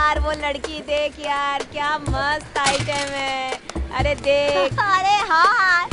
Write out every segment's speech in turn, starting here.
यार वो लड़की देख यार, क्या मस्त आइटम है। अरे देख। अरे हाँ।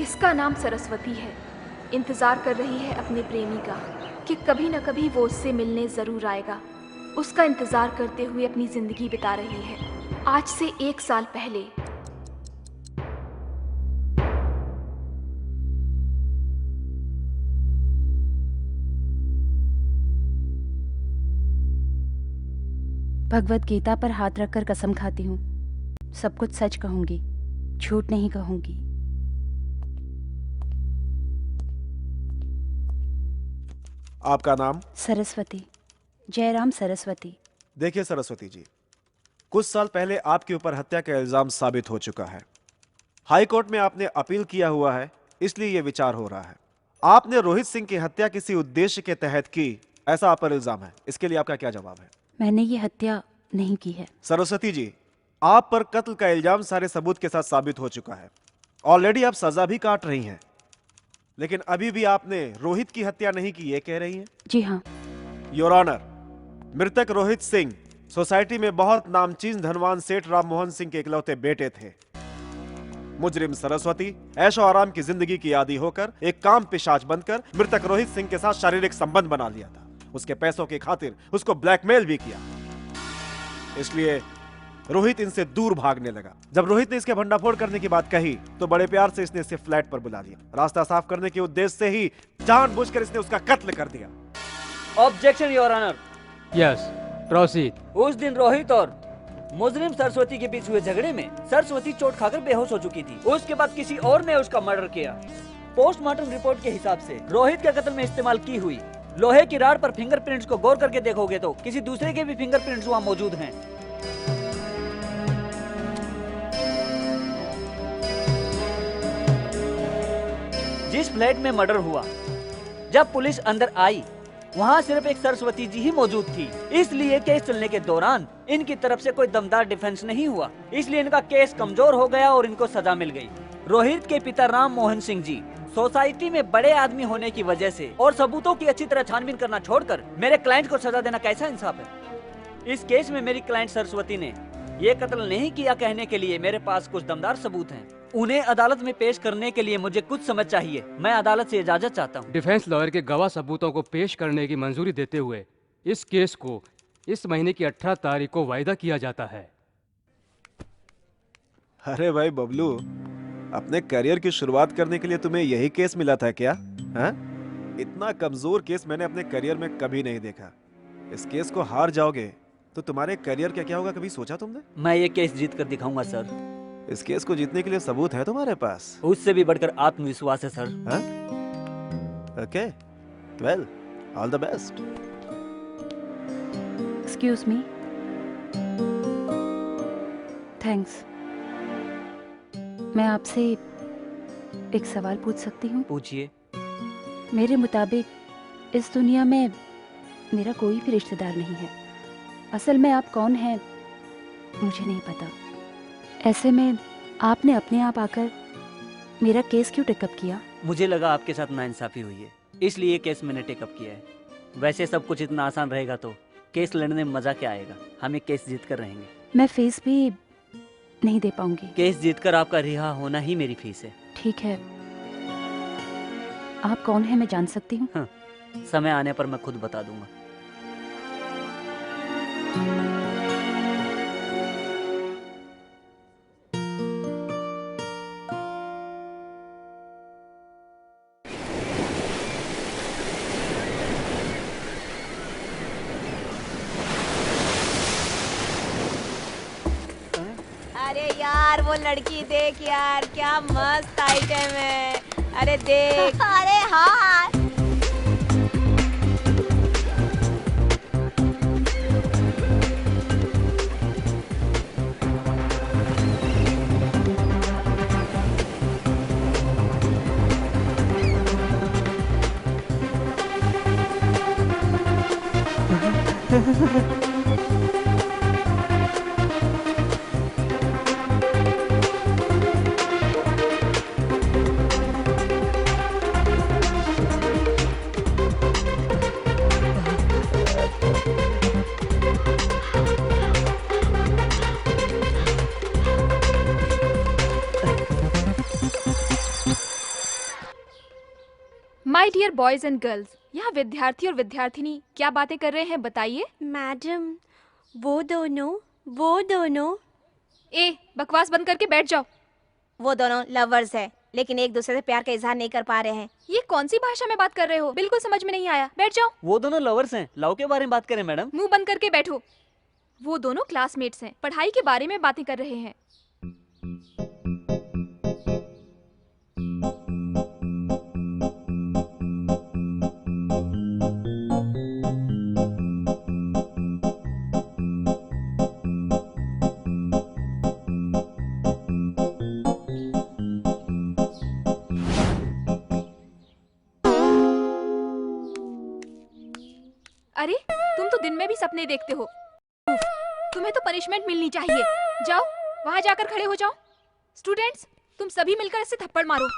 इसका नाम सरस्वती है। इंतजार कर रही है अपने प्रेमी का कि कभी न कभी वो उससे मिलने जरूर आएगा। उसका इंतजार करते हुए अपनी जिंदगी बिता रही है। आज से 1 साल पहले भगवत गीता पर हाथ रखकर कसम खाती हूँ, सब कुछ सच कहूंगी, झूठ नहीं कहूंगी। आपका नाम? सरस्वती, जयराम सरस्वती। देखिए सरस्वती जी, कुछ साल पहले आपके ऊपर हत्या का इल्जाम साबित हो चुका है। हाई कोर्ट में आपने अपील किया हुआ है, इसलिए यह विचार हो रहा है। आपने रोहित सिंह की हत्या किसी उद्देश्य के तहत की, ऐसा आप पर इल्जाम है। इसके लिए आपका क्या जवाब है? मैंने ये हत्या नहीं की है। सरस्वती जी, आप पर कत्ल का इल्जाम सारे सबूत के साथ साबित हो चुका है। ऑलरेडी आप सजा भी काट रही हैं, लेकिन अभी भी आपने रोहित की हत्या नहीं की, ये कह रही हैं? जी हाँ। योर ऑनर, मृतक रोहित सिंह सोसाइटी में बहुत नामचीन धनवान सेठ राम मोहन सिंह के इकलौते बेटे थे। मुजरिम सरस्वती ऐशो आराम की जिंदगी की आदी होकर एक काम पिशाच बनकर मृतक रोहित सिंह के साथ शारीरिक संबंध बना लिया था। उसके पैसों की खातिर उसको ब्लैकमेल भी किया। इसलिए रोहित इनसे दूर भागने लगा। जब रोहित ने इसके भंडाफोड़ करने की बात कही तो बड़े प्यार से इसने इसे फ्लैट पर बुला लिया। रास्ता साफ करने के उद्देश्य से ही जानबूझकर इसने उसका कत्ल कर दिया। Objection your honour. Yes, proceed. उस दिन रोहित और मुजरिम सरस्वती के बीच हुए झगड़े में सरस्वती चोट खाकर बेहोश हो चुकी थी। उसके बाद किसी और ने उसका मर्डर किया। पोस्टमार्टम रिपोर्ट के हिसाब से रोहित के कत्ल में इस्तेमाल की हुई लोहे की राड पर फिंगरप्रिंट्स को गौर करके देखोगे तो किसी दूसरे के भी फिंगरप्रिंट्स वहाँ मौजूद हैं। जिस फ्लैट में मर्डर हुआ, जब पुलिस अंदर आई वहाँ सिर्फ एक सरस्वती जी ही मौजूद थी। इसलिए केस चलने के दौरान इनकी तरफ से कोई दमदार डिफेंस नहीं हुआ, इसलिए इनका केस कमजोर हो गया और इनको सजा मिल गई। रोहित के पिता राम मोहन सिंह जी सोसाइटी में बड़े आदमी होने की वजह से और सबूतों की अच्छी तरह छानबीन करना छोड़कर मेरे क्लाइंट को सजा देना कैसा इंसाफ है? इस केस में मेरी क्लाइंट सरस्वती ने ये कत्ल नहीं किया कहने के लिए मेरे पास कुछ दमदार सबूत हैं। उन्हें अदालत में पेश करने के लिए मुझे कुछ समय चाहिए। मैं अदालत से इजाजत चाहता हूँ। डिफेंस लॉयर के गवाह सबूतों को पेश करने की मंजूरी देते हुए इस केस को इस महीने की 18 तारीख को वायदा किया जाता है। अरे भाई बबलू, अपने करियर की शुरुआत करने के लिए तुम्हें यही केस मिला था क्या? हाँ? इतना कमजोर केस मैंने अपने करियर में कभी नहीं देखा। इस केस को हार जाओगे तो तुम्हारे करियर का क्या होगा, कभी सोचा तुमने? मैं ये केस जीत कर दिखाऊंगा सर। इस केस को जीतने के लिए सबूत है तुम्हारे पास? उससे भी बढ़कर आत्मविश्वास है sir. Okay, well, all the best. Excuse me. Thanks. मैं आपसे एक सवाल पूछ सकती हूँ? पूछिए। मेरे मुताबिक इस दुनिया में मेरा कोई भी रिश्तेदार नहीं है। असल में आप कौन हैं मुझे नहीं पता। ऐसे में आपने अपने आप आकर मेरा केस क्यों टेकअप किया? मुझे लगा आपके साथ नाइंसाफी हुई है, इसलिए केस मैंने टेकअप किया है। वैसे सब कुछ इतना आसान रहेगा तो केस लड़ने में मजा क्या आएगा? हम एक केस जीत कर रहेंगे। मैं फीस भी नहीं दे पाऊंगी। केस जीतकर आपका रिहा होना ही मेरी फीस है। ठीक है, आप कौन है मैं जान सकती हूँ? हाँ, समय आने पर मैं खुद बता दूंगा। अरे यार वो लड़की देख यार, क्या मस्त आइटम है। अरे देख। अरे हाँ। My dear boys and girls, यहाँ विद्यार्थी और विद्यार्थिनी क्या बातें कर रहे हैं बताइए। मैडम वो दोनों ए, बकवास बंद करके बैठ जाओ। वो दोनों लवर्स है, लेकिन एक दूसरे से प्यार का इजहार नहीं कर पा रहे हैं। ये कौन सी भाषा में बात कर रहे हो? बिल्कुल समझ में नहीं आया। बैठ जाओ। वो दोनों लवर्स हैं। लव के बारे में बात करें मैडम? मुंह बंद करके बैठो। वो दोनों क्लासमेट्स हैं, पढ़ाई के बारे में बातें कर रहे हैं। अरे तुम तो दिन में भी सपने देखते हो। उफ, तुम्हें तो पनिशमेंट मिलनी चाहिए। जाओ वहां जाकर खड़े हो जाओ। स्टूडेंट्स, तुम सभी मिलकर इसे थप्पड़ मारो।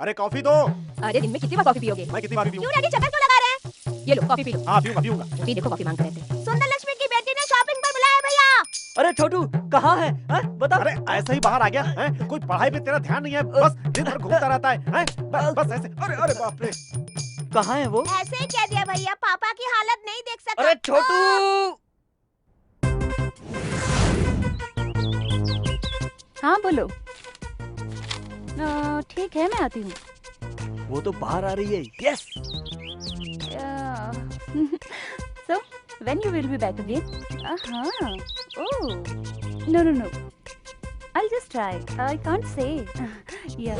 अरे कॉफी दो। अरे दिन में कितनी बार कॉफी पियोगे? मैं कितनी बार पीऊं? क्यों डैडी चक्कर क्यों लगा रहे हैं? ये लो कॉफी पी लो। हाँ पीऊंगा पीऊंगा। अभी देखो कॉफी मांग रहे थे। सुंदर लक्ष्मी की बेटी ने शॉपिंग पर बुलाया भैया। अरे छोटू कहाँ है? बता। अरे ऐसे ही बाहर आ गया है? कोई पढ़ाई पे तेरा ध्यान नहीं है, बस दिन भर घूमता रहता है? बस ऐसे। अरे अरे बाप रे। कहाँ है वो? ऐसे ही कह दिया भैया, पापा की हालत नहीं देख सका। अरे छोटू। हाँ बोलो। ठीक है, मैं आती हूँ। वो तो बाहर आ रही है। Yes. So, when you will be back again? Oh, no. I'll just try. I can't say. Yeah.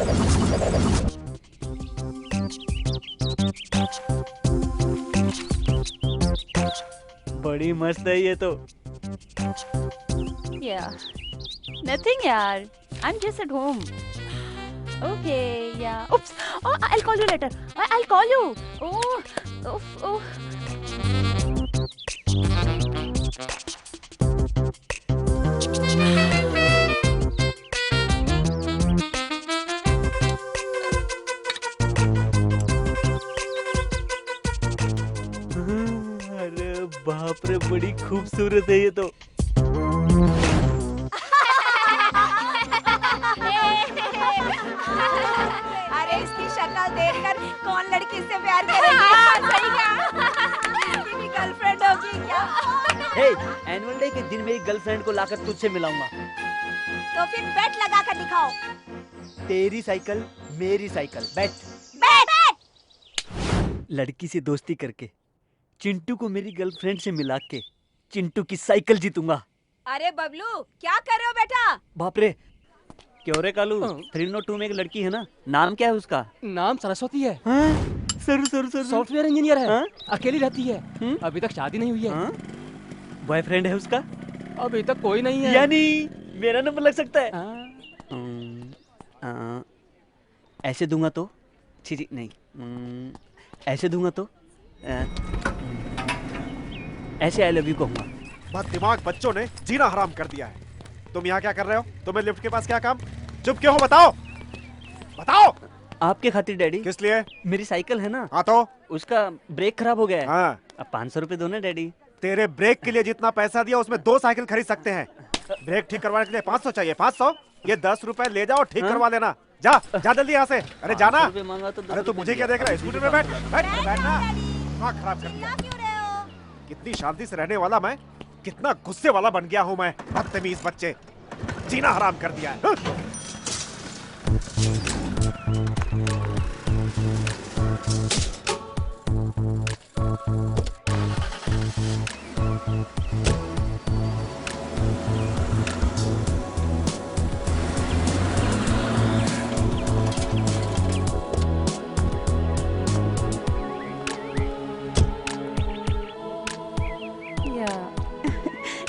बड़ी मस्त है ये तो। Yeah. Nothing, yaar. I'm just at home. Okay, yeah. Oops. Oh, I'll call you later. I'll call you. Oh. बाप रे, बड़ी खूबसूरत है ये तो। अरे इसकी शक्ल देखकर कौन लड़की से प्यार करेगी? सही कहा। इसकी भी गर्लफ्रेंड होगी क्या? हे, एनुअल डे के दिन मेरी गर्लफ्रेंड को लाकर तुझसे मिलाऊंगा। तो फिर बेट लगा कर दिखाओ। तेरी साइकिल मेरी साइकिल, बैठ। लड़की से दोस्ती करके चिंटू को मेरी गर्लफ्रेंड से मिला के चिंटू की साइकिल जीतूंगा। अरे बबलू, क्या कर रहे हो बेटा? बाप रे, क्यों रे कालू? 302 में एक लड़की है ना, नाम क्या है उसका? नाम सरस्वती है। सर सॉफ्टवेयर इंजीनियर है। हाँ? अकेली रहती है। अभी तक शादी नहीं हुई है। बॉयफ्रेंड है उसका? अभी तक कोई नहीं है। यानी मेरा नंबर लग सकता है। ऐसे दूंगा तो छी नहीं, ऐसे दूंगा तो ऐसे आई लव यू कहूंगा। बस दिमाग बच्चों ने जीना हराम कर दिया है। तुम यहाँ क्या कर रहे हो? तुम्हें लिफ्ट के पास क्या काम? चुप क्यों हो? बताओ बताओ। आपके खातिर डैडी। किस लिए? मेरी साइकिल है ना। हाँ तो? उसका ब्रेक खराब हो गया है। हाँ। अब 500 रुपए दो ना डैडी। तेरे ब्रेक के लिए जितना पैसा दिया उसमें 2 साइकिल खरीद सकते हैं। ब्रेक ठीक करवाने के लिए 500 चाहिए। 500? ये 10 रुपए ले जाओ, ठीक करवा लेना। जा जा जल्दी यहाँ से। अरे जाना। मांगा तो अरे तू मुझे क्या देख रहा है? स्कूटर में बैठ बैठ बैठना। दिमाग खराब कर दिया। क्यों रहे हो? कितनी शांति से रहने वाला मैं, कितना गुस्से वाला बन गया हूँ मैं। बदतमीज बच्चे, जीना हराम कर दिया है।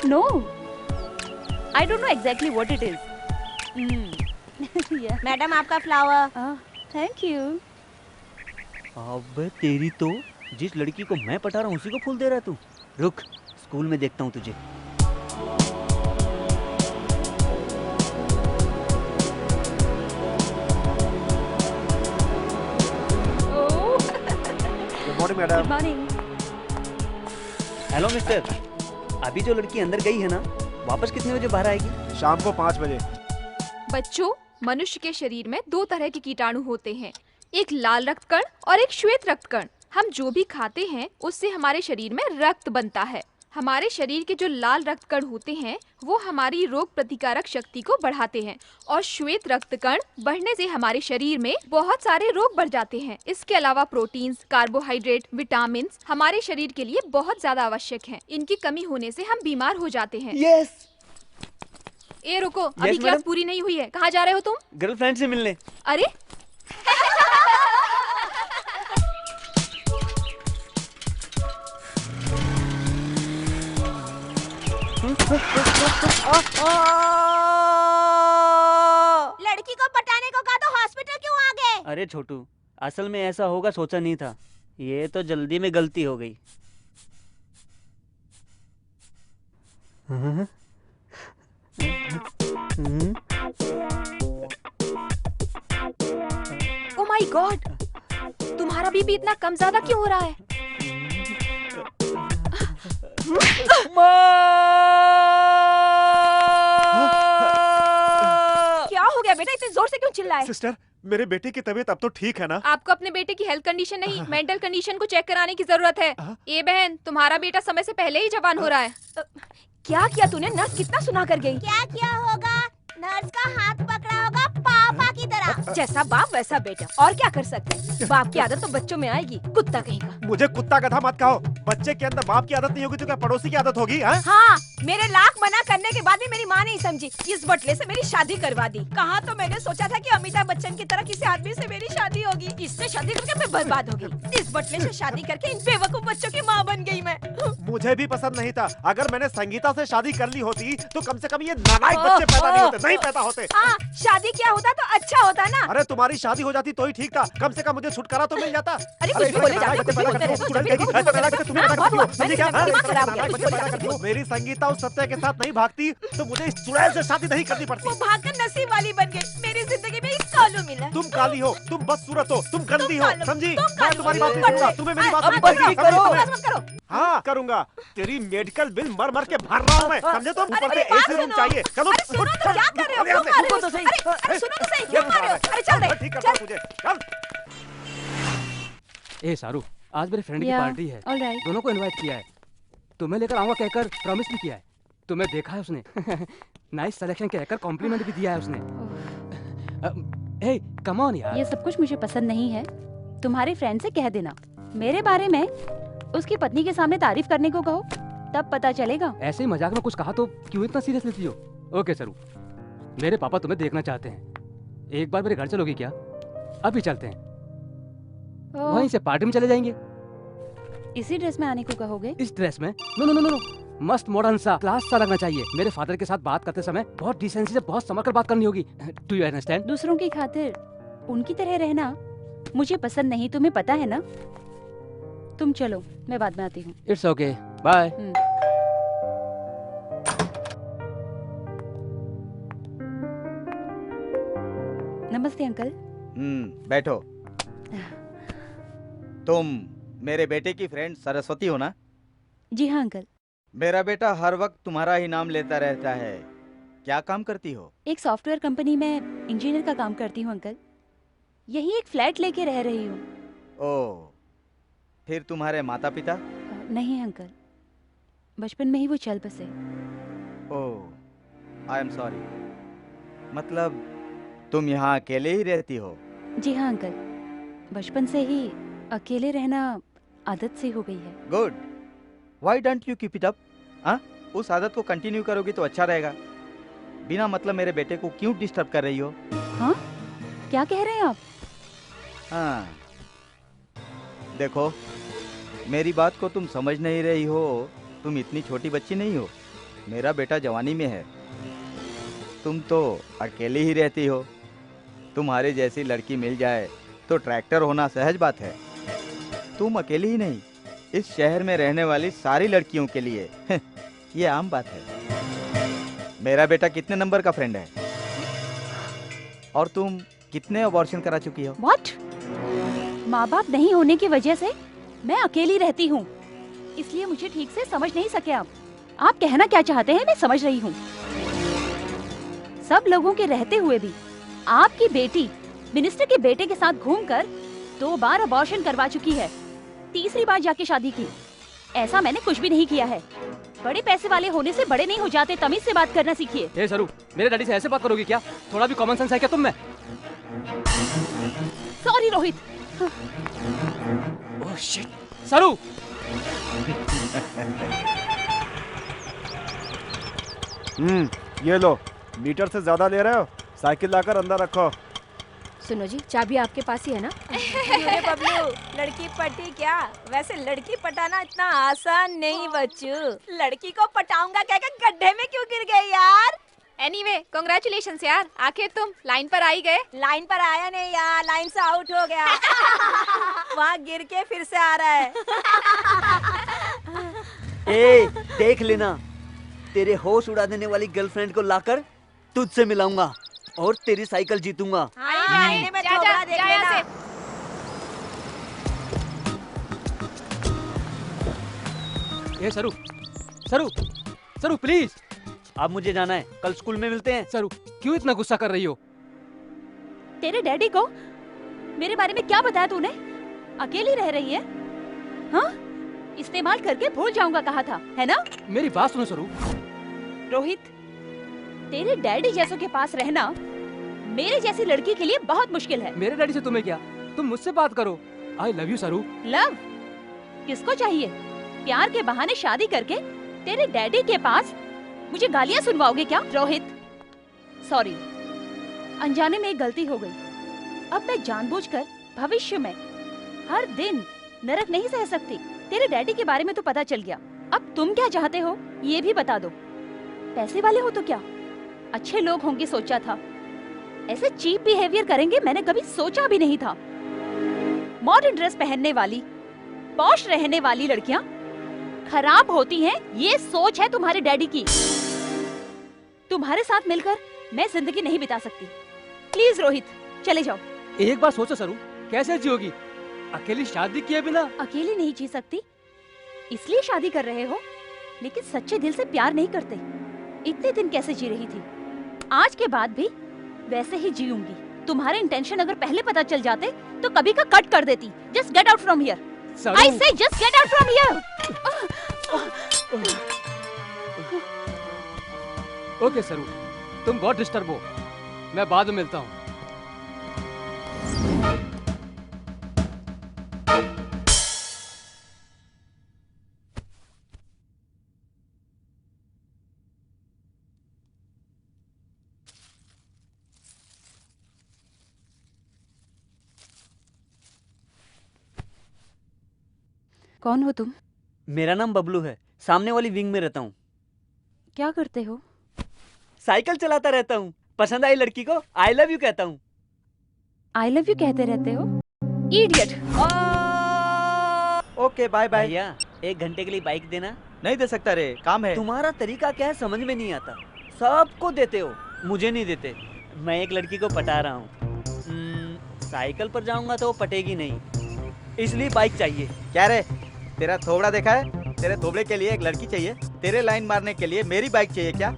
No, I don't know exactly what it is. Yeah. Madam आपका फ्लावर। Thank you. अब तेरी तो, जिस लड़की को मैं पटा रहा हूँ उसी को फूल दे रहा है तू। रुक, स्कूल में देखता हूँ तुझे। Good morning madam. Good morning. Hello mister, अभी जो लड़की अंदर गई है ना, वापस कितने बजे बाहर आएगी? शाम को 5 बजे। बच्चों, मनुष्य के शरीर में 2 तरह के कीटाणु होते हैं, एक लाल रक्त कण और एक श्वेत रक्त कण। हम जो भी खाते हैं उससे हमारे शरीर में रक्त बनता है। हमारे शरीर के जो लाल रक्त कण होते हैं वो हमारी रोग प्रतिकारक शक्ति को बढ़ाते हैं और श्वेत रक्त कण बढ़ने से हमारे शरीर में बहुत सारे रोग बढ़ जाते हैं। इसके अलावा प्रोटीन्स, कार्बोहाइड्रेट, विटामिन हमारे शरीर के लिए बहुत ज्यादा आवश्यक हैं। इनकी कमी होने से हम बीमार हो जाते हैं। यस। ए रुको, अभी क्लास पूरी नहीं हुई है। कहाँ जा रहे हो तुम? गर्लफ्रेंड से मिलने। अरे लड़की को पटाने को कहा तो हॉस्पिटल क्यों आ गए? अरे छोटू, असल में ऐसा होगा सोचा नहीं था। ये तो जल्दी में गलती हो गई। ओ माय गॉड, तुम्हारा बीपी इतना कम ज्यादा क्यों हो रहा है? क्या हो गया बेटा, इतने जोर से क्यों चिल्लाए? सिस्टर, मेरे बेटे की तबीयत अब तो ठीक है ना? आपको अपने बेटे की हेल्थ कंडीशन नहीं, मेंटल कंडीशन को चेक कराने की जरूरत है। ए बहन, तुम्हारा बेटा समय से पहले ही जवान हो रहा है। क्या किया तूने? नर्स कितना सुना कर गई। क्या किया होगा? नर्स का हाथ पकड़ा होगा पापा की तरह। जैसा बाप वैसा बेटा, और क्या कर सकते हैं? बाप की आदत तो बच्चों में आएगी, कुत्ता कहीं का। मुझे कुत्ता गधा मत कहो। बच्चे के अंदर बाप की आदत नहीं होगी तो क्या पड़ोसी की आदत होगी? हाँ, मेरे लाख मना करने के बाद भी मेरी माँ नहीं समझी। इस बटले से मेरी शादी करवा दी। कहाँ तो मैंने सोचा था कि अमिताभ बच्चन की तरह किसी आदमी से मेरी शादी होगी। इससे शादी करके मैं बर्बाद हो गई। इस बटले से शादी करके इन बेवकूफ बच्चों की माँ बन गई मैं। मुझे भी पसंद नहीं था। अगर मैंने संगीता से शादी कर ली होती तो कम से कम ये नालायक बच्चे पैदा नहीं होते, नहीं पैदा होते। हाँ, शादी क्या होता तो अच्छा होता ना। अरे तुम्हारी शादी हो जाती तो ही ठीक था, कम से कम मुझे छुटकारा तो मिल जाता। अरे कुछ भी बोले जाते, कुछ भी बोलते रहते हो, जब भी देखो कुछ बोलते रहते हो। तुम्हें बहुत दिमाग खराब हो गया, कुछ भी बोलते रहते हो। मेरी संगीता सत्य के साथ नहीं भागती तो मुझे इस चुड़ैल से शादी नहीं करनी पड़ती। वो भागकर नसीब वाली बन गई। मेरी जिंदगी में इस कालू मिला। तुम काली हो, तुम बदसूरत हो, तुम गंदी हो, समझी? तुम मैं काली तुम्हारी हो, बात नहीं तुम सुनूंगा, बदसूरत। तुम्हें मेरी बात अब नहीं बस सुननी, करो, समझी बस तुम्हें? करो। हाँ करूंगा। तेरी मेडिकल बिल मर मर के भर रहा हूँ मैं, समझे? तुम ऊपर से मेरी बात एसी रूम सुनो। चाहिए। चलो अरे सुनो तो, क्या कर रहे हो? क्यों मार रहे हो? अरे सुनो तो सही, क्यों मार रहे हो? अरे चल दे, ठीक करता हूँ तुझे, चल। ए सारू, आज मेरे फ्रेंड की Yeah, पार्टी है। all right. दोनों को इनवाइट किया है। तुम्हें लेकर आऊंगा कहकर प्रॉमिस भी किया है। तुम्हें देखा है उसने। नाइस सिलेक्शन कहकर कॉम्प्लीमेंट भी दिया है उसने। हे कम ऑन यार। ये सब कुछ मुझे पसंद नहीं है। तुम्हारे फ्रेंड से कह देना मेरे बारे में उसकी पत्नी के सामने तारीफ करने को कहो, तब पता चलेगा। ऐसे ही मजाक में कुछ कहा तो क्यों इतना सीरियस लेती हो? ओके सरू, मेरे पापा तुम्हें देखना चाहते हैं। एक बार मेरे घर चलोगी क्या? अभी चलते हैं, वहीं से पार्टी में चले जाएंगे। इसी ड्रेस में आने को कहोगे? इस ड्रेस में? नो नो नो नो, मस्त मॉडर्न सा, क्लास सा लगना चाहिए। मेरे फादर के साथ बात करते समय बहुत डिसेंसी से, बहुत संभल कर बात करनी होगी। Do you understand? दूसरों की खातिर उनकी तरह रहना मुझे पसंद नहीं, तुम्हें पता है ना। तुम चलो, मैं बाद में आती हूँ। It's okay, bye. नमस्ते अंकल। बैठो। तुम मेरे बेटे की फ्रेंड सरस्वती हो ना? जी हाँ अंकल। मेरा बेटा हर वक्त तुम्हारा ही नाम लेता रहता है। क्या काम करती हो? एक सॉफ्टवेयर कंपनी में इंजीनियर का काम करती हूँ अंकल। यही एक फ्लैट लेके रह रही हूँ। ओह, फिर तुम्हारे माता पिता? नहीं अंकल, बचपन में ही वो चल बसे। ओह, आई एम सॉरी। मतलब तुम यहाँ अकेले ही रहती हो? जी हाँ अंकल, बचपन से ही अकेले रहना आदत सी हो गई है। Good, why don't you keep it up? हाँ, उस आदत को कंटिन्यू करोगी तो अच्छा रहेगा। बिना मतलब मेरे बेटे को क्यों डिस्टर्ब कर रही हो? हाँ, क्या कह रहे हैं आप? हाँ, देखो, मेरी बात को तुम समझ नहीं रही हो। तुम इतनी छोटी बच्ची नहीं हो। मेरा बेटा जवानी में है। तुम तो अकेली ही रहती हो। तुम्हारी जैसी लड़की मिल जाए तो ट्रैक्टर होना सहज बात है। तुम अकेली ही नहीं, इस शहर में रहने वाली सारी लड़कियों के लिए ये आम बात है। मेरा बेटा कितने नंबर का फ्रेंड है? और तुम कितने अबॉर्शन करा चुकी हो? What? माँ बाप नहीं होने की वजह से मैं अकेली रहती हूँ, इसलिए मुझे ठीक से समझ नहीं सके आप। आप कहना क्या चाहते हैं मैं समझ रही हूँ। सब लोगों के रहते हुए भी आपकी बेटी मिनिस्टर के बेटे के साथ घूमकर 2 बार अबॉर्शन करवा चुकी है। तीसरी बार जाके शादी की। ऐसा मैंने कुछ भी नहीं किया है। बड़े पैसे वाले होने से बड़े नहीं हो जाते। तमीज से बात करना सीखिए। ए सरू, मेरे डैडी से ऐसे बात करोगी क्या? थोड़ा भी कॉमन सेंस है क्या तुम में? सॉरी रोहित। ओह शिट, सरू। ये लो, मीटर से ज्यादा ले रहे हो? साइकिल लाकर अंदर रखो। सुनो जी, चाबी आपके पास ही है ना? अरे बबलू, लड़की पटी क्या? वैसे लड़की पटाना इतना आसान नहीं बच्चू। लड़की को पटाऊंगा कहकर गड्ढे में क्यों गिर गए यार? एनीवे, कांग्रेचुलेशंस यार, आखिर तुम लाइन पर आ ही गए। लाइन पर आया नहीं यार, लाइन से आउट हो गया। वहाँ गिर के फिर से आ रहा है। ए, देख लेना, तेरे होश उड़ा देने वाली गर्लफ्रेंड को लाकर तुझसे मिलाऊंगा और तेरी साइकिल जीतूंगा। आईने में थोबड़ा देख लेना। ए सरू, सरू, सरू प्लीज। अब मुझे जाना है, कल स्कूल में मिलते हैं। सरू, क्यों इतना गुस्सा कर रही हो? तेरे डैडी को मेरे बारे में क्या बताया तूने? अकेली रह रही है? हाँ, इस्तेमाल करके भूल जाऊंगा कहा था, है ना? मेरी बात सुनो सरू। रोहित, तेरे डैडी जैसों के पास रहना मेरे जैसी लड़की के लिए बहुत मुश्किल है। मेरे डैडी से तुम्हें क्या? तुम मुझसे बात करो। आई लव यू सरू। लव किसको चाहिए? प्यार के बहाने शादी करके तेरे डैडी के पास मुझे गालियां सुनवाओगे क्या? रोहित, सॉरी, अनजाने में एक गलती हो गई। अब मैं जानबूझकर भविष्य में हर दिन नरक नहीं सह सकती। तेरे डैडी के बारे में तो पता चल गया, अब तुम क्या चाहते हो ये भी बता दो। पैसे वाले हो तो क्या? अच्छे लोग होंगे सोचा था, ऐसे चीप बिहेवियर करेंगे मैंने कभी सोचा भी नहीं था। मॉडर्न ड्रेस पहनने वाली, पॉश रहने वाली लड़कियां खराब होती हैं, ये सोच है तुम्हारे डैडी की। तुम्हारे साथ मिलकर मैं जिंदगी नहीं बिता सकती। प्लीज रोहित, चले जाओ। एक बार सोचो सरू, कैसे जियोगी अकेली शादी किए बिना? अकेली नहीं जी सकती, इसलिए शादी कर रहे हो, लेकिन सच्चे दिल से प्यार नहीं करते। इतने दिन कैसे जी रही थी, आज के बाद भी वैसे ही जीऊंगी। तुम्हारे इंटेंशन अगर पहले पता चल जाते तो कभी का कट कर देती। Just get out from here. I say just get out from here. Okay Saru, तुम बहुत डिस्टर्ब हो, मैं बाद में मिलता हूँ। कौन हो तुम? मेरा नाम बबलू है, सामने वाली विंग में रहता हूँ। क्या करते हो? साइकिल चलाता रहता हूँ। पसंद आई लड़की को आई लव यू कहता हूँ। आई लव यू कहते रहते हो? इडियट। Okay bye bye. भैया 1 घंटे के लिए बाइक देना। नहीं दे सकता रे, काम है। तुम्हारा तरीका क्या है समझ में नहीं आता। सबको देते हो, मुझे नहीं देते। मैं एक लड़की को पटा रहा हूँ। साइकिल पर जाऊंगा तो वो पटेगी नहीं, इसलिए बाइक चाहिए। क्या रे, तेरा थोबड़ा देखा है? तेरे थोबड़े के लिए एक लड़की चाहिए, तेरे लाइन मारने के लिए मेरी बाइक चाहिए क्या?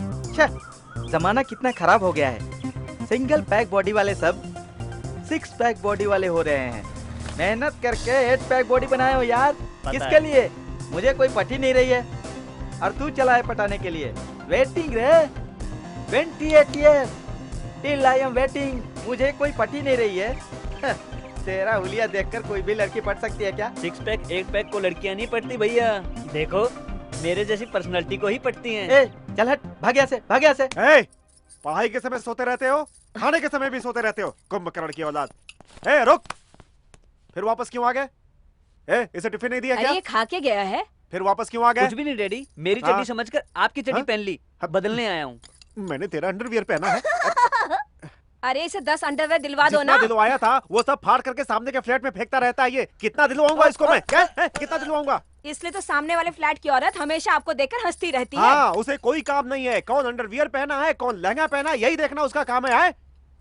जमाना कितना खराब हो गया है। सिंगल पैक बॉडी वाले सब 6 पैक बॉडी वाले हो रहे हैं। मेहनत करके 8 पैक बॉडी बनाए हो यार। किसके लिए? मुझे कोई पटी नहीं रही है और तू चला है पटाने के लिए। वेटिंग रे 28 years till I am waiting. मुझे कोई पटी नहीं रही है। तेरा हुलिया देखकर कोई भी लड़की पट सकती है क्या? 6 पैक 1 पैक को लड़कियां नहीं पटती भैया। देखो मेरे जैसी पर्सनालिटी को ही पटती हैं। ए, चल हट, भाग यहाँ से, भाग यहाँ से। पढ़ाई के समय सोते रहते हो, खाने के समय भी सोते रहते हो, कुंभकर्ण की औलाद। रुक, फिर वापस क्यों आ गए? इसे टिफिन नहीं दिया क्या? ये खा के गया है। फिर वापस क्यों आ गए? कुछ भी नहीं डैडी, मेरी हाँ? चड्डी समझकर आपकी चड्डी पहन ली, बदलने आया हूँ। मैंने तेरा अंडरवियर पहना है। अरे इसे 10 अंडरवेयर दिलवा दो ना। जितना दिलवाया था वो सब फाड़ करके सामने के फ्लैट में फेंकता रहता है। ये कितना दिलवाऊंगा इसको मैं? क्या कितना दिलवाऊंगा? इसलिए तो सामने वाले फ्लैट की औरत हमेशा आपको देखकर हंसती रहती है। हाँ, उसे कोई काम नहीं है कौन अंडरवियर पहना है, कौन लहंगा पहना है, यही देखना उसका काम है।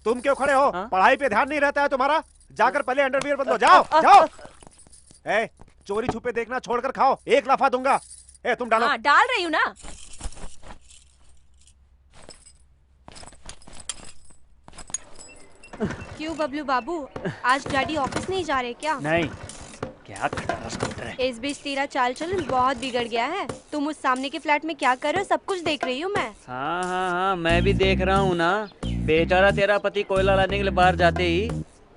तुम क्यों खड़े हो? पढ़ाई पे ध्यान नहीं रहता है तुम्हारा? जाकर पहले अंडरवियर बदलो, जाओ जाओ। चोरी छुपे देखना छोड़कर खाओ, 1 लफा दूंगा। तुम डालो। हाँ, डाल रही हूँ ना। क्यों बबलू बाबू, आज डैडी ऑफिस नहीं जा रहे क्या? नहीं, क्या खटारा स्कूटर है। इस बीच तेरा चाल चलन बहुत बिगड़ गया है। तुम उस सामने के फ्लैट में क्या कर रहे हो सब कुछ देख रही हूँ मैं। हाँ, मैं भी देख रहा हूँ ना। बेचारा तेरा पति कोयला लाने के लिए बाहर जाते ही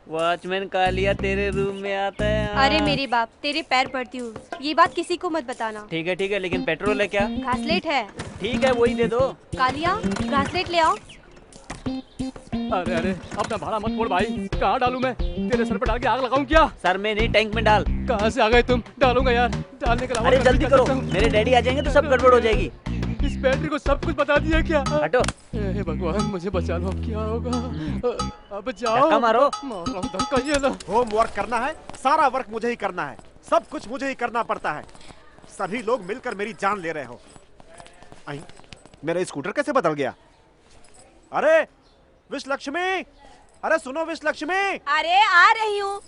वॉचमैन कालिया तेरे रूम में आता है। अरे मेरे बाप, तेरे पैर पड़ती हूँ, ये बात किसी को मत बताना। ठीक है, लेकिन पेट्रोल है क्या? घासलेट है। ठीक है, वही दे दो। कालिया, घासलेट ले आओ। अरे अपना भाड़ा मत छोड़ भाई। कहाँ डालूं मैं? तेरे सर पे डाल के आग लगाऊं क्या? सर में नहीं, टैंक में डाल। कहाँ से आ गए तुम? डालूंगा यार, डालने के अलावा अरे जल्दी करो, मेरे डैडी आ जाएंगे तो सब गड़बड़ हो जाएगी। इस बैटरी को सब कुछ बता दिया क्या? हटो। हे भगवान, मुझे बचा लो, अब क्या होगा? अब जाओ। धक्का मारो। धक्का, ये लो। होमवर्क करना है, सारा वर्क मुझे ही करना है, सब कुछ मुझे ही करना पड़ता है। सभी लोग मिलकर मेरी जान ले रहे हो। मेरा स्कूटर कैसे बदल गया? अरे विश लक्ष्मी, अरे सुनो विश लक्ष्मी। अरे आ रही हूँ।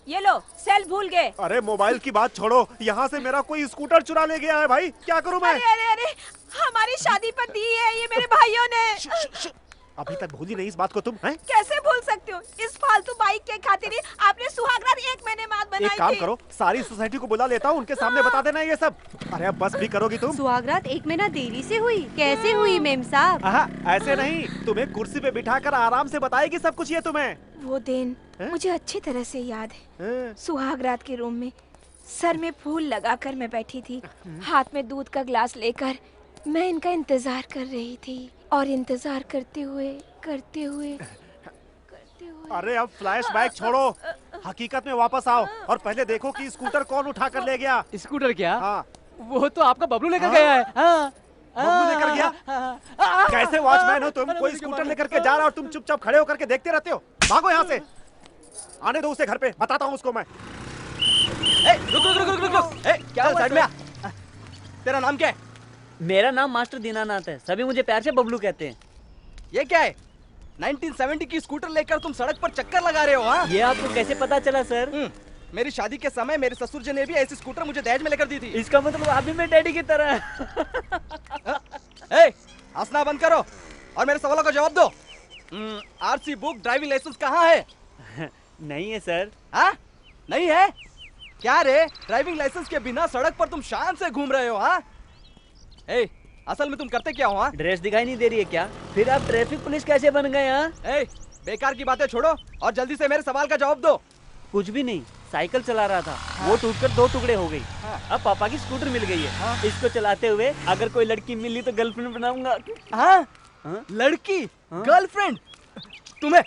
ये लो, सेल भूल गए। अरे मोबाइल की बात छोड़ो, यहाँ से मेरा कोई स्कूटर चुरा ले गया है भाई, क्या करूँ मैं? अरे हमारी शादी पर दी है ये मेरे भाइयों ने। अभी तक भूली नहीं इस बात को तुम हैं? कैसे भूल सकते हो? इस फालतू बाइक के खातिर ही आपने सुहागरात 1 महीने बाद बनाई थी। एक काम करो, सारी सोसाइटी को बुला लेता हूँ, उनके सामने बता देना ये सब। अरे अब बस भी करोगी तुम? सुहागरात 1 महीना देरी से हुई? कैसे हुई मेम साहब? ऐसे नहीं, तुम्हें कुर्सी पे बिठाकर आराम से बताएगी सब कुछ ये तुम्हें। वो दिन मुझे अच्छी तरह से याद है। सुहागरात के रूम में सर में फूल लगाकर मैं बैठी थी, हाथ में दूध का ग्लास लेकर मैं इनका इंतजार कर रही थी और इंतजार करते हुए अरे अब फ्लैशबैक छोड़ो, हकीकत में वापस आओ और पहले देखो कि स्कूटर कौन उठा कर ले गया। स्कूटर क्या? हाँ। वो तो आपका बबलू लेकर गया है। बबलू लेकर गया? कैसे वॉचमैन हो तुम? कोई स्कूटर लेकर के जा रहा और तुम चुपचाप खड़े होकर के देखते रहते हो। भागो यहाँ से, आने दो उसे घर पे, बताता हूँ उसको मैं। रुक। क्या साइड में? तेरा नाम क्या है? मेरा नाम मास्टर दीनानाथ है, सभी मुझे प्यार से बबलू कहते हैं। ये क्या है? 1970 की स्कूटर लेकर तुम सड़क पर चक्कर लगा रहे हो? हाँ, ये आपको कैसे पता चला सर? मेरी शादी के समय मेरे ससुर जी ने भी ऐसी स्कूटर मुझे दहेज में लेकर दी थी। इसका मतलब आप भी मेरे डैडी की तरह हैं। ए, हंसना बंद करो और मेरे सवालों का जवाब दो। आरसी बुक, ड्राइविंग लाइसेंस कहाँ है? नहीं है सर। हाँ, नहीं है? क्या रे, ड्राइविंग लाइसेंस के बिना सड़क पर तुम शान से घूम रहे हो? हाँ, ए, असल में तुम करते क्या हो? हाँ, ड्रेस दिखाई नहीं दे रही है क्या? फिर आप ट्रैफिक पुलिस कैसे बन गए? हाँ, ए, बेकार की बातें छोड़ो और जल्दी से मेरे सवाल का जवाब दो। कुछ भी नहीं, साइकिल चला रहा था, वो टूटकर 2 टुकड़े हो गई। अब पापा की स्कूटर मिल गई है। इसको चलाते हुए अगर कोई लड़की मिली तो गर्लफ्रेंड बनाऊंगा। हाँ? लड़की? गर्लफ्रेंड? तुम्हें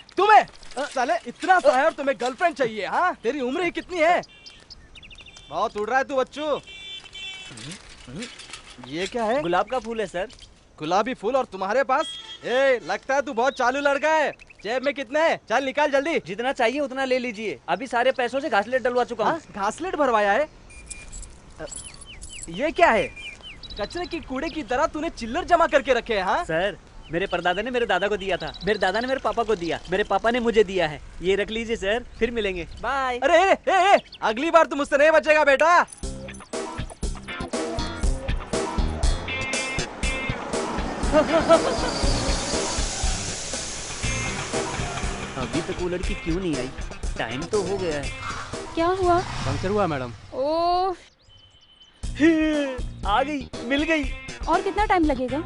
साले इतना सा है और तुम्हें गर्लफ्रेंड चाहिए? हाँ, तेरी उम्र ही कितनी है? बहुत उड़ रहा है तू बच्चू। ये क्या है? गुलाब का फूल है सर। गुलाबी फूल और तुम्हारे पास? ए, लगता है तू बहुत चालू लड़का है। जेब में कितने हैं? चल निकाल जल्दी। जितना चाहिए उतना ले लीजिए, अभी सारे पैसों से घासलेट डलवा चुका हूँ। घासलेट भरवाया है? ये क्या है? कचरे की कूड़े की तरह तूने चिल्लर जमा करके रखे हैं? हाँ सर, मेरे परदादा ने मेरे दादा को दिया था, मेरे दादा ने मेरे पापा को दिया, मेरे पापा ने मुझे दिया है। ये रख लीजिए सर, फिर मिलेंगे, बाय। अरे अगली बार तुम मुझसे नहीं बचेगा बेटा। अभी तक वो लड़की क्यों नहीं आई? टाइम तो हो गया है। क्या हुआ? पंक्चर हुआ मैडम। ओह, आ गई, मिल गई। और कितना टाइम लगेगा?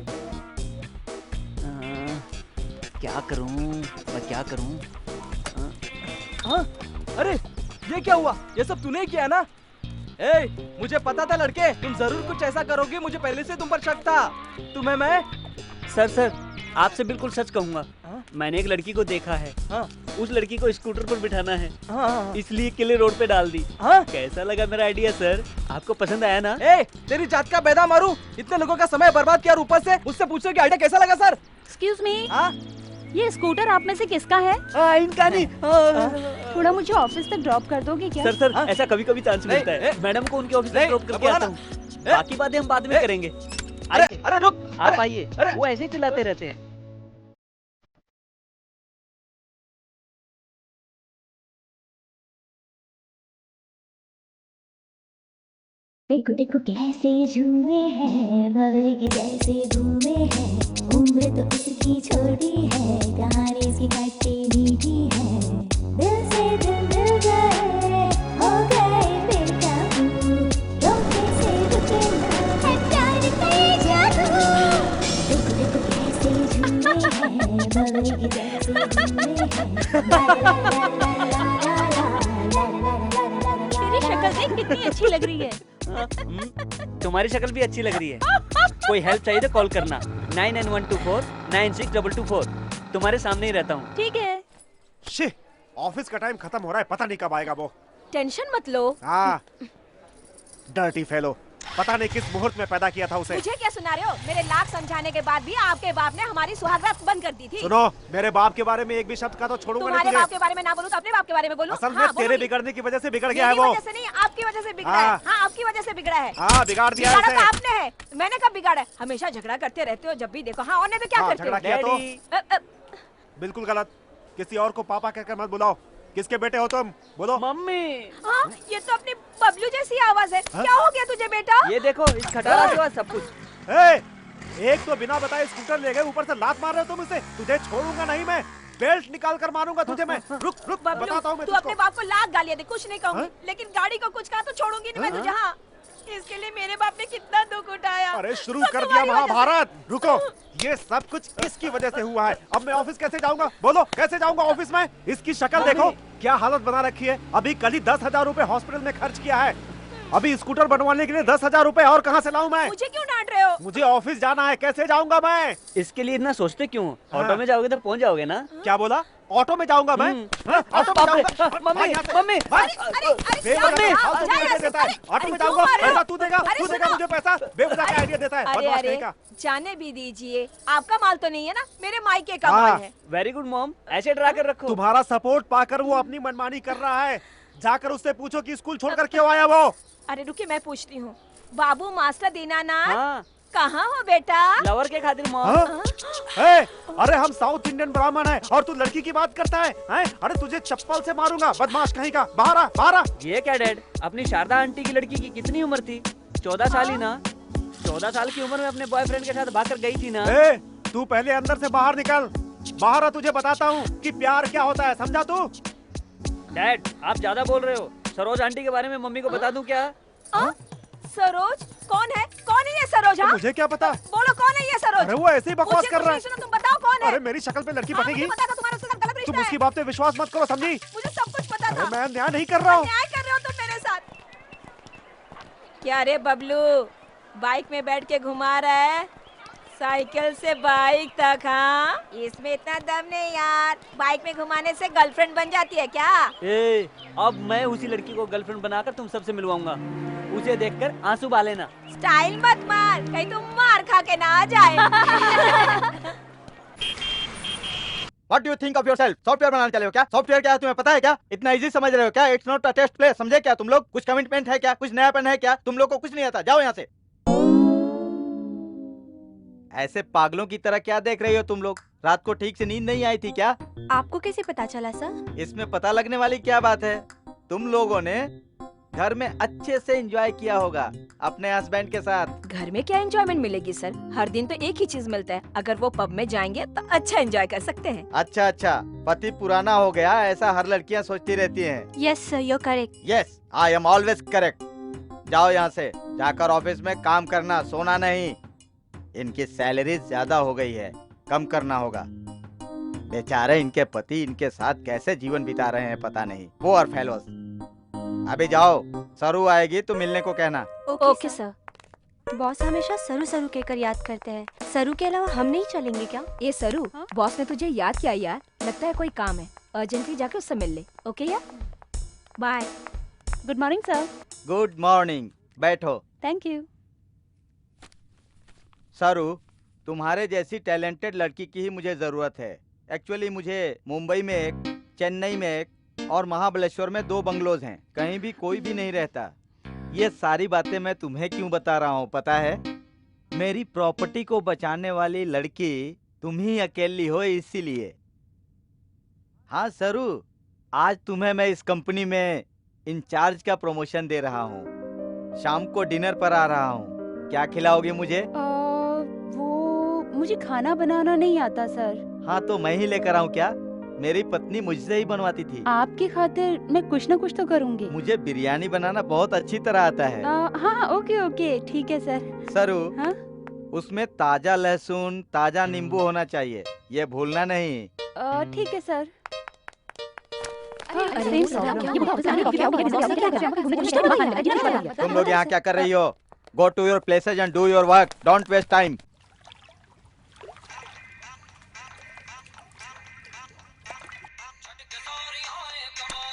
क्या करूं, मैं क्या करूं? हाँ? अरे ये क्या हुआ? ये सब तूने ही किया ना? ए, मुझे पता था लड़के, तुम जरूर कुछ ऐसा करोगे, मुझे पहले से तुम पर शक था। तुम्हें मैं सर आपसे बिल्कुल सच कहूंगा, मैंने एक लड़की को देखा है। हाँ? उस लड़की को स्कूटर पर बिठाना है। हाँ? इसलिए किले रोड पे डाल दी। हाँ? कैसा लगा मेरा आइडिया सर? आपको पसंद आया ना? ए, तेरी जात का पैदा मारू, इतने लोगों का समय बर्बाद किया और ऊपर से मुझसे पूछो कि आइडिया कैसा लगा सर? एक्सक्यूज मी, हाँ? ये स्कूटर आप में से किसका है? इनका नहीं। थोड़ा मुझे ऑफिस तक ड्रॉप कर दोगे क्या? सर ऐसा कभी कभी चांस मिलता है, मैडम को उनके ऑफिस तक ड्रॉप करके आता हूँ। बाकी बातें हम बाद में करेंगे। अरे रुक, आप आइए, वो ऐसे ही चिल्लाते रहते हैं। देखो देखो कैसे झूमे हैं, भंवर के जैसे घूमे हैं। उम्र तो इसकी छोटी है, कहानी इसकी खट्टी मीठी है। दिल से दिल मिल गए, हो गए बेकाबू, रोके से रुके ना है प्यार का ये जादू। देखो देखो कैसे झूमे हैं, भंवर के जैसे घूमे हैं। ला ला ला ला ला ला ला ला ला। तेरी शक्ल देख कितनी अच्छी लग रही है। तुम्हारी शक्ल भी अच्छी लग रही है। कोई हेल्प चाहिए तो कॉल करना 9912496224। तुम्हारे सामने ही रहता हूँ। ठीक है। शिट, ऑफिस का टाइम खत्म हो रहा है, पता नहीं कब आएगा वो। टेंशन मत लो। हाँ, डर्टी फेलो, पता नहीं किस मुहूर्त में पैदा किया था उसे। मुझे क्या सुना रहे हो? मेरे लाख समझाने के बाद भी आपके बाप ने हमारी सुहागरात बंद कर दी थी। सुनो, मेरे बाप के बारे में एक भी शब्द का तो छोड़ूंगा नहीं तुम्हारे तुझे। बाप के बारे में ना बोलूं तो अपने बाप के बारे में बोलूं? असल में हाँ, तेरे बिगड़ने की वजह से बिगड़ गया है मेरी वो। वजह से नहीं, आपकी वजह से बिगड़ा है। हाँ, आपकी वजह से बिगड़ा है। हाँ, बिगाड़ दिया है बिगाड़ा उसे। तो आपने है, मैंने कब बिगाड़ा है? हमेशा झगड़ा करते रहते हो जब भी देखो। हाँ, और नहीं तो क्या हाँ, करते झगड़ा किया हो? तो बिल्कुल गलत। किसी और को पापा कहकर मत बुलाओ। किसके बेटे हो तुम? बोलो। मम्मी। हाँ, ये तो अपनी बबलू जैसी आवाज है। क्या हो गया तुझे बेटा? ये देखो, इस खटारा के बाद सब कुछ। एक तो बिना बताए स्कूटर ले गए, ऊपर से लात मार रहे हो तुम इसे। तुझे छोड़ूंगा नहीं मैं, बेल्ट निकाल कर मारूंगा तुझे मैं। रुक बताता हूँ मैं तू अपने बाप को लाख गालियां दे, कुछ नहीं कहूंगी, लेकिन गाड़ी को कुछ कहा तो छोड़ूंगी नहीं मैं तुझे। हाँ, इसके लिए मेरे बाप ने कितना दुख उठाया। अरे शुरू कर दिया महाभारत। रुको, ये सब कुछ किसकी वजह से हुआ है? अब मैं ऑफिस कैसे जाऊंगा? बोलो, कैसे जाऊंगा ऑफिस में? इसकी शक्ल देखो, क्या हालत बना रखी है। अभी कल ही 10,000 रुपए हॉस्पिटल में खर्च किया है। अभी स्कूटर बनवाने के लिए 10,000 रुपए और कहाँ से लाऊं मैं? मुझे क्यों डांट रहे हो? मुझे ऑफिस जाना है, कैसे जाऊंगा मैं? इसके लिए इतना सोचते क्यों? ऑटो में जाओगे तो पहुंच जाओगे ना। क्या बोला? ऑटो में जाऊंगा मैं? ऑटो में जाऊंगा? मम्मी ऑटो में जाऊंगा, पैसा तू देगा मुझे पैसा। बेवजह का आइडिया देता है, बदमाश नहीं का। जाने भी दीजिए, आपका माल तो नहीं है ना, मेरे मायके का माल है। वेरी गुड मॉम, ऐसे डरा कर रखो। तुम्हारा सपोर्ट पाकर वो अपनी मनमानी कर रहा है। जाकर उससे पूछो कि स्कूल छोड़कर क्यों आया वो। अरे रुकिए, मैं पूछती हूँ। बाबू मास्टर दीनानाथ। हाँ। कहाँ हो बेटा? लवर के खातिर मॉम। हाँ? अरे हम साउथ इंडियन ब्राह्मण हैं और तू लड़की की बात करता है? अरे तुझे चप्पल से मारूंगा बदमाश कहीं का। बाहर आ, बाहर आ। ये क्या डैड, अपनी शारदा आंटी की लड़की की कितनी उम्र थी? 14 साल ही ना। 14 साल की उम्र में अपने बॉयफ्रेंड के साथ भाग कर गई थी ना। तू पहले अंदर से बाहर निकल। बाहर आ, तुझे बताता हूँ कि प्यार क्या होता है, समझा तू? डैड आप ज्यादा बोल रहे हो। सरोज आंटी के बारे में मम्मी को बता दूं क्या? सरोज? कौन है? कौन है ये सरोज? मुझे क्या पता? बोलो कौन है ये सरोज? अरे वो ऐसे ही बकवास कर रहा है। तुम बताओ कौन है? अरे मेरी शक्ल पे लड़की बनेगी? मुझे पता था तुम्हारा उसके साथ गलत रिश्ता तुम उसकी बात पे विश्वास मत करो, समझी? मुझे सब कुछ पता था। मैं न्याय नहीं कर रहा हूँ। न्याय कर रहे हो तुम मेरे साथ। क्या रे बबलू, बाइक में बैठ के घुमा रहा है? साइकिल से बाइक तक? हाँ, इसमें इतना दम नहीं यार। बाइक में घुमाने से गर्लफ्रेंड बन जाती है क्या? अब मैं उसी लड़की को गर्लफ्रेंड बनाकर तुम सबसे मिलवाऊंगा। उसे देखकर आंसू बहा लेना। स्टाइल मत मार, कहीं तुम मार खा के ना आ जाए। What do you think of yourself? Software बनाने चले हो क्या? सॉफ्टवेयर क्या है तुम्हें पता है क्या? इतना इजी समझ रहे हो क्या? It's not a test play, समझे क्या तुम लोग? कुछ कमिटमेंट है क्या? कुछ नयापन है क्या? तुम लोग को कुछ नहीं आता, जाओ यहाँ से। ऐसे पागलों की तरह क्या देख रही हो तुम लोग? रात को ठीक से नींद नहीं आई थी क्या? आपको कैसे पता चला सर? इसमें पता लगने वाली क्या बात है? तुम लोगों ने घर में अच्छे से एंजॉय किया होगा अपने हस्बैंड के साथ। घर में क्या एंजॉयमेंट मिलेगी सर? हर दिन तो एक ही चीज मिलता है। अगर वो पब में जाएंगे तो अच्छा एंजॉय कर सकते हैं। अच्छा अच्छा, पति पुराना हो गया ऐसा हर लड़कियां सोचती रहती हैं। Yes sir, you correct. Yes, I am always correct. जाओ यहाँ से, जाकर ऑफिस में काम करना, सोना नहीं। इनकी सैलरी ज्यादा हो गई है, कम करना होगा। बेचारे इनके पति इनके साथ कैसे जीवन बिता रहे हैं पता नहीं। Poor fellows. अभी जाओ, सरू आएगी तो मिलने को कहना। Okay sir. बॉस हमेशा सरू सरू कहकर याद करते हैं। सरू के अलावा हम नहीं चलेंगे क्या? ये सरू, बॉस ने तुझे याद किया यार। लगता है कोई काम है, अर्जेंटली जाके उससे मिल ले। ओके यार, bye. Good morning sir. Good morning, बैठो। Thank you. सरू, तुम्हारे जैसी टैलेंटेड लड़की की ही मुझे जरूरत है। एक्चुअली मुझे मुंबई में एक, चेन्नई में एक और महाबलेश्वर में 2 बंगलोज हैं। कहीं भी कोई भी नहीं रहता। ये सारी बातें मैं तुम्हें क्यों बता रहा हूँ पता है? मेरी प्रॉपर्टी को बचाने वाली लड़की तुम ही अकेली हो, इसीलिए। हाँ सरू, आज तुम्हें मैं इस कंपनी में इंचार्ज का प्रमोशन दे रहा हूँ। शाम को डिनर पर आ रहा हूँ। क्या खिलाओगे मुझे? मुझे खाना बनाना नहीं आता सर। हाँ तो मैं ही लेकर आऊँ क्या? मेरी पत्नी मुझसे ही बनवाती थी। आपकी खातिर मैं कुछ न कुछ तो करूँगी। मुझे बिरयानी बनाना बहुत अच्छी तरह आता है। हाँ ओके ओके ठीक है सर। सरू, हाँ? उसमें ताजा लहसुन, ताजा नींबू होना चाहिए, ये भूलना नहीं। ठीक है सर। तुम लोग यहाँ क्या कर रही हो? Go to your places and do your work, don't waste time.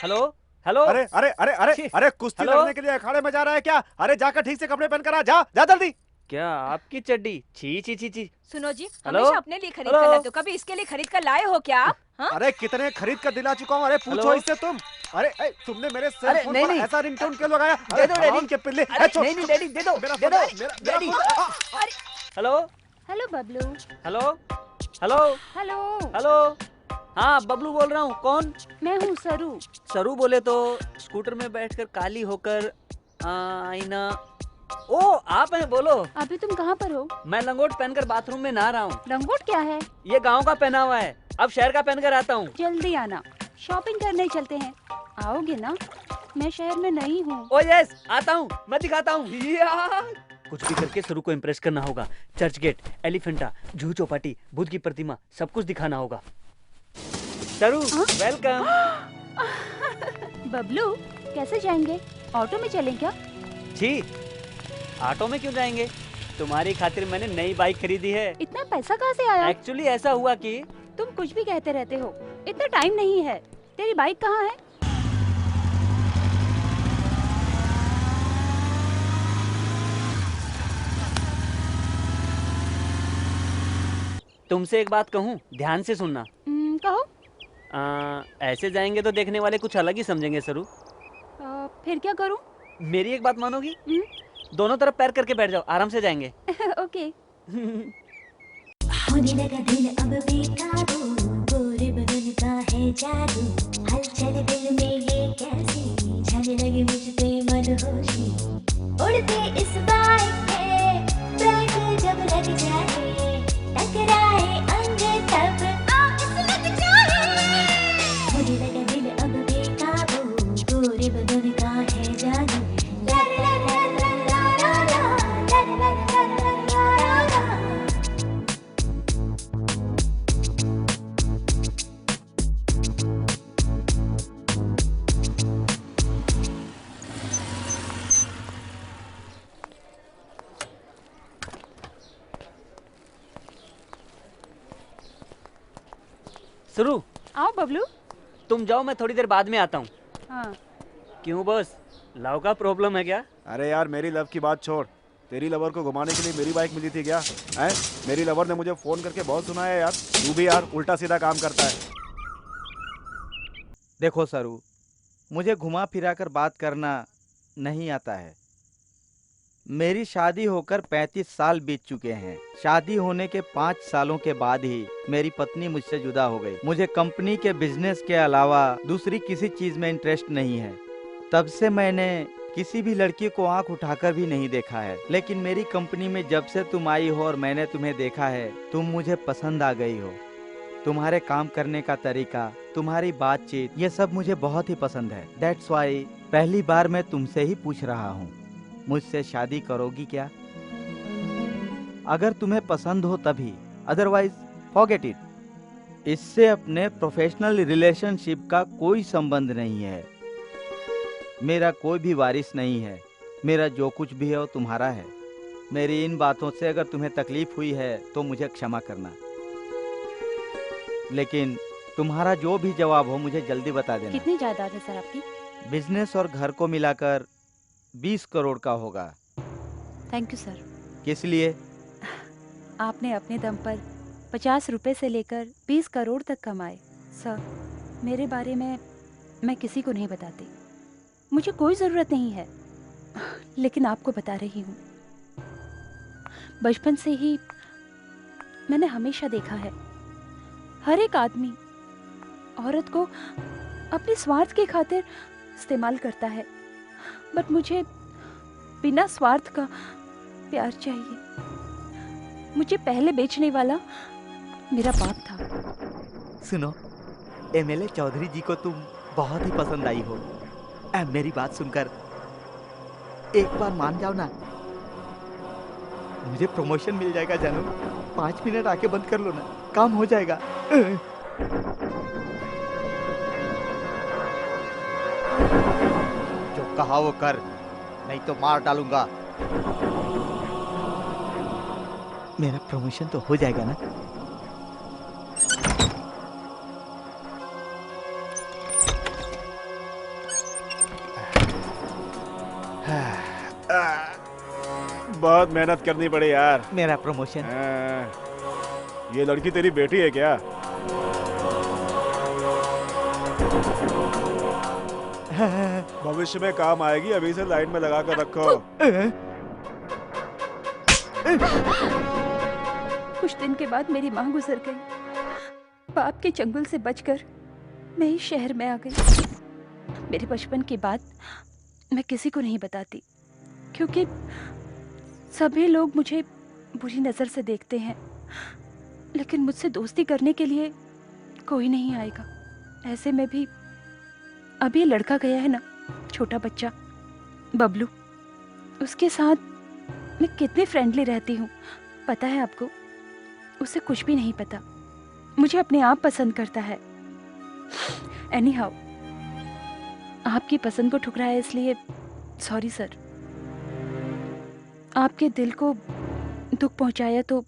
Hello hello. अरे अरे अरे अरे अरे कुश्ती लड़ने के लिए अखाड़े में जा रहा है क्या? अरे जाकर ठीक से कपड़े पहन कर आ, जा जा जल्दी। क्या आपकी चड्डी? छी छी छी छी। सुनो जी, हेलो? हमेशा अपने लिए खरीद कर लाते हो, कभी इसके लिए खरीद कर लाए हो क्या आप? हाँ? अरे कितने खरीद कर दिला चुका हूँ। अरे पूछो इससे तुम। अरे तुमने मेरे सेल फोन पर ऐसा रिंगटोन क्यों लगाया? दे दो डैडी के पिल्ले। नहीं डैडी, दे दो दे दो daddy. Hello hello Bablu. Hello hello hello hello. हाँ बबलू बोल रहा हूँ। कौन? मैं हूँ सरू। सरू बोले तो स्कूटर में बैठकर काली होकर आईना। ओ आप हैं, बोलो। अभी तुम कहाँ पर हो? मैं लंगोट पहनकर बाथरूम में नहा रहा हूँ। लंगोट क्या है? ये गांव का पहनावा है, अब शहर का पहनकर आता हूँ। जल्दी आना, शॉपिंग करने चलते हैं। आओगे ना? मैं शहर में नहीं हूँ। ओ यस, आता हूँ, मैं दिखाता हूँ। कुछ भी करके सरू को इम्प्रेस करना होगा। चर्च गेट, एलिफेंटा, जूहू चौपाटी, बुद्ध की प्रतिमा, सब कुछ दिखाना होगा। सरू वेलकम। बबलू कैसे जाएंगे? ऑटो में चलें क्या? जी, ऑटो में क्यों जाएंगे? तुम्हारी खातिर मैंने नई बाइक खरीदी है। इतना पैसा कहाँ से आया? एक्चुअली ऐसा हुआ कि तुम कुछ भी कहते रहते हो, इतना टाइम नहीं है। तेरी बाइक कहाँ है? तुमसे एक बात कहूँ, ध्यान से सुनना। कहो। ऐसे जाएंगे तो देखने वाले कुछ अलग ही समझेंगे सरू। फिर क्या करूँ? मेरी एक बात मानोगी? दोनों तरफ पैर करके बैठ जाओ, आराम से जाएंगे। ओके। होने लगा दिल अब बेकाबू, पूरे बदन का है जादू, हलचल दिल में ये कैसी, छाने लगी मुझ पे मदहोशी, उड़ते इस बाइक पे ब्रेक जब लग जाए, टकराए अंग तब आग लग जाए। होने लगा दिल अब बेकाबू, पूरे बदन का है जादू, ला ला ला ला ला ला ला ला ला ला ला ला। शुरू। आओ बबलू। तुम जाओ, मैं थोड़ी देर बाद में आता हूँ। हाँ। क्यों बॉस, लव का प्रॉब्लम है क्या? अरे यार मेरी लव की बात छोड़, तेरी लवर को घुमाने के लिए मेरी बाइक मिली थी क्या? हैं? मेरी लवर ने मुझे फोन करके बहुत सुनाया यार। तू भी यार उल्टा सीधा काम करता है। देखो सरू, मुझे घुमा फिरा कर बात करना नहीं आता है। मेरी शादी होकर 35 साल बीत चुके हैं। शादी होने के 5 सालों के बाद ही मेरी पत्नी मुझसे जुदा हो गई। मुझे कंपनी के बिजनेस के अलावा दूसरी किसी चीज में इंटरेस्ट नहीं है। तब से मैंने किसी भी लड़की को आंख उठाकर भी नहीं देखा है। लेकिन मेरी कंपनी में जब से तुम आई हो और मैंने तुम्हें देखा है, तुम मुझे पसंद आ गई हो। तुम्हारे काम करने का तरीका, तुम्हारी बातचीत, ये सब मुझे बहुत ही पसंद है। दैट्स वाई पहली बार मैं तुमसे ही पूछ रहा हूँ, मुझसे शादी करोगी क्या? अगर तुम्हें पसंद हो तभी, अदरवाइज फॉरगेट इट। इससे अपने प्रोफेशनल रिलेशनशिप का कोई संबंध नहीं है। मेरा कोई भी वारिस नहीं है। मेरा जो कुछ भी है वो तुम्हारा है। मेरी इन बातों से अगर तुम्हें तकलीफ हुई है तो मुझे क्षमा करना, लेकिन तुम्हारा जो भी जवाब हो मुझे जल्दी बता देना। कितनी जायदाद है सर आपकी? बिजनेस और घर को मिलाकर 20 करोड़ का होगा। Thank you sir. किस लिए? आपने अपने दम पर 50 रुपए से लेकर 20 करोड़ तक कमाए। सर, मेरे बारे में मैं किसी को नहीं बताती, मुझे कोई ज़रूरत नहीं है, लेकिन आपको बता रही हूँ। बचपन से ही मैंने हमेशा देखा है, हर एक आदमी औरत को अपने स्वार्थ की खातिर इस्तेमाल करता है, बट मुझे बिना स्वार्थ का प्यार चाहिए। मुझे पहले बेचने वाला मेरा बाप था। सुनो, एमएलए चौधरी जी को तुम बहुत ही पसंद आई हो। मेरी बात सुनकर एक बार मान जाओ ना, मुझे प्रमोशन मिल जाएगा जानू। 5 मिनट आके बंद कर लो ना, काम हो जाएगा। जो कहा वो कर, नहीं तो मार डालूंगा। मेरा प्रमोशन तो हो जाएगा ना? बहुत मेहनत करनी पड़ी यार। मेरा प्रमोशन। ये लड़की तेरी बेटी है क्या? भविष्य में काम आएगी, अभी से लाइन में लगा कर रखो। कुछ दिन के बाद मेरी माँ गुजर गई। बाप के चंगुल से बचकर मैं इस शहर में आ गई। मेरे बचपन की बात मैं किसी को नहीं बताती, क्योंकि सभी लोग मुझे बुरी नज़र से देखते हैं, लेकिन मुझसे दोस्ती करने के लिए कोई नहीं आएगा। ऐसे में भी अभी ये लड़का गया है ना, छोटा बच्चा बबलू, उसके साथ मैं कितनी फ्रेंडली रहती हूँ पता है आपको? उसे कुछ भी नहीं पता, मुझे अपने आप पसंद करता है। एनी हाउ, आपकी पसंद को ठुकराया इसलिए सॉरी सर। आपके दिल को दुख पहुंचाया तो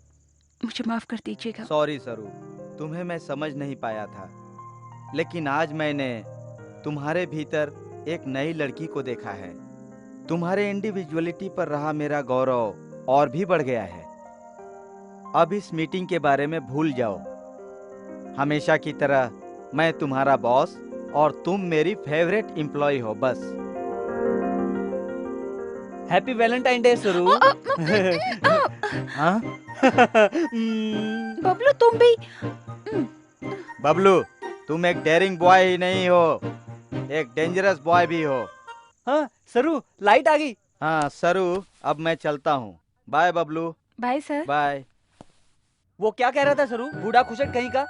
मुझे माफ कर दीजिएगा। सॉरी सरू, तुम्हें मैं समझ नहीं पाया था, लेकिन आज मैंने तुम्हारे भीतर एक नई लड़की को देखा है। तुम्हारे इंडिविजुअलिटी पर रहा मेरा गौरव और भी बढ़ गया है। अब इस मीटिंग के बारे में भूल जाओ। हमेशा की तरह मैं तुम्हारा बॉस और तुम मेरी फेवरेट एम्प्लॉय हो, बस। हैप्पी वैलेंटाइन डे सरू। हाँ? बबलू तुम भी। बबलू, तुम एक डेयरिंग बॉय ही नहीं हो, एक डेंजरस बॉय भी हो। हाँ सरू, लाइट आ गई। हाँ सरू, अब मैं चलता हूँ। Bye Bablu. Bye sir. Bye. वो क्या कह रहा था सरू, बूढ़ा खुशट कहीं का।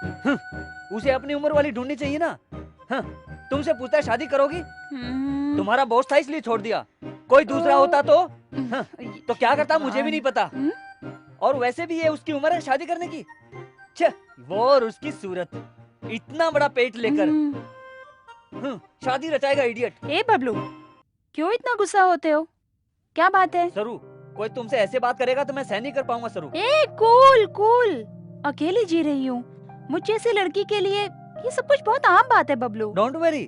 उसे अपनी उम्र वाली ढूंढनी चाहिए ना। तुमसे पूछता है शादी करोगी? तुम्हारा बॉस था इसलिए छोड़ दिया, कोई दूसरा होता तो क्या करता मुझे भी नहीं पता। और वैसे भी ये उसकी उम्र है शादी करने की। वो और उसकी सूरत, इतना बड़ा पेट लेकर शादी रचाएगा इडियट। ए बबलू, क्यों इतना गुस्सा होते हो? क्या बात है? सरू, कोई तुमसे ऐसे बात करेगा तो मैं सहन नहीं कर पाऊंगा सरू। ए कूल कूल, अकेली जी रही हूँ। मुझ जैसी लड़की के लिए ये सब कुछ बहुत आम बात है बबलू। डोंट वरी,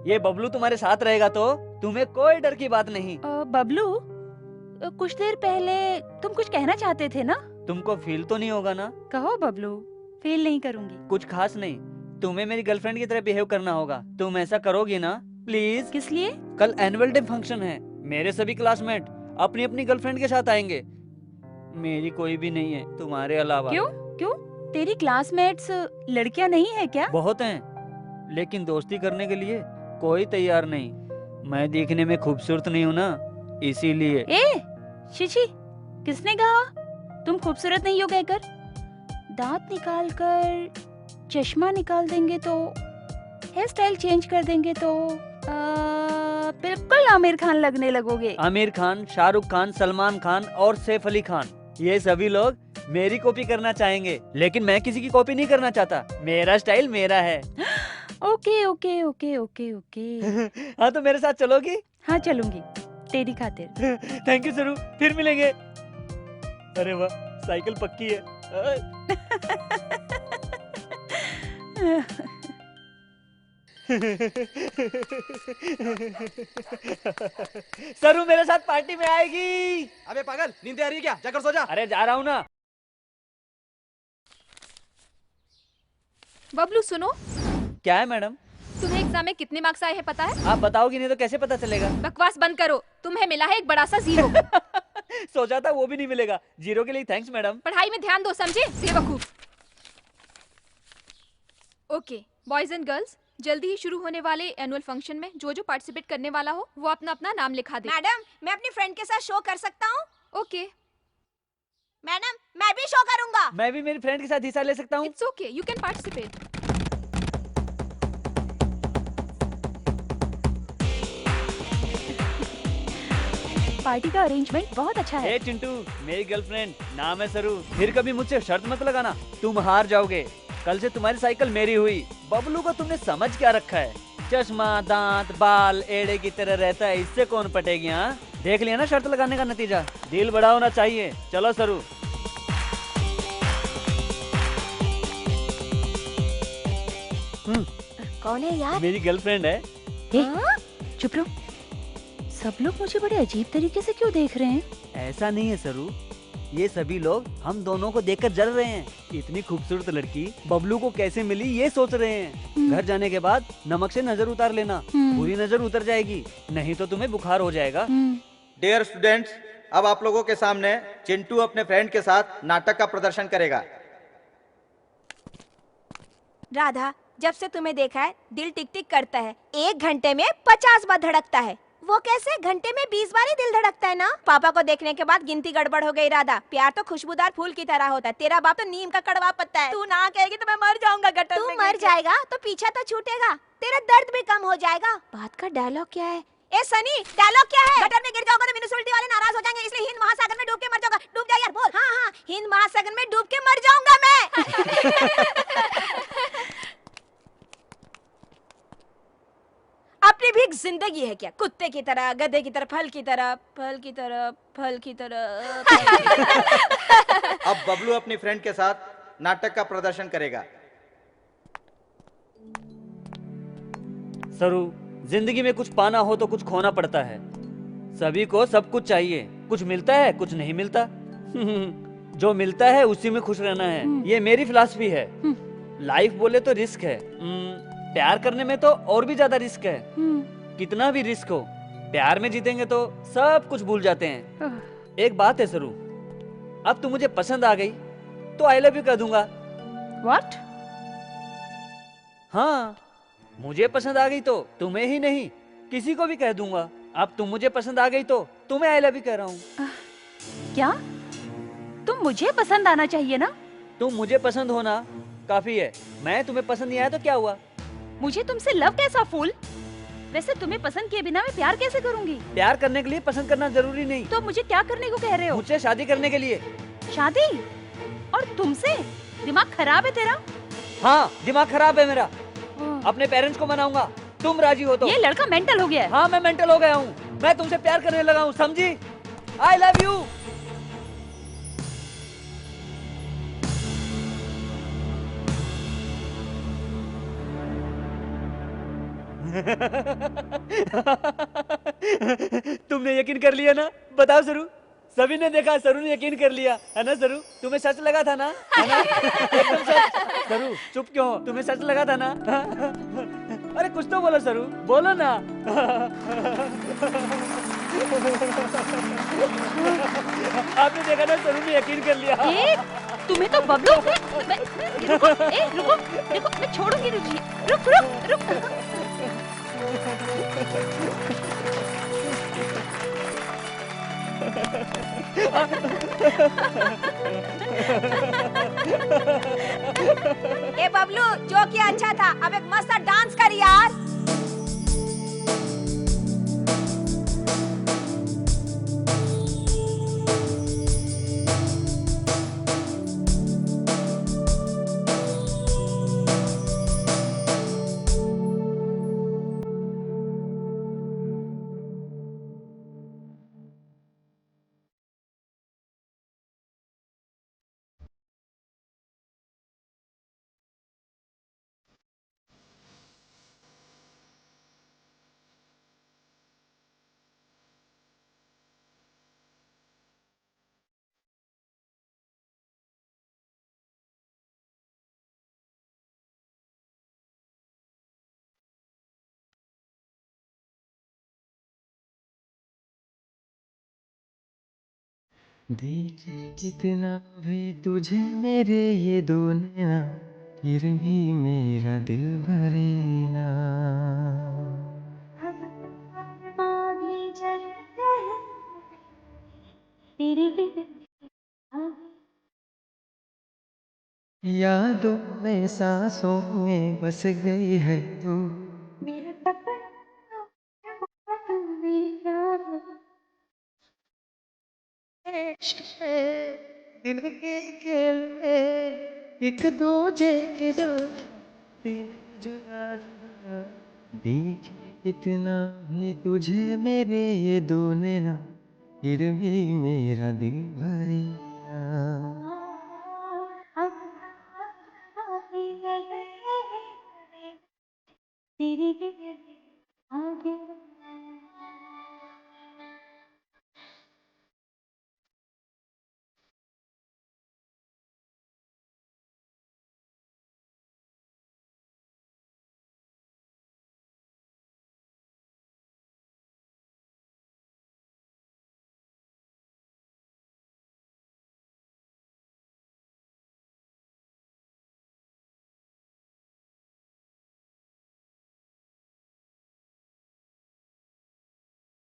ये बबलू तुम्हारे साथ रहेगा तो तुम्हें कोई डर की बात नहीं। बबलू, कुछ देर पहले तुम कुछ कहना चाहते थे ना? तुमको फील तो नहीं होगा ना? कहो बबलू, फील नहीं करूंगी। कुछ खास नहीं, तुम्हें मेरी गर्लफ्रेंड की तरह बिहेव करना होगा। तुम ऐसा करोगी ना प्लीज? किस लिए? कल एनुअल डे फंक्शन है, मेरे सभी क्लासमेट अपनी अपनी गर्लफ्रेंड के साथ आएंगे। मेरी कोई भी नहीं है तुम्हारे अलावा। क्यों क्यों? तेरी क्लासमेट्स लड़कियां नहीं है क्या? बहुत हैं, लेकिन दोस्ती करने के लिए कोई तैयार नहीं। मैं देखने में खूबसूरत नहीं हूँ ना, इसीलिए। शिशी, किसने कहा तुम खूबसूरत नहीं हो कहकर? दांत निकाल कर चश्मा निकाल देंगे तो, हेयर स्टाइल चेंज कर देंगे तो बिल्कुल आमिर खान लगने लगोगे। आमिर खान, शाहरुख खान, सलमान खान और सैफ अली खान, ये सभी लोग मेरी कॉपी करना चाहेंगे, लेकिन मैं किसी की कॉपी नहीं करना चाहता। मेरा स्टाइल मेरा है। Okay okay okay okay okay. हाँ तो मेरे साथ चलोगी? हाँ चलूंगी, तेरी खातिर। थैंक यू सरू, फिर मिलेंगे। अरे वाह, साइकिल पक्की है। सरू मेरे साथ पार्टी में आएगी। अबे पागल, नींद आ रही है क्या? जाकर सो जा। अरे जा रहा हूँ ना। बबलू सुनो। क्या है मैडम? तुम्हें एग्जाम में कितने मार्क्स आए हैं पता है? आप बताओगी नहीं तो कैसे पता चलेगा? बकवास बंद करो, तुम्हें मिला है एक बड़ा सा 0। सोचा था वो भी नहीं मिलेगा। 0 के लिए थैंक्स मैडम। पढ़ाई में ध्यान दो, समझे बेवकूफ। ओके बॉयज एंड गर्ल्स, जल्दी ही शुरू होने वाले एनुअल फंक्शन में जो जो पार्टिसिपेट करने वाला हो वो अपना अपना नाम लिखा दे। मैडम, मैं अपनी फ्रेंड के साथ शो कर सकता हूँ? ओके मैडम, मैं भी शो करूंगा। मैं भी मेरी फ्रेंड के साथ हिस्सा ले सकता हूँ? It's okay, you can participate. Party का अरेंजमेंट बहुत अच्छा है। ए चिंटू, मेरी गर्लफ्रेंड, नाम है सरू। फिर कभी मुझसे शर्त मत लगाना, तुम हार जाओगे। कल से तुम्हारी साइकिल मेरी हुई। बबलू को तुमने समझ क्या रखा है? चश्मा, दांत, बाल एड़े की तरह रहता है, इससे कौन पटेगी? हाँ देख लिया ना शर्त लगाने का नतीजा। दिल बड़ा होना चाहिए। चलो सरू। कौन है यार? मेरी गर्लफ्रेंड है। चुप रहो, सब लोग मुझे बड़े अजीब तरीके से क्यों देख रहे हैं? ऐसा नहीं है सरू, ये सभी लोग हम दोनों को देखकर जल रहे हैं। इतनी खूबसूरत लड़की बबलू को कैसे मिली ये सोच रहे हैं। घर जाने के बाद नमक से नजर उतार लेना, बुरी नजर उतर जाएगी, नहीं तो तुम्हें बुखार हो जाएगा। डियर स्टूडेंट्स, अब आप लोगों के सामने चिंटू अपने फ्रेंड के साथ नाटक का प्रदर्शन करेगा। राधा, जब से तुम्हें देखा है दिल टिक टिक करता है। 1 घंटे में 50 बार धड़कता है। वो कैसे? घंटे में 20 बार ही दिल धड़कता है ना। पापा को देखने के बाद गिनती गड़बड़ हो गई। राधा, प्यार तो खुशबूदार फूल की तरह होता है, तेरा बाप तो नीम का कड़वा पत्ता है। तू ना कहेगी तो मैं मर जाऊंगा गटर में। तू मर जाएगा तो पीछा तो छूटेगा, तेरा दर्द भी कम हो जाएगा। बात का डायलॉग क्या है? ए सनी, डायलॉग क्या है? गटर में गिर जाओगा तो म्युनिसिपैलिटी वाले नाराज हो जाएंगे, इसलिए हिंद महासागर में डूब के मर जाऊंगा। डूब जा यार, बोल। हाँ हाँ, हिंद महासागर में डूब के मर जाऊंगा मैं। अपनी भी एक जिंदगी है क्या? कुत्ते की तरह, गधे की तरह, फल की तरह, फल की तरह, फल की तरह। अब बबलू अपनी फ्रेंड के साथ नाटक का प्रदर्शन करेगा। सरू, जिंदगी में कुछ पाना हो तो कुछ खोना पड़ता है। सभी को सब कुछ चाहिए, कुछ मिलता है कुछ नहीं मिलता। जो मिलता है उसी में खुश रहना है, ये मेरी फिलॉसफी है। लाइफ बोले तो रिस्क है, प्यार करने में तो और भी ज्यादा रिस्क है। कितना भी रिस्क हो, प्यार में जीतेंगे तो सब कुछ भूल जाते हैं। एक बात है सरू, अब तू मुझे पसंद आ गई तो आई लव यू कह दूंगा। व्हाट? हाँ, मुझे पसंद आ गई तो तुम्हें ही नहीं किसी को भी कह दूंगा। अब तुम मुझे पसंद आ गई तो तुम्हें आई लव यू कह रहा हूँ। क्या? तुम मुझे पसंद आना चाहिए ना? तुम मुझे पसंद होना काफी है। मैं तुम्हें पसंद नहीं आया तो क्या हुआ? मुझे तुमसे लव कैसा फूल? वैसे तुम्हें पसंद किए बिना मैं प्यार कैसे करूंगी? प्यार करने के लिए पसंद करना जरूरी नहीं। तो मुझे क्या करने को कह रहे हो? मुझसे शादी करने के लिए। शादी? और तुमसे? दिमाग खराब है तेरा? हाँ, दिमाग खराब है मेरा। अपने पेरेंट्स को मनाऊंगा, तुम राजी हो तो। ये लड़का मेंटल हो गया है। हाँ, मैं मेंटल हो गया हूँ। मैं तुमसे प्यार करने लगा हूँ, समझी? आई लव यू। तुमने यकीन कर लिया ना? बताओ सरू, सभी ने देखा, सरू ने यकीन कर लिया है ना? सरू, तुम्हें सच लगा था ना? है ना? एकदम सच। सरू, चुप क्यों हो? तुम्हें सच लगा था ना? अरे कुछ तो बोलो सरू, बोलो ना। आपने देखा ना, सरू ने यकीन कर लिया। तुम्हें तो बबलू रुको, रुको, रुको, मैं छोड़ूंगी रुचि। रुक रुक रुक। ए बबलू, जो किया अच्छा था, अब एक मस्त डांस कर यार। देखे कितना भी तुझे मेरे ये दो नैना, फिर भी मेरा दिल भरे ना। यादों में सांसों में बस गई है तू। दिल के खेल में एक दूजे के देखे इतना भी तुझे मेरे ये दो नैना, फिर भी मेरा दिल भरे ना।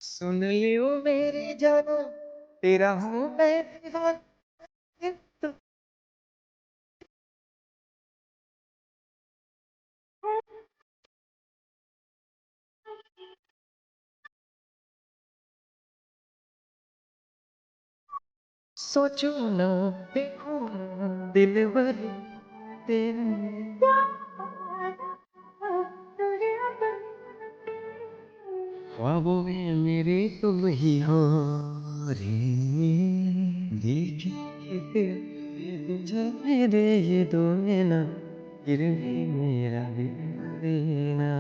सुन लियो मेरी जानो, तेरा हूँ मैं दीवाना। सोचो ना, देखो ना, दिल भर तेरे ख्वाबों में मेरे तुम ही हो रे। देखिए तुझे मेरे ये दो नैना, फिर भी मेरा दिल देना।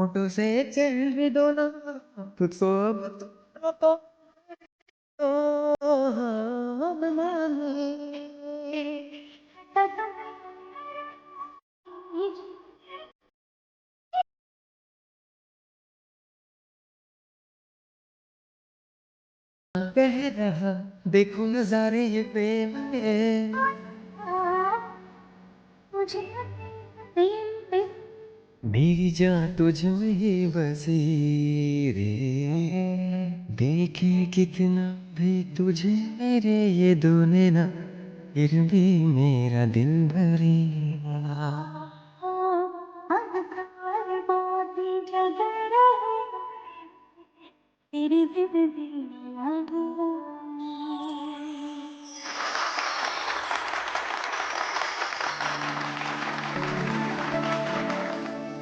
होठों से चल भी दो ना तुझको अब तो कह रहा देखो नजारे ये प्रेम है मेरी जान तुझ में ही बसी रे देखे कितना भी तुझे मेरे ये दोने ना फिर भी मेरा दिल भरी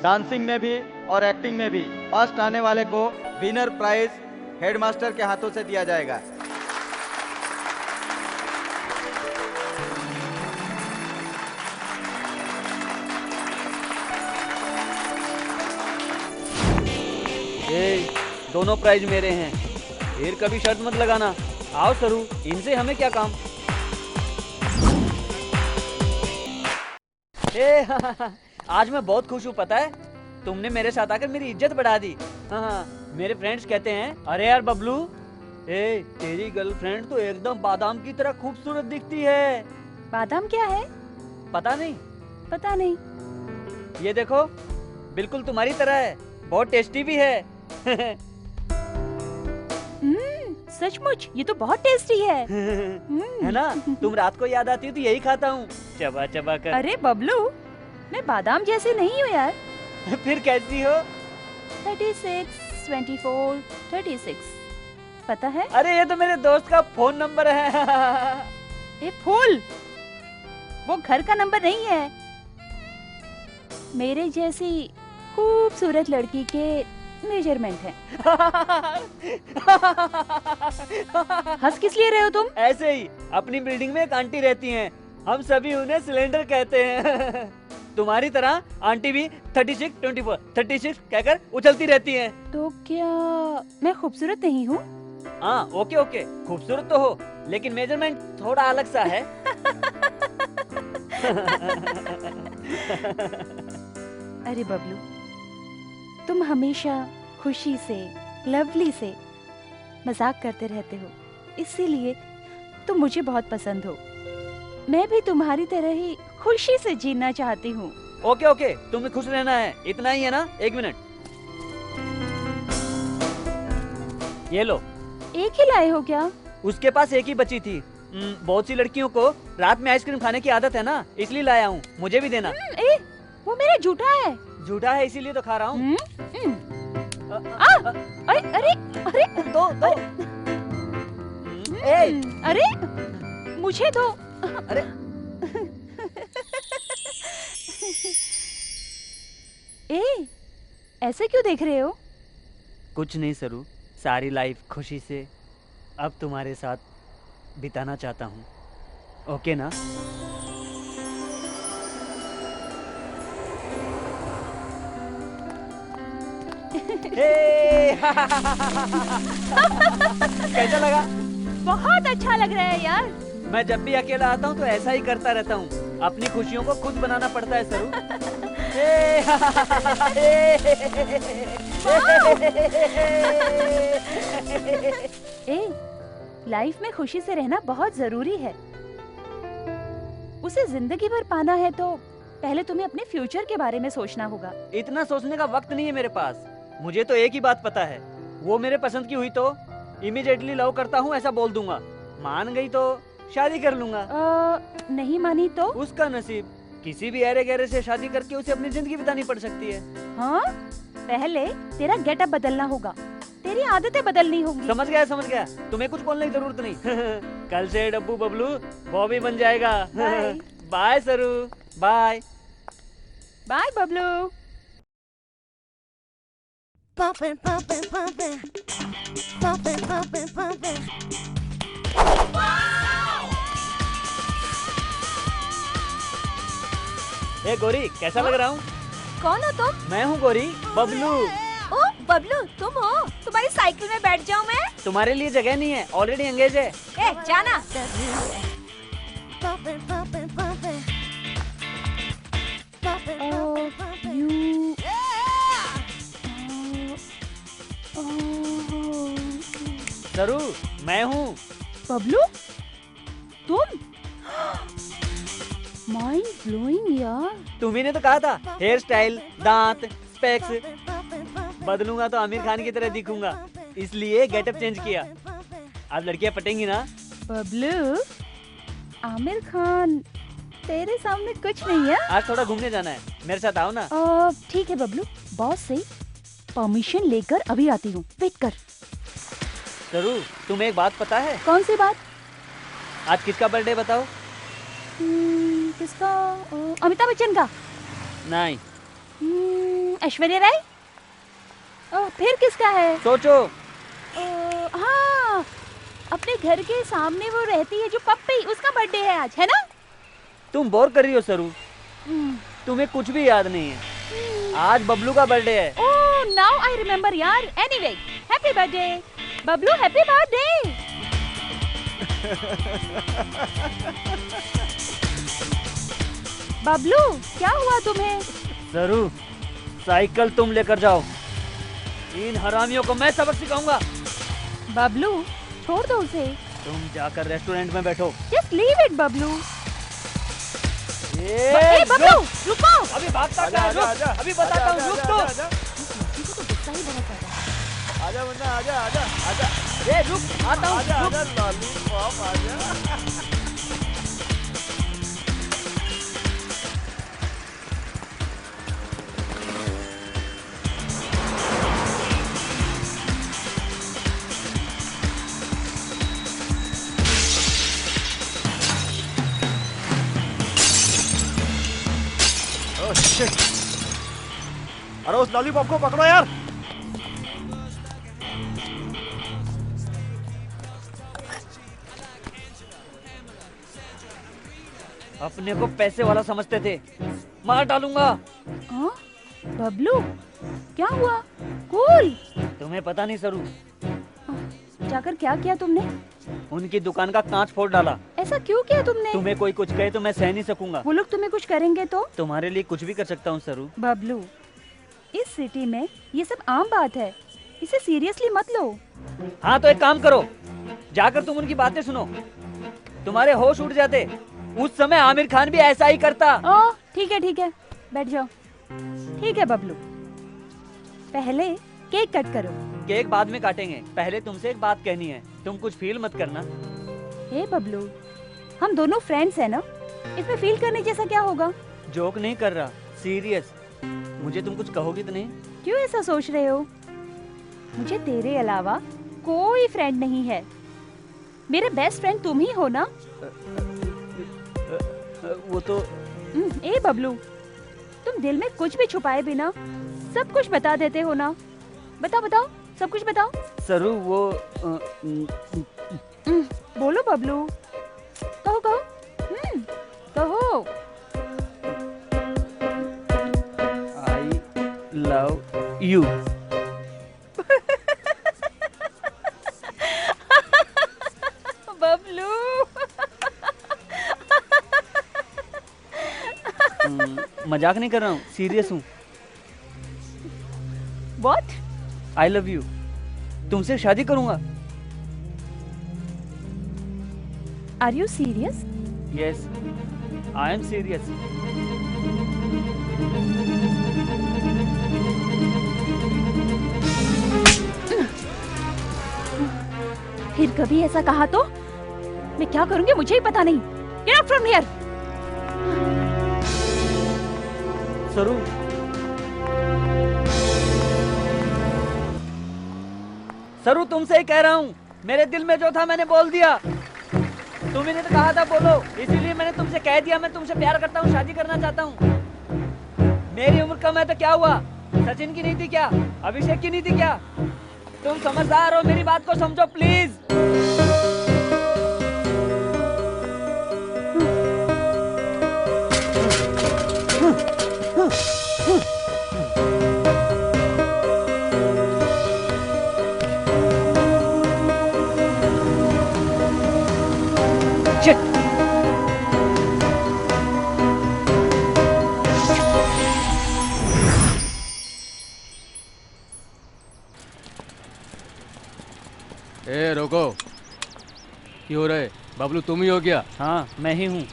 डांसिंग में भी और एक्टिंग में भी फर्स्ट आने वाले को विनर प्राइज हेडमास्टर के हाथों से दिया जाएगा। दोनों प्राइज मेरे हैं, फिर कभी शर्त मत लगाना। आओ सरू, इनसे हमें क्या काम। आज मैं बहुत खुश हूँ, पता है? तुमने मेरे साथ आकर मेरी इज्जत बढ़ा दी। हाँ, मेरे फ्रेंड्स कहते हैं, अरे यार बबलू, तेरी गर्लफ्रेंड तो एकदम बादाम की तरह खूबसूरत दिखती है। बादाम क्या है? पता नहीं। पता नहीं। ये देखो, बिल्कुल तुम्हारी तरह है, बहुत टेस्टी भी है। सचमुच ये तो बहुत टेस्टी है। है ना? तुम रात को याद आती हो तो यही खाता हूँ, चबा चबा कर। अरे बबलू, मैं बादाम जैसी नहीं हूँ यार। फिर कैसी हो? 36, 24, 36, पता है? अरे ये तो मेरे दोस्त का फोन नंबर है। ए फूल, वो घर का नंबर नहीं है। मेरे जैसी खूबसूरत लड़की के मेजरमेंट है। हंस किस लिए रहे हो तुम? ऐसे ही, अपनी बिल्डिंग में एक आंटी रहती हैं, हम सभी उन्हें सिलेंडर कहते हैं। तुम्हारी तरह आंटी भी 36, 24, 36 कहकर उछलती रहती हैं। तो क्या मैं खूबसूरत नहीं हूँ? हाँ, ओके ओके, खूबसूरत तो हो, लेकिन मेजरमेंट थोड़ा अलग सा है। अरे बबलू, तुम हमेशा खुशी से, लवली से मजाक करते रहते हो, इसीलिए तुम मुझे बहुत पसंद हो। मैं भी तुम्हारी तरह ही खुशी से जीना चाहती हूँ। ओके ओके, तुम्हें खुश रहना है, इतना ही है ना? 1 मिनट, ये लो। एक ही लाए हो क्या? उसके पास एक ही बची थी। बहुत सी लड़कियों को रात में आइसक्रीम खाने की आदत है ना, इसलिए लाया हूँ, मुझे भी देना। वो मेरा झूठा है। झूठा है इसीलिए तो खा रहा हूँ। अरे अरे अरे दो। अरे मुझे दो। अरे ऐसे क्यों देख रहे हो? कुछ नहीं सरू, सारी लाइफ खुशी से अब तुम्हारे साथ बिताना चाहता हूँ, ओके ना? कैसा लगा? बहुत अच्छा लग रहा है यार। मैं जब भी अकेला आता हूँ तो ऐसा ही करता रहता हूँ, अपनी खुशियों को खुद बनाना पड़ता है सरू। लाइफ में खुशी से रहना बहुत जरूरी है। उसे जिंदगी भर पाना है तो पहले तुम्हें अपने फ्यूचर के बारे में सोचना होगा। इतना सोचने का वक्त नहीं है मेरे पास। मुझे तो एक ही बात पता है, वो मेरे पसंद की हुई तो इमीडिएटली लव करता हूँ ऐसा बोल दूंगा, मान गई तो शादी कर लूंगा। नहीं मानी तो? उसका नसीब, किसी भी अरे गहरे से शादी करके उसे अपनी जिंदगी बितानी पड़ सकती है। हाँ, पहले तेरा गेटअप बदलना होगा, तेरी आदतें बदलनी होगी। समझ गया, तुम्हें कुछ बोलने की जरूरत नहीं। कल से डब्बू बबलू बॉबी बन जाएगा। बाय सरू, bye bye Bablu. Pumping, pumping, pumping, pumping, pumping, pumping. ए गोरी, कैसा लग रहा हूँ? कौन हो तुम? मैं हूँ गोरी, बबलू। ओ बबलू, तुम हो? तुम्हारी साइकिल में बैठ जाऊं मैं? तुम्हारे लिए जगह नहीं है, ऑलरेडी एंगेज है। ए, जाना। सरू, मैं हूँ। बबलू, तुम? माइंड ब्लोइंग यार। तुम्ही ने तो कहा था हेयर स्टाइल, दांत, स्पेक्स बदलूंगा तो आमिर खान की तरह दिखूंगा, इसलिए गेटअप चेंज किया। अब लड़कियां पटेंगी ना? बबलू, आमिर खान तेरे सामने कुछ नहीं है। आज थोड़ा घूमने जाना है, मेरे साथ आओ ना। ठीक है बबलू, बॉस से परमिशन लेकर अभी आती हूँ, वेट कर। सरू, तुम्हें एक बात पता है? कौन सी बात? आज किसका बर्थडे बताओ? किसका? अमिताभ बच्चन का? नहीं। ऐश्वर्या राय? फिर किसका है? सोचो। हाँ, अपने घर के सामने वो रहती है जो पप्पी, उसका बर्थडे है आज, है ना? तुम बोर कर रही हो सरू, तुम्हें कुछ भी याद नहीं है। आज बबलू का बर्थडे है। ओह, नाउ आई रिमेम्बर यार। Anyway, happy birthday Bablu, happy birthday. Bablu, क्या हुआ तुम्हें? सरू, साइकिल तुम लेकर जाओ, इन हरामियों को मैं सबक सिखाऊंगा। बबलू, छोड़ दो उसे। तुम जाकर रेस्टोरेंट में बैठो। Just leave it Bablu. Bablu, रुको। अभी भागता क्या है? रुक, अभी बताता हूँ, रुक तो। आजा बंदा, आजा आजा आजा। ए रुक, आता हूँ। आजा आजा लॉलीपॉप आजा। अरे उस लॉलीपॉप को पकड़ो यार। अपने को पैसे वाला समझते थे, मार डालूंगा। बबलू, क्या हुआ? कूल। तुम्हें पता नहीं सरू, जाकर क्या किया तुमने? उनकी दुकान का कांच फोड़ डाला। ऐसा क्यों किया तुमने? तुम्हें कोई कुछ कहे तो मैं सह नहीं सकूंगा। वो लोग तुम्हें कुछ करेंगे तो? तुम्हारे लिए कुछ भी कर सकता हूँ सरू। बबलू, इस सिटी में ये सब आम बात है, इसे सीरियसली मत लो। हाँ तो एक काम करो, जाकर तुम उनकी बातें सुनो, तुम्हारे होश उड़ जाते। उस समय आमिर खान भी ऐसा ही करता। ठीक है, बैठ जाओ। ठीक है बबलू, पहले केक कट करो। केक बाद में काटेंगे, पहले तुमसे एक बात कहनी है, तुम कुछ फील मत करना। हे बबलू, हम दोनों फ्रेंड्स हैं ना, इसमें फील करने जैसा क्या होगा? जोक नहीं कर रहा, सीरियस। मुझे तुम कुछ कहोगी तो नहीं? क्यों ऐसा सोच रहे हो? मुझे तेरे अलावा कोई फ्रेंड नहीं है, मेरे बेस्ट फ्रेंड तुम ही हो ना। वो तो ए बबलू, तुम दिल में कुछ भी छुपाए बिना सब कुछ बता देते हो ना। बताओ, सब कुछ बताओ। सरू, वो बोलो बबलू, कहो। कहो। I love you. बबलू। मजाक नहीं कर रहा हूँ, सीरियस हूँ। What? आई लव यू, तुमसे शादी करूंगा। Are you serious? Yes, I am serious. फिर कभी ऐसा कहा तो मैं क्या करूंगी मुझे ही पता नहीं। Get out from here. सरू, सरू तुमसे ही कह रहा हूँ, मेरे दिल में जो था मैंने बोल दिया। तुम्ही ने तो कहा था बोलो, इसीलिए मैंने तुमसे कह दिया मैं तुमसे प्यार करता हूँ, शादी करना चाहता हूँ। मेरी उम्र कम है तो क्या हुआ? सचिन की नहीं थी क्या? अभिषेक की नहीं थी क्या? तुम समझदार हो, मेरी बात को समझो प्लीज। रुको, क्यों रे बबलू, तुम ही हो क्या? हाँ मैं ही हूँ।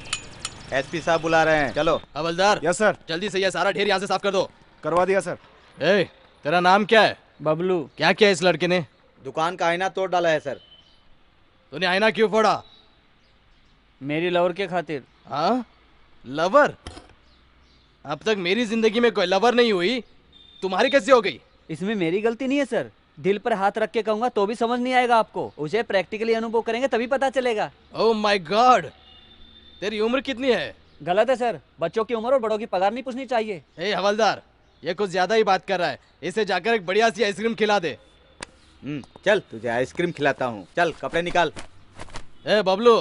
एसपी साहब बुला रहे हैं, चलो। हवलदार, यस सर। जल्दी से ये सारा ढेर यहाँ से साफ कर दो। करवा दिया सर। ए, तेरा नाम क्या है? बबलू। क्या किया इस लड़के ने? दुकान का आईना तोड़ डाला है सर। तूने आईना क्यों फोड़ा? मेरी लवर के खातिर। हाँ, लवर? अब तक मेरी जिंदगी में कोई लवर नहीं हुई, तुम्हारी कैसे हो गई? इसमें मेरी गलती नहीं है सर। दिल पर हाथ रख के कहूंगा तो भी समझ नहीं आएगा आपको। उसे प्रैक्टिकली अनुभव करेंगे तभी पता चलेगा। ओह माय गॉड, तेरी उम्र कितनी है? गलत है सर, बच्चों की उम्र और बड़ों की पगार नहीं पूछनी चाहिए। ए हवलदार, ये कुछ ज्यादा ही बात कर रहा है। इसे जाकर एक बढ़िया सी आइसक्रीम खिला दे। चल तुझे आइसक्रीम खिलाता हूँ, चल कपड़े निकाल। ए बबलू,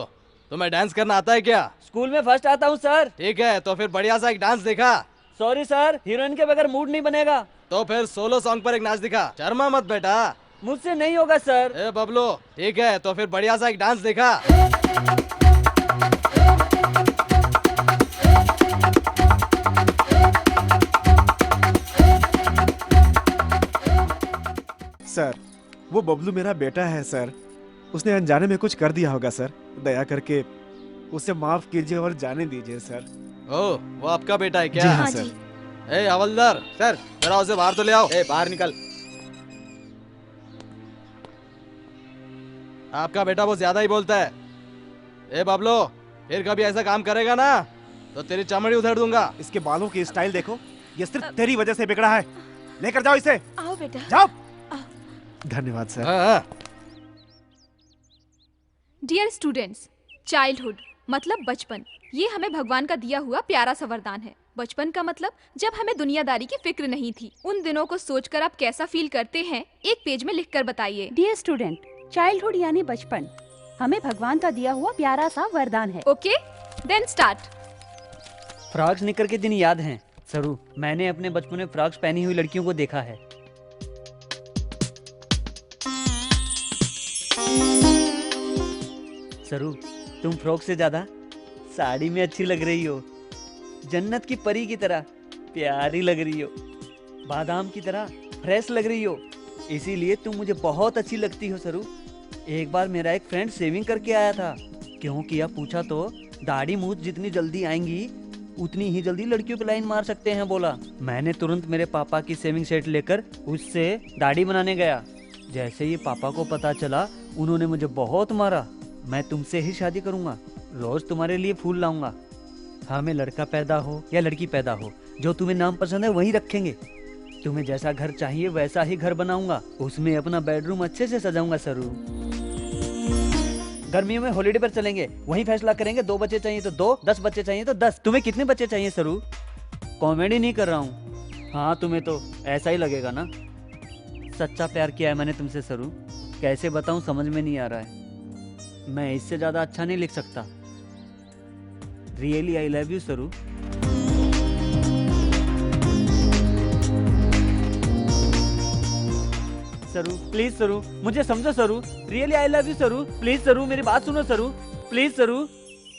तुम्हें डांस करना आता है क्या? स्कूल में फर्स्ट आता हूँ सर। ठीक है, तो फिर बढ़िया सा एक डांस दिखा। सॉरी सर, हीरोइन के बगैर मूड नहीं बनेगा। तो फिर सोलो सॉन्ग पर एक नाच दिखा। शर्मा मत बेटा। मुझसे नहीं होगा सर। ए बबलू, ठीक है, तो फिर बढ़िया सा एक डांस दिखा। सर, वो बबलू मेरा बेटा है सर। उसने अनजाने में कुछ कर दिया होगा सर। दया करके उसे माफ कीजिए और जाने दीजिए सर। ओह, वो आपका बेटा है क्या? जी हाँ सर। ए हवलदार, सर जरा उसे बाहर तो ले आओ। ए बाहर निकल। आपका बेटा वो ज्यादा ही बोलता है। ए बबलू, फिर कभी ऐसा काम करेगा ना तो तेरी चमड़ी उधेड़ दूंगा। इसके बालों की स्टाइल देखो, ये सिर्फ तेरी वजह से बिगड़ा है। लेकर जाओ इसे। आओ बेटा। जाओ। धन्यवाद सर। डियर स्टूडेंट्स, चाइल्डहुड मतलब बचपन, ये हमें भगवान का दिया हुआ प्यारा सा वरदान है। बचपन का मतलब जब हमें दुनियादारी की फिक्र नहीं थी। उन दिनों को सोचकर आप कैसा फील करते हैं, एक पेज में लिखकर बताइए। डियर स्टूडेंट, चाइल्डहुड यानी बचपन हमें भगवान का दिया हुआ प्यारा सा वरदान है। Okay, then start. फ्रॉक्स निकर के दिन याद हैं सरू। मैंने अपने बचपन में फ्रॉक्स पहनी हुई लड़कियों को देखा है। सरू, तुम फ्रॉक से ज्यादा साड़ी में अच्छी लग रही हो। जन्नत की परी की तरह प्यारी लग रही हो। बादाम की तरह फ्रेश लग रही हो। इसीलिए तुम मुझे बहुत अच्छी लगती हो सरू। एक बार मेरा एक फ्रेंड सेविंग करके आया था। क्यों किया पूछा तो दाढ़ी मूछ जितनी जल्दी आएंगी उतनी ही जल्दी लड़कियों पे लाइन मार सकते हैं बोला। मैंने तुरंत मेरे पापा की सेविंग सेट लेकर उससे दाढ़ी बनाने गया। जैसे ही पापा को पता चला, उन्होंने मुझे बहुत मारा। मैं तुमसे ही शादी करूंगा, रोज तुम्हारे लिए फूल लाऊंगा। हमें लड़का पैदा हो या लड़की पैदा हो, जो तुम्हें नाम पसंद है वही रखेंगे। तुम्हें जैसा घर चाहिए वैसा ही घर बनाऊंगा। उसमें अपना बेडरूम अच्छे से सजाऊंगा सरू। गर्मियों में हॉलिडे पर चलेंगे, वहीं फैसला करेंगे 2 बच्चे चाहिए तो 2, 10 बच्चे चाहिए तो 10। तुम्हें कितने बच्चे चाहिए सरू? कॉमेडी नहीं कर रहा हूँ। हाँ, तुम्हें तो ऐसा ही लगेगा ना। सच्चा प्यार किया है मैंने तुमसे सरू। कैसे बताऊं, समझ में नहीं आ रहा है। मैं इससे ज्यादा अच्छा नहीं लिख सकता। रियली आई लव यू सरू। सरू प्लीज सरू, मुझे समझो सरू। रियली आई लव यू सरू। प्लीज सरू, मेरी बात सुनो सरू। प्लीज सरू,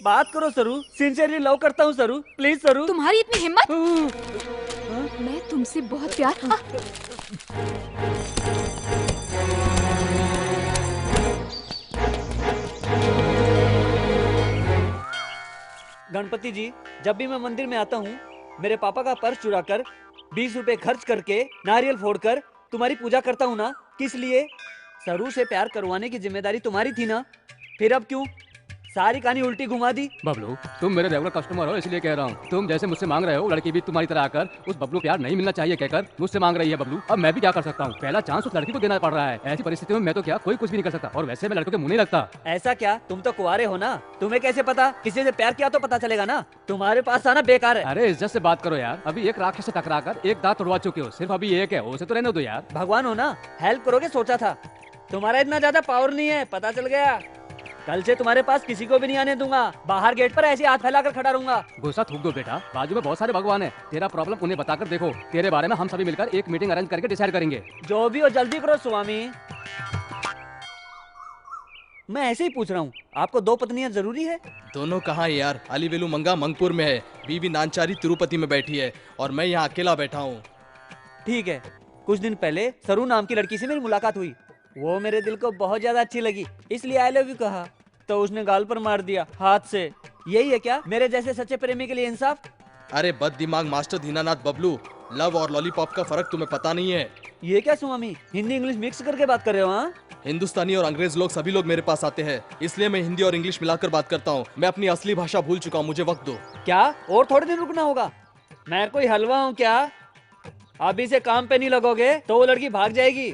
बात करो सरू। सिंसियरली लव करता हूँ सरू। प्लीज सरू। तुम्हारी इतनी हिम्मत? मैं तुमसे बहुत प्यार। गणपति जी, जब भी मैं मंदिर में आता हूँ, मेरे पापा का पर्स चुराकर 20 रुपए खर्च करके नारियल फोड़कर तुम्हारी पूजा करता हूँ ना। किस लिए? सरू से प्यार करवाने की जिम्मेदारी तुम्हारी थी ना। फिर अब क्यों सारी कहानी उल्टी घुमा दी? बबलू, तुम मेरे रेगुलर कस्टमर हो, इसलिए कह रहा हूँ। तुम जैसे मुझसे मांग रहे हो, लड़की भी तुम्हारी तरह आकर उस बबलू प्यार नहीं मिलना चाहिए कहकर मुझसे मांग रही है बबलू। अब मैं भी क्या कर सकता हूँ? पहला चांस उस लड़की को देना पड़ रहा है। ऐसी परिस्थिति में मैं तो क्या, कोई कुछ भी नहीं कर सकता। और वैसे मैं लड़कों के मुंह नहीं लगता। ऐसा क्या? तुम तो कुंवारे हो ना, तुम्हें कैसे पता? किसी से प्यार किया तो पता चलेगा ना। तुम्हारे पास आना बेकार है। अरे इज्जत से बात करो यार। अभी एक राक्षस से टकरा कर एक दांत तोड़वा चुके हो, सिर्फ अभी एक है, उसे तो रहने दो यार। भगवान हो ना, हेल्प करोगे सोचा था। तुम्हारा इतना ज्यादा पावर नहीं है, पता चल गया। कल से तुम्हारे पास किसी को भी नहीं आने दूंगा। बाहर गेट पर ऐसे हाथ फैलाकर खड़ा रहूंगा। गुस्सा थूक दो बेटा, बाजू में बहुत सारे भगवान है। तेरा प्रॉब्लम उन्हें बताकर देखो। तेरे बारे में हम सभी मिलकर एक मीटिंग अरेंज करके डिसाइड करेंगे। जो भी हो जल्दी करो स्वामी। मैं ऐसे ही पूछ रहा हूँ, आपको 2 पत्नियां जरूरी है? दोनों कहाँ है यार? अलीवेलु मंगा मंगपुर में है, बीवी नानचारी तिरुपति में बैठी है और मैं यहाँ अकेला बैठा हूँ। ठीक है, कुछ दिन पहले सरू नाम की लड़की से मेरी मुलाकात हुई। वो मेरे दिल को बहुत ज्यादा अच्छी लगी, इसलिए आई लव यू कहा, तो उसने गाल पर मार दिया हाथ से। यही है क्या मेरे जैसे सच्चे प्रेमी के लिए इंसाफ? अरे बद दिमाग मास्टर दीनानाथ बबलू, लव और लॉलीपॉप का फर्क तुम्हें पता नहीं है। ये क्या स्वामी, हिंदी इंग्लिश मिक्स करके बात कर रहे हो? हाँ, हिंदुस्तानी और अंग्रेज लोग सभी लोग मेरे पास आते हैं, इसलिए मैं हिंदी और इंग्लिश मिलाकर बात करता हूँ। मैं अपनी असली भाषा भूल चुका हूँ, मुझे वक्त दो। क्या और थोड़े दिन रुकना होगा? मैं कोई हलवा हूँ क्या? अभी से काम पे नहीं लगोगे तो वो लड़की भाग जाएगी।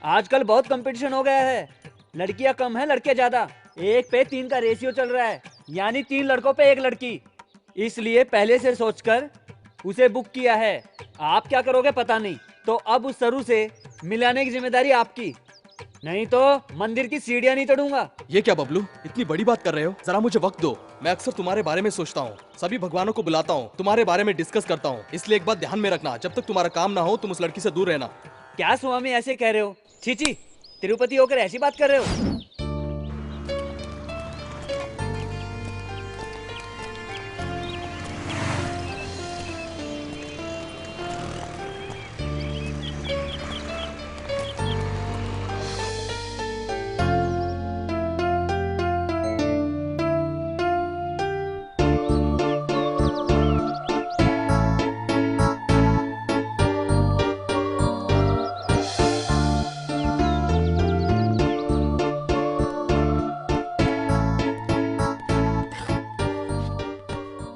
आजकल बहुत कंपटीशन हो गया है, लड़कियां कम है लड़के ज्यादा, 1 पे 3 का रेशियो चल रहा है, यानी 3 लड़कों पे 1 लड़की। इसलिए पहले से सोचकर उसे बुक किया है। आप क्या करोगे पता नहीं, तो अब उस सरू से मिलाने की जिम्मेदारी आपकी, नहीं तो मंदिर की सीढ़ियां नहीं चढ़ूंगा। ये क्या बबलू, इतनी बड़ी बात कर रहे हो? जरा मुझे वक्त दो। मैं अक्सर तुम्हारे बारे में सोचता हूँ, सभी भगवानों को बुलाता हूँ, तुम्हारे बारे में डिस्कस करता हूँ, इसलिए एक बात ध्यान में रखना, जब तक तुम्हारा काम ना हो तुम उस लड़की से दूर रहना। क्या स्वामी ऐसे कह रहे हो? छी, तिरुपति होकर ऐसी बात कर रहे हो?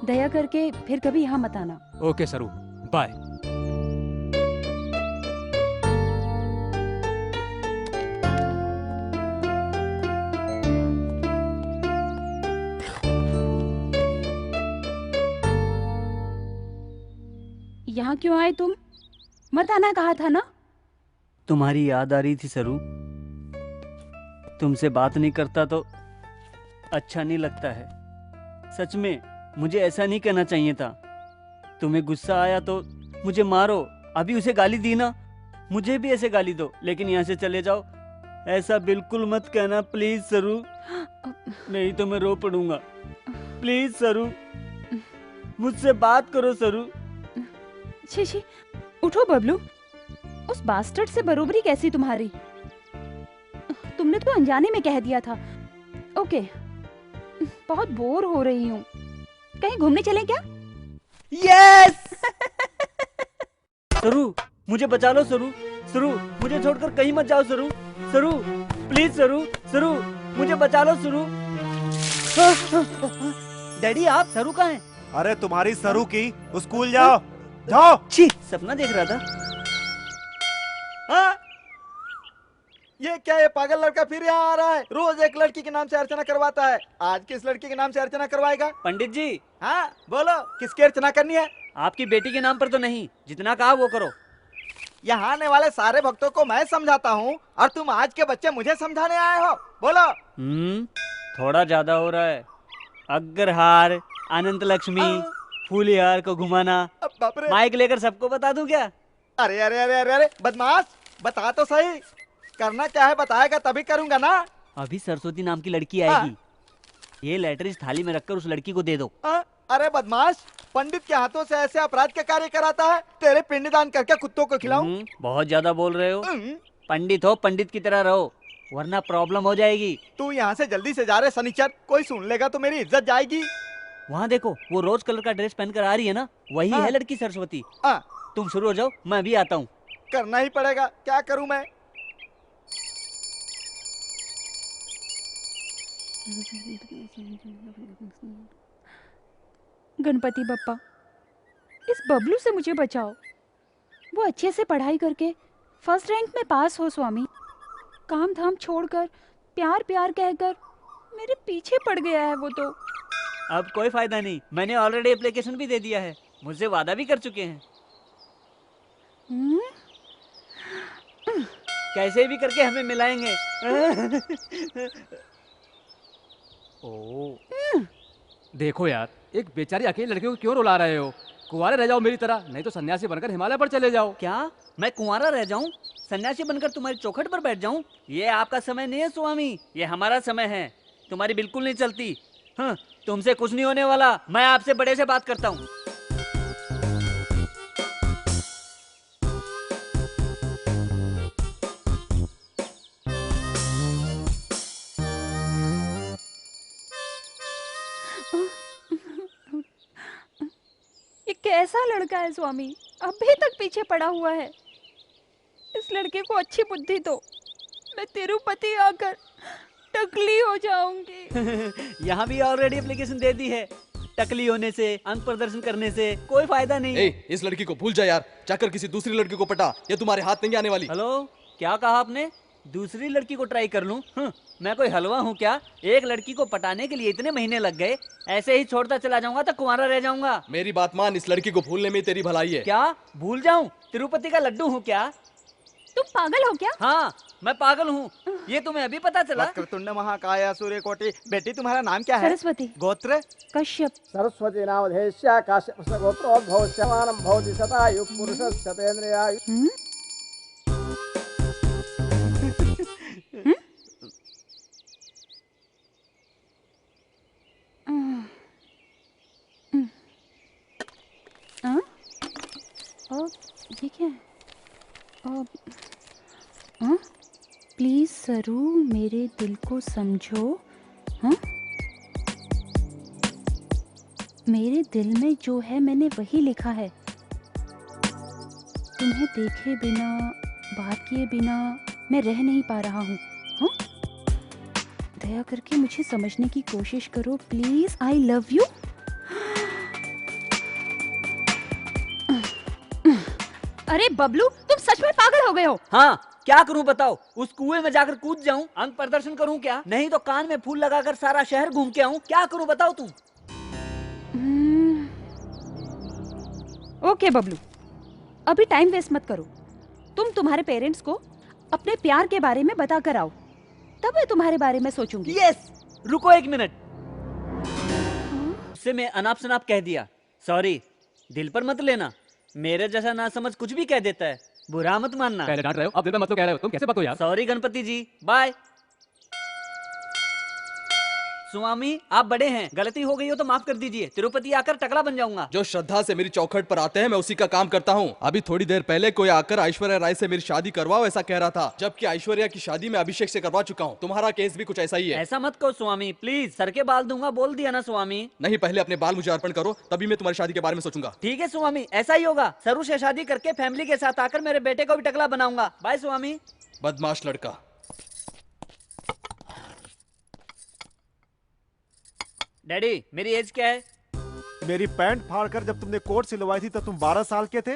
दया करके फिर कभी यहाँ मत आना। ओके सरू, बाय। यहाँ क्यों आए तुम? मत आना कहा था ना। तुम्हारी याद आ रही थी सरू, तुमसे बात नहीं करता तो अच्छा नहीं लगता है। सच में मुझे ऐसा नहीं कहना चाहिए था। तुम्हें गुस्सा आया तो मुझे मारो, अभी उसे गाली दी ना, मुझे भी ऐसे गाली दो, लेकिन यहाँ से चले जाओ। ऐसा बिल्कुल मत कहना प्लीज सरू, नहीं तो मैं रो पड़ूंगा। प्लीज सरू, मुझसे बात करो सरू। छी, उठो बबलू। उस बास्टर्ड से बरोबरी कैसी तुम्हारी? तुमने तो अनजाने में कह दिया था। ओके, बहुत बोर हो रही हूँ, कहीं घूमने चलें क्या? यस! सरू, मुझे बचा लो सरू, सरू मुझे छोड़कर कहीं मत जाओ सरू, सरू प्लीज सरू, सरू मुझे बचा लो सरू। डैडी आप सरू कहाँ हैं? अरे तुम्हारी सरू की, स्कूल जाओ जाओ। छी, सपना देख रहा था। हाँ? ये क्या, ये पागल लड़का फिर यहाँ आ रहा है? रोज एक लड़की के नाम से अर्चना करवाता है, आज किस लड़की के नाम से अर्चना करवाएगा? पंडित जी। हाँ बोलो, किसकी अर्चना करनी है? आपकी बेटी के नाम पर तो नहीं, जितना कहा वो करो। यहाँ आने वाले सारे भक्तों को मैं समझाता हूँ और तुम आज के बच्चे मुझे समझाने आए हो? बोलो। थोड़ा ज्यादा हो रहा है। अग्रहार, अनंत लक्ष्मी, फूलिहार को घुमाना, माइक लेकर सबको बता दूं क्या? अरे अरे अरे अरे अरे बदमाश, बता तो सही, करना क्या है बताएगा तभी करूंगा ना। अभी सरस्वती नाम की लड़की आएगी, ये लेटर इस थाली में रखकर उस लड़की को दे दो। अरे बदमाश, पंडित के हाथों से ऐसे अपराध के कार्य कराता है? तेरे पिंडदान करके कुत्तों को खिलाऊं? बहुत ज्यादा बोल रहे हो। पंडित हो, पंडित की तरह रहो, वरना प्रॉब्लम हो जाएगी। तू यहाँ से जल्दी से जा रहे सनीचर, कोई सुन लेगा तो मेरी इज्जत जाएगी। वहाँ देखो, वो रोज कलर का ड्रेस पहनकर आ रही है ना, वही है लड़की सरस्वती। तुम शुरू हो जाओ, मैं भी आता हूँ। करना ही पड़ेगा, क्या करूँ मैं? गणपति बप्पा, इस बबलू से मुझे बचाओ। वो अच्छे से पढ़ाई करके फर्स्ट रैंक में पास हो स्वामी। काम धाम छोड़कर प्यार प्यार कहकर मेरे पीछे पड़ गया है वो तो। अब कोई फायदा नहीं, मैंने ऑलरेडी एप्लीकेशन भी दे दिया है, मुझसे वादा भी कर चुके हैं। कैसे भी करके हमें मिलाएंगे। देखो यार, एक बेचारी अकेली लड़की को क्यों रुला रहे हो? कुंवारे रह जाओ मेरी तरह, नहीं तो सन्यासी बनकर हिमालय पर चले जाओ। क्या मैं कुंवारा रह जाऊं? सन्यासी बनकर तुम्हारी चौखट पर बैठ जाऊं? ये आपका समय नहीं है स्वामी, ये हमारा समय है। तुम्हारी बिल्कुल नहीं चलती। हाँ, तुमसे कुछ नहीं होने वाला, मैं आपसे बड़े से बात करता हूँ। कैसा लड़का है स्वामी, अभी तक पीछे पड़ा हुआ है। इस लड़के को अच्छी बुद्धि दो, मैं तिरुपति आकर टकली हो जाऊंगी। यहाँ भी ऑलरेडी एप्लीकेशन दे दी है। टकली होने से, अंग प्रदर्शन करने से कोई फायदा नहीं है। इस लड़की को भूल जा यार, जाकर किसी दूसरी लड़की को पटा, ये तुम्हारे हाथ नहीं आने वाली। हेलो, क्या कहा आपने? दूसरी लड़की को ट्राई कर लूं? मैं कोई हलवा हूँ क्या? एक लड़की को पटाने के लिए इतने महीने लग गए, ऐसे ही छोड़ता चला जाऊंगा तो कुंवारा रह जाऊंगा। मेरी बात मान, इस लड़की को भूलने में तेरी भलाई है। क्या भूल जाऊं? तिरुपति का लड्डू हूँ क्या? तुम पागल हो क्या? हाँ, मैं पागल हूँ, ये तुम्हें अभी पता चला? वक्रतुंड महाकाय सूर्यकोटि। बेटी तुम्हारा नाम क्या है? सरस्वती। गोत्र? कश्यप। सरस्वती नामधेयस्य काश्यपस्य गोत्रोद्भवस्य समानं भवति शतायुः पुरुषस्य शतेन्द्रियायुः। ये क्या है? प्लीज सरू, मेरे दिल को समझो। हाँ, मेरे दिल में जो है मैंने वही लिखा है। तुम्हें देखे बिना, बात किए बिना मैं रह नहीं पा रहा हूँ। हाँ, दया करके मुझे समझने की कोशिश करो प्लीज। I love you. अरे बबलू, तुम सच में पागल हो गए हो। हाँ, क्या करूं बताओ? उस कुएं में जाकर कूद जाऊं, अंग प्रदर्शन करूं क्या? नहीं तो कान में फूल लगाकर सारा शहर घूम के आऊं? क्या करूं बताओ तुम? ओके बबलू, अभी टाइम वेस्ट मत करो। तुम तुम्हारे पेरेंट्स को अपने प्यार के बारे में बता कर आओ, तब मैं तुम्हारे बारे में सोचूंगी। यस, रुको एक मिनट। उससे मैं अनाप शनाप कह दिया, सॉरी, दिल पर मत लेना। मेरे जैसा ना समझ कुछ भी कह देता है, बुरा मत मानना। पहले डांट रहे हो, अब दिल पे मत तो कह रहे हो। तुम कैसे बात हो यार? सॉरी गणपति जी, बाय। स्वामी, आप बड़े हैं, गलती हो गई हो तो माफ कर दीजिए। तिरुपति आकर टकला बन जाऊंगा। जो श्रद्धा से मेरी चौखट पर आते हैं, मैं उसी का काम करता हूँ। अभी थोड़ी देर पहले कोई आकर ऐश्वर्या राय से मेरी शादी करवाओ ऐसा कह रहा था, जबकि ऐश्वर्या की शादी मैं अभिषेक से करवा चुका हूँ। तुम्हारा केस भी कुछ ऐसा ही है। ऐसा मत कहो स्वामी, प्लीज। सर के बाल दूंगा, बोल दिया ना स्वामी। नहीं, पहले अपने बाल मुझे अर्पण करो, तभी मैं तुम्हारी शादी के बारे में सोचूंगा। ठीक है स्वामी, ऐसा ही होगा। सरू से शादी करके फैमिली के साथ आकर मेरे बेटे को भी टकला बनाऊंगा। बाय स्वामी। बदमाश लड़का। डैडी, मेरी एज क्या है? मेरी पैंट फाड़कर जब तुमने कोट सिलवाई थी तब तुम 12 साल के थे।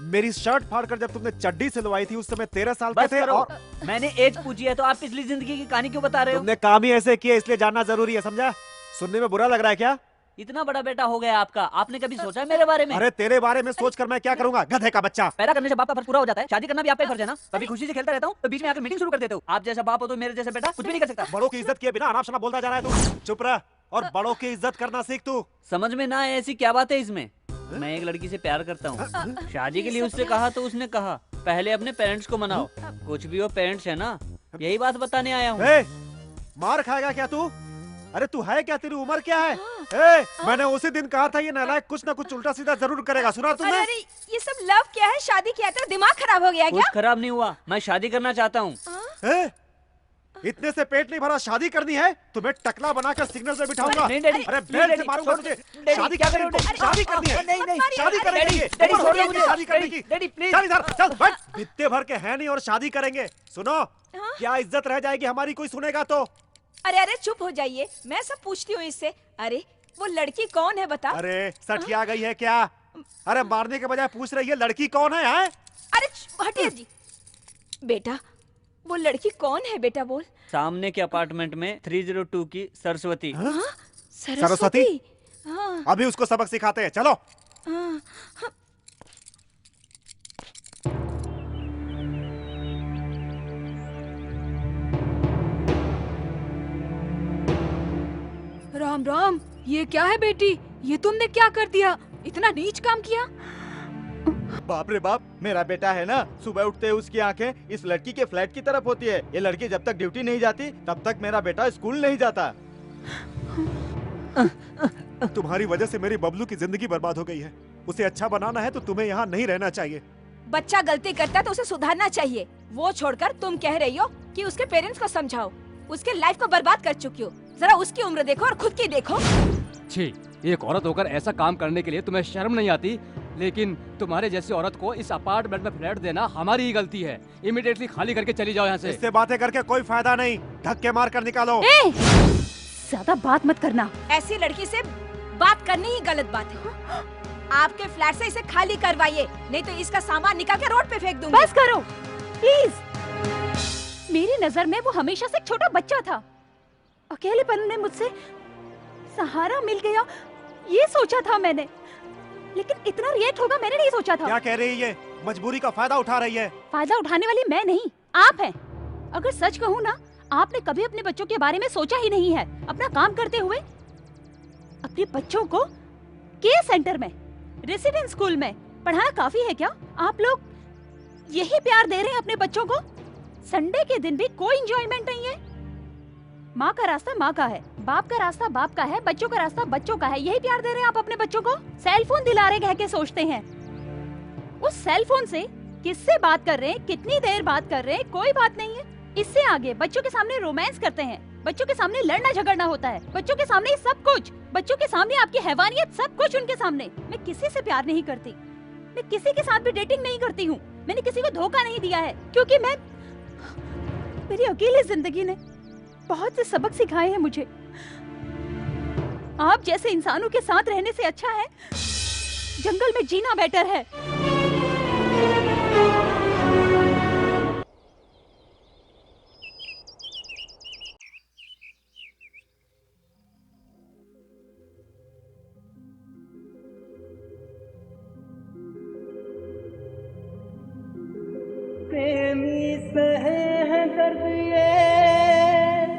मेरी शर्ट फाड़कर जब तुमने चड्डी सिलवाई थी उस समय 13 साल के थे। और मैंने एज पूछी है तो आप पिछली जिंदगी की कहानी क्यों बता रहे हो? तुमने काम ही ऐसे किए, इसलिए जानना जरूरी है, समझा? सुनने में बुरा लग रहा है क्या? इतना बड़ा बेटा हो गया आपका, आपने कभी सोचा है मेरे बारे में? अरे तेरे बारे में सोचकर मैं क्या करूंगा, गधे का बच्चा। पैदा करने से बाप का फर्ज पूरा हो जाता है, शादी करना भी आपका फर्ज है ना। कभी खुशी से खेलता रहता हूँ तो बीच में आकर मीटिंग शुरू कर देते हो। आप जैसा बाप हो तो मेरे जैसा बेटा कुछ भी नहीं कर सकता। बड़ों की इज्जत किए बिना अनाप शनाप बोलता जा रहा है तू। चुप रह और बड़ों की इज्जत करना सीख तू। समझ में ना आए ऐसी क्या बात है इसमें? मैं एक लड़की से प्यार करता हूँ, शादी के लिए उससे कहा तो उसने कहा पहले अपने पेरेंट्स को मनाओ। कुछ भी वो पेरेंट्स है ना, यही बात बताने आया हूँ। मार खाएगा क्या तू? अरे तू है क्या, तेरी उम्र क्या है? मैंने उसी दिन कहा था ये नालायक कुछ ना कुछ उल्टा सीधा जरूर करेगा, सुना तुमने? अरे ये सब लव क्या है, शादी किया था, दिमाग खराब हो गया क्या? कुछ खराब नहीं हुआ, मैं शादी करना चाहता हूँ। इतने से पेट नहीं भरा, शादी करनी है? तुम्हें टकला बनाकर सिग्नल पे बिठाऊंगा। नहीं डैडी, अरे बेल्ट से मारूंगा तुझे। शादी क्या करोगे? शादी करनी है? नहीं नहीं, शादी करेंगे। डैडी छोड़ दो मुझे, शादी करने की। Daddy please. चल इधर, चल बैठ। बित्ते भर के हैं नहीं और शादी करेंगे। सुनो, क्या इज्जत रह जाएगी हमारी, कोई सुनेगा तो? अरे अरे चुप हो जाइए, मैं सब पूछती हूँ इससे। अरे वो लड़की कौन है बता? अरे सठिया गई है क्या? अरे मारने के बजाय पूछ रही है लड़की कौन है? अरे हटिए जी। बेटा वो लड़की कौन है बेटा, बोल। सामने के अपार्टमेंट में 302 की सरस्वती। सरस्वती? हाँ। अभी उसको सबक सिखाते हैं, चलो। हाँ। राम राम, ये क्या है बेटी? ये तुमने क्या कर दिया? इतना नीच काम किया? बाप रे बाप, मेरा बेटा है ना, सुबह उठते उसकी आंखें इस लड़की के फ्लैट की तरफ होती है। ये लड़की जब तक ड्यूटी नहीं जाती तब तक मेरा बेटा स्कूल नहीं जाता। तुम्हारी वजह से मेरी बबलू की जिंदगी बर्बाद हो गई है। उसे अच्छा बनाना है तो तुम्हें यहाँ नहीं रहना चाहिए। बच्चा गलती करता है तो उसे सुधारना चाहिए। वो छोड़कर तुम कह रही हो कि उसके पेरेंट्स को समझाओ। उसके लाइफ को बर्बाद कर चुकी हो। जरा उसकी उम्र देखो और खुद की देखो। छी, एक औरत होकर ऐसा काम करने के लिए तुम्हें शर्म नहीं आती? लेकिन तुम्हारे जैसी औरत को इस अपार्टमेंट में फ्लैट देना हमारी ही गलती है। इमीडिएटली खाली करके चली जाओ यहाँ से। इससे बातें करके कोई फायदा नहीं, धक्के मार कर निकालो। ज्यादा बात मत करना। ऐसी लड़की से बात करनी ही गलत बात है। आपके फ्लैट से इसे खाली करवाइए, नहीं तो इसका सामान निकाल के रोड पे फेंक दूंगी। बस करो प्लीज। मेरी नजर में वो हमेशा से एक छोटा बच्चा था। अकेलेपन में मुझसे सहारा मिल गया, ये सोचा था मैंने, लेकिन इतना रिएक्ट होगा मैंने नहीं सोचा था। क्या कह रही है? मजबूरी का फायदा उठा रही है। फायदा उठाने वाली मैं नहीं, आप हैं। अगर सच कहूँ ना, आपने कभी अपने बच्चों के बारे में सोचा ही नहीं है। अपना काम करते हुए अपने बच्चों को केयर सेंटर में, रेसिडेंस स्कूल में पढ़ाना काफी है क्या? आप लोग यही प्यार दे रहे हैं अपने बच्चों को? संडे के दिन भी कोई एंजॉयमेंट नहीं है। माँ का रास्ता माँ का है, बाप का रास्ता बाप का है, बच्चों का रास्ता बच्चों का है। यही प्यार दे रहे हैं आप अपने बच्चों को? सेल फोन दिला रहे कह के सोचते हैं। उस सेल फोन से किससे बात कर रहे हैं, कितनी देर बात कर रहे हैं, कोई बात नहीं है। इससे आगे बच्चों के सामने रोमांस करते हैं, बच्चों के सामने लड़ना झगड़ना होता है, बच्चों के सामने सब कुछ, बच्चों के सामने आपकी हैवानियत, सब कुछ उनके सामने। मैं किसी से प्यार नहीं करती, मैं किसी के साथ भी डेटिंग नहीं करती हूँ। मैंने किसी को धोखा नहीं दिया है, क्योंकि मेरी अकेली जिंदगी ने बहुत से सबक सिखाए हैं मुझे। आप जैसे इंसानों के साथ रहने से अच्छा है जंगल में जीना बेटर है। प्रेमी सहे है दर्द ये,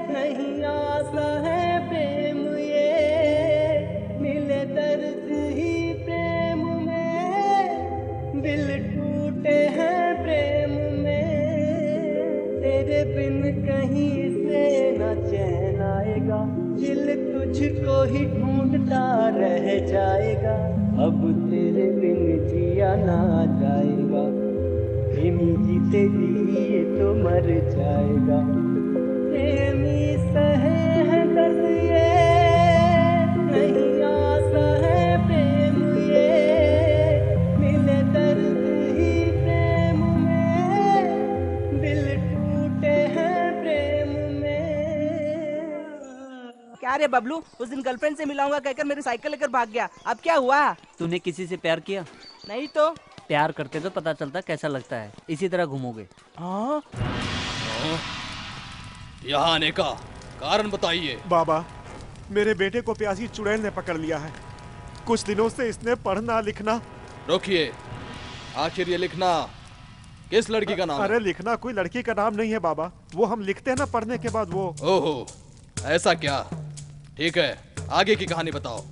नहीं आसा है प्रेम ये, मिले दर्द ही प्रेम में, दिल टूटे हैं प्रेम में, तेरे बिन कहीं से न चैन आएगा, दिल तुझको ही ढूंढता रह जाएगा, अब तेरे बिन जिया ना जाएगा, प्रेमी जीते लिए तो मर जाएगा। प्रेमी सहे है दर्द ये, नहीं आसा है प्रेम ये, मिले दर्द ही प्रेम में, दिल टूटे हैं प्रेम में। क्या रे बबलू, उस दिन गर्लफ्रेंड से मिलाऊंगा कहकर मेरी साइकिल लेकर भाग गया, अब क्या हुआ? तूने किसी से प्यार किया? नहीं तो। प्यार करते तो पता चलता कैसा लगता है, इसी तरह घूमोगे। हाँ? यहाँ आने का कारण बताइए। बाबा, मेरे बेटे को प्यासी चुड़ैल ने पकड़ लिया है। कुछ दिनों से इसने पढ़ना लिखना। रोकिए, आखिर ये लिखना किस लड़की का नाम है? अरे लिखना कोई लड़की का नाम नहीं है बाबा, वो हम लिखते हैं ना पढ़ने के बाद वो। ओहो, ऐसा क्या? ठीक है, आगे की कहानी बताओ।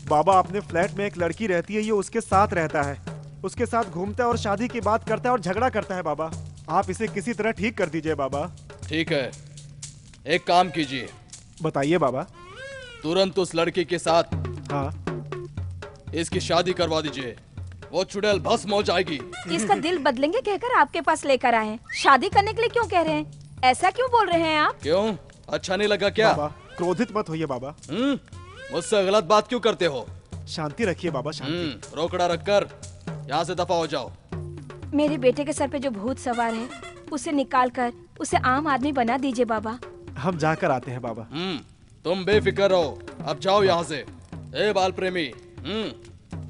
बाबा, अपने फ्लैट में एक लड़की रहती है, ये उसके साथ रहता है, उसके साथ घूमता है और शादी की बात करता है और झगड़ा करता है। बाबा, आप इसे किसी तरह ठीक कर दीजिए बाबा। ठीक है, एक काम कीजिए। बताइए बाबा। तुरंत उस लड़की के साथ इसकी शादी करवा दीजिए, वो चुड़ैल भस्म हो जाएगी। इसका दिल बदलेंगे कहकर आपके पास लेकर आए हैं। शादी करने के लिए क्यों कह रहे हैं? ऐसा क्यों बोल रहे हैं आप? क्यों, अच्छा नहीं लगा क्या? बाबा, क्रोधित मत होइए बाबा। मुझसे गलत बात क्यों करते हो? शांति रखिए बाबा, शांति। रोकड़ा रखकर यहाँ से दफा हो जाओ। मेरे बेटे के सर पे जो भूत सवार है, उसे निकाल कर उसे आम आदमी बना दीजिए बाबा। हम जाकर आते हैं बाबा। तुम बेफिक्र रहो, अब जाओ यहाँ से। ए बाल प्रेमी,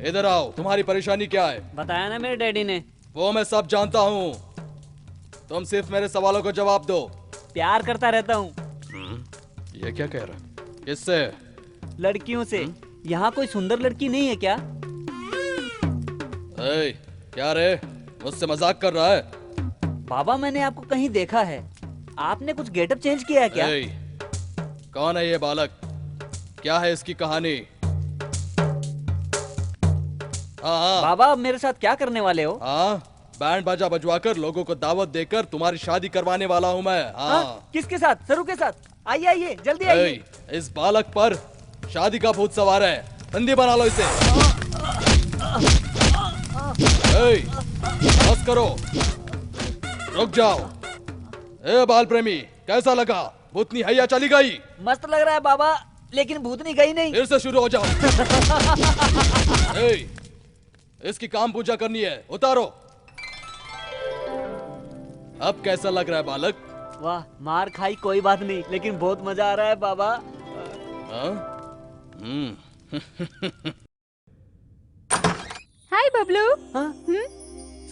इधर आओ। तुम्हारी परेशानी क्या है? बताया ना मेरे डैडी ने। वो मैं सब जानता हूँ, तुम सिर्फ मेरे सवालों को जवाब दो। प्यार करता रहता हूँ। ये क्या कह रहा? किससे? लड़कियों से। यहाँ कोई सुंदर लड़की नहीं है क्या? क्या रे, मुझसे मजाक कर रहा है? बाबा, मैंने आपको कहीं देखा है, आपने कुछ गेटअप चेंज किया है क्या? कौन है ये बालक? क्या है इसकी कहानी? हाँ। बाबा, मेरे साथ क्या करने वाले हो? हाँ, बैंड बाजा बजवाकर लोगों को दावत देकर तुम्हारी शादी करवाने वाला हूँ मैं। हाँ। किसके साथ? सरू के साथ? आइए आइए, जल्दी आइए। इस बालक पर शादी का भूत सवार है, बंदी बना लो इसे। बस करो, रुक जाओ। ए बाल प्रेमी, कैसा लगा? भूतनी हैया चली गई? मस्त लग रहा है बाबा। लेकिन भूतनी गई नहीं। फिर से शुरू हो जाओ। ए, इसकी काम पूजा करनी है, उतारो। अब कैसा लग रहा है बालक? वाह, मार खाई कोई बात नहीं, लेकिन बहुत मजा आ रहा है बाबा। हाय बबलू।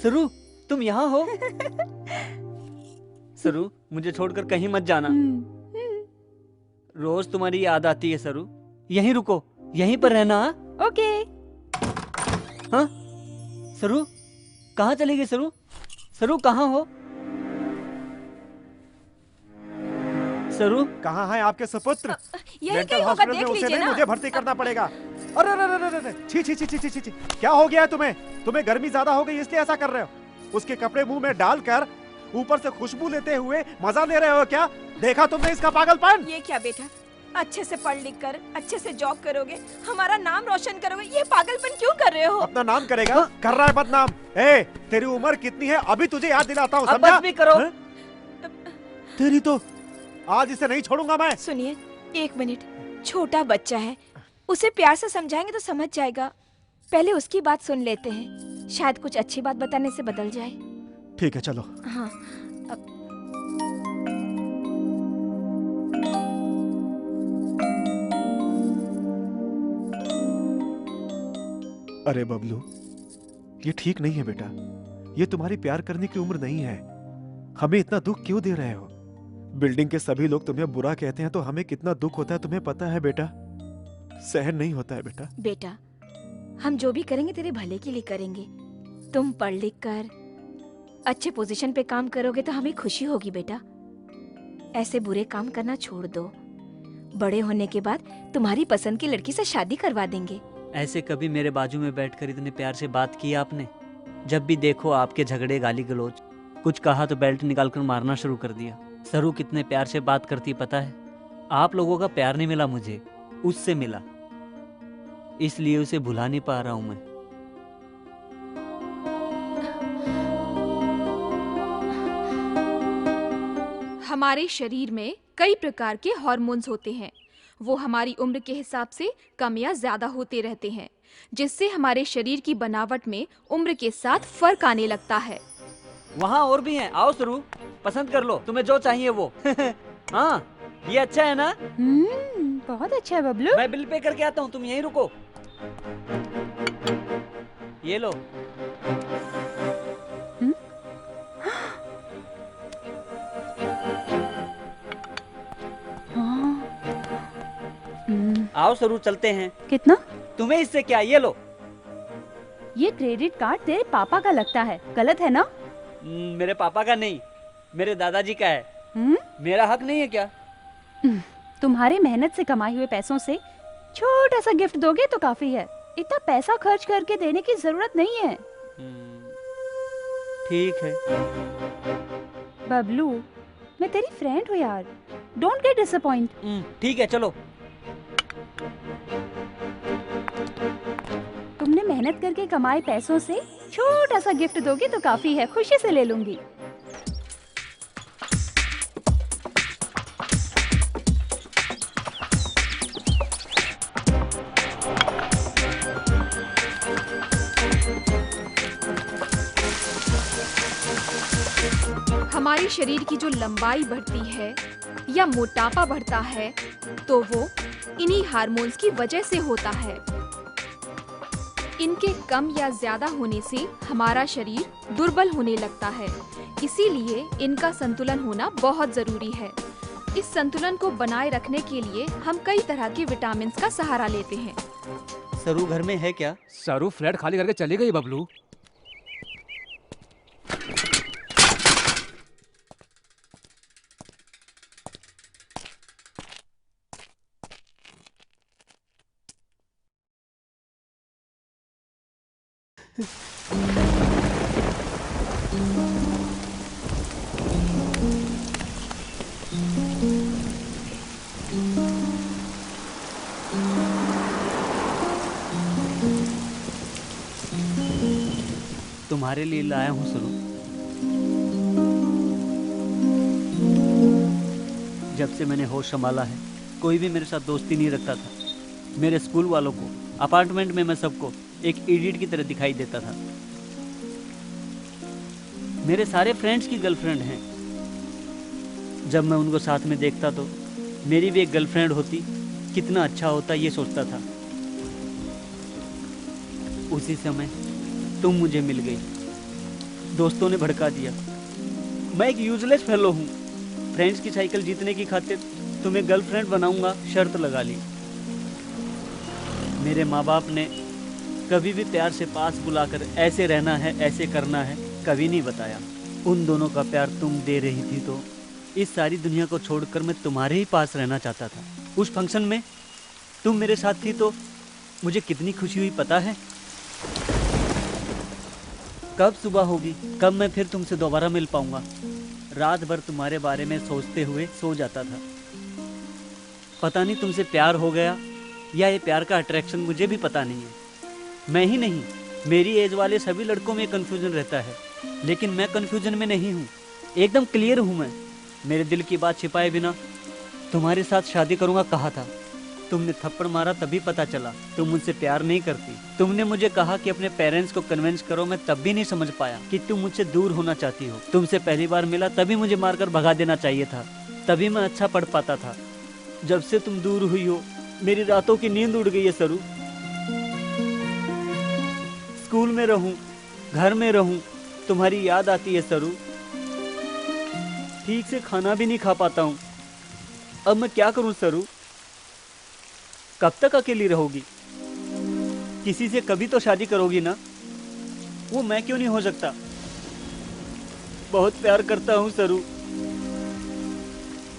सरू, तुम यहाँ हो? सरू, मुझे छोड़कर कहीं मत जाना। रोज तुम्हारी याद आती है सरू। यहीं रुको, यहीं पर रहना। ओके। हाँ? सरू, कहाँ चली गई सरू? सरू कहाँ हो? सरू, कहाँ है आपके सुपुत्र? मेंटल हॉस्पिटल में उसे नहीं, मुझे भर्ती करना पड़ेगा। अरे अरे अरे अरे, छी छी छी छी छी छी, क्या हो गया है तुम्हें? तुम्हें गर्मी ज्यादा हो गई इसलिए ऐसा कर रहे हो? उसके कपड़े मुंह में डालकर ऊपर से खुशबू लेते हुए मजा ले रहे हो क्या? देखा तुमने इसका पागलपन? ये क्या बेटा, अच्छे से पढ़ लिख कर अच्छे से जॉब करोगे, हमारा नाम रोशन करोगे, ये पागलपन क्यों कर रहे हो? अपना नाम करेगा? कर रहा है बदनाम। ए, तेरी उम्र कितनी है अभी तुझे याद दिलाता हूँ, अब समझा? बस भी करो। तेरी तो आज इसे नहीं छोड़ूंगा मैं। सुनिए, 1 मिनट, छोटा बच्चा है, उसे प्यार से समझाएंगे तो समझ जाएगा। पहले उसकी बात सुन लेते हैं, शायद कुछ अच्छी बात बताने से बदल जाए। ठीक है, चलो। हाँ। अरे बबलू, ये ठीक नहीं है बेटा। ये तुम्हारी प्यार करने की उम्र नहीं है। हमें इतना दुख क्यों दे रहे हो? बिल्डिंग के सभी लोग तुम्हें बुरा कहते हैं तो हमें कितना दुख होता है तुम्हें पता है बेटा? सहन नहीं होता है बेटा। बेटा, हम जो भी करेंगे तेरे भले के लिए करेंगे। तुम पढ़ लिख कर अच्छे पोजीशन पे काम करोगे तो हमें खुशी होगी बेटा। ऐसे बुरे काम करना छोड़ दो। बड़े होने के बाद तुम्हारी पसंद की लड़की से शादी करवा देंगे। ऐसे कभी मेरे बाजू में बैठकर इतने प्यार से बात की आपने? जब भी देखो आपके झगड़े, गाली गलौज, कुछ कहा तो बेल्ट निकालकर मारना शुरू कर दिया। सरू कितने प्यार से बात करती पता है? आप लोगों का प्यार नहीं मिला मुझे, उससे मिला, इसलिए उसे भुला नहीं पा रहा हूं मैं। हमारे शरीर में कई प्रकार के हार्मोन्स होते हैं। वो हमारी उम्र के हिसाब से कम या ज्यादा होते रहते हैं, जिससे हमारे शरीर की बनावट में उम्र के साथ फर्क आने लगता है। वहाँ और भी हैं, आओ सरू, पसंद कर लो, तुम्हें जो चाहिए वो। हाँ, ये अच्छा है ना? बहुत अच्छा है बबलू। मैं बिल पे करके आता हूँ, तुम यहीं रुको। ये लो। आओ सरू, चलते हैं। कितना? तुम्हें इससे क्या, ये लो। ये क्रेडिट कार्ड तेरे पापा का लगता है, गलत है ना? मेरे पापा का नहीं, मेरे दादाजी का है। मेरा हक नहीं है क्या? तुम्हारे मेहनत से कमाए हुए पैसों से छोटा सा गिफ्ट दोगे तो काफी है। इतना पैसा खर्च करके देने की जरूरत नहीं है। ठीक है बबलू, मैं तेरी फ्रेंड हूँ यार, डोंट गेट डिसअपॉइंट। ठीक है, चलो। तुमने मेहनत करके कमाए पैसों से छोटा सा गिफ्ट दोगे तो काफी है, खुशी से ले लूंगी। हमारे शरीर की जो लंबाई बढ़ती है या मोटापा बढ़ता है तो वो इन्हीं हार्मोन्स की वजह से होता है। इनके कम या ज्यादा होने से हमारा शरीर दुर्बल होने लगता है, इसीलिए इनका संतुलन होना बहुत जरूरी है। इस संतुलन को बनाए रखने के लिए हम कई तरह के विटामिन का सहारा लेते हैं। सरू घर में है क्या? सरू फ्लैट खाली करके चली गई बबलू। तुम्हारे लिए लाया हूँ सरू। जब से मैंने होश संभाला है कोई भी मेरे साथ दोस्ती नहीं रखता था। मेरे स्कूल वालों को, अपार्टमेंट में मैं सबको एक इडियट की तरह दिखाई देता था। मेरे सारे फ्रेंड्स की गर्लफ्रेंड हैं। जब मैं उनको साथ में देखता तो मेरी भी एक गर्लफ्रेंड होती, कितना अच्छा होता ये सोचता था। उसी समय तुम मुझे मिल गई। दोस्तों ने भड़का दिया। मैं एक यूजलेस फेलो हूँ। फ्रेंड्स की साइकिल जीतने की खातिर तुम्हें गर्लफ्रेंड बनाऊंगा शर्त लगा ली। मेरे माँ बाप ने कभी भी प्यार से पास बुलाकर ऐसे रहना है, ऐसे करना है, कभी नहीं बताया। उन दोनों का प्यार तुम दे रही थी तो इस सारी दुनिया को छोड़कर मैं तुम्हारे ही पास रहना चाहता था। उस फंक्शन में तुम मेरे साथ थी तो मुझे कितनी खुशी हुई पता है। कब सुबह होगी, कब मैं फिर तुमसे दोबारा मिल पाऊंगा। रात भर तुम्हारे बारे में सोचते हुए सो जाता था। पता नहीं तुमसे प्यार हो गया या ये प्यार का अट्रैक्शन, मुझे भी पता नहीं है। मैं ही नहीं, मेरी एज वाले सभी लड़कों में कन्फ्यूजन रहता है, लेकिन मैं कन्फ्यूजन में नहीं हूँ, एकदम क्लियर हूँ मैं। मेरे दिल की बात छिपाए बिना तुम्हारे साथ शादी करूँगा कहा था। तुमने थप्पड़ मारा तभी पता चला तुम मुझसे प्यार नहीं करती। तुमने मुझे कहा कि अपने पेरेंट्स को कन्विंस करो, मैं तब भी नहीं समझ पाया कि तुम मुझसे दूर होना चाहती हो। तुमसे पहली बार मिला तभी मुझे मारकर भगा देना चाहिए था, तभी मैं अच्छा पढ़ पाता था। जब से तुम दूर हुई हो मेरी रातों की नींद उड़ गई है सरू। स्कूल में रहूं, घर में रहूं, तुम्हारी याद आती है सरू। ठीक से खाना भी नहीं खा पाता हूं। अब मैं क्या करूं सरू? कब तक अकेली रहोगी? किसी से कभी तो शादी करोगी ना? वो मैं क्यों नहीं हो सकता? बहुत प्यार करता हूं सरू।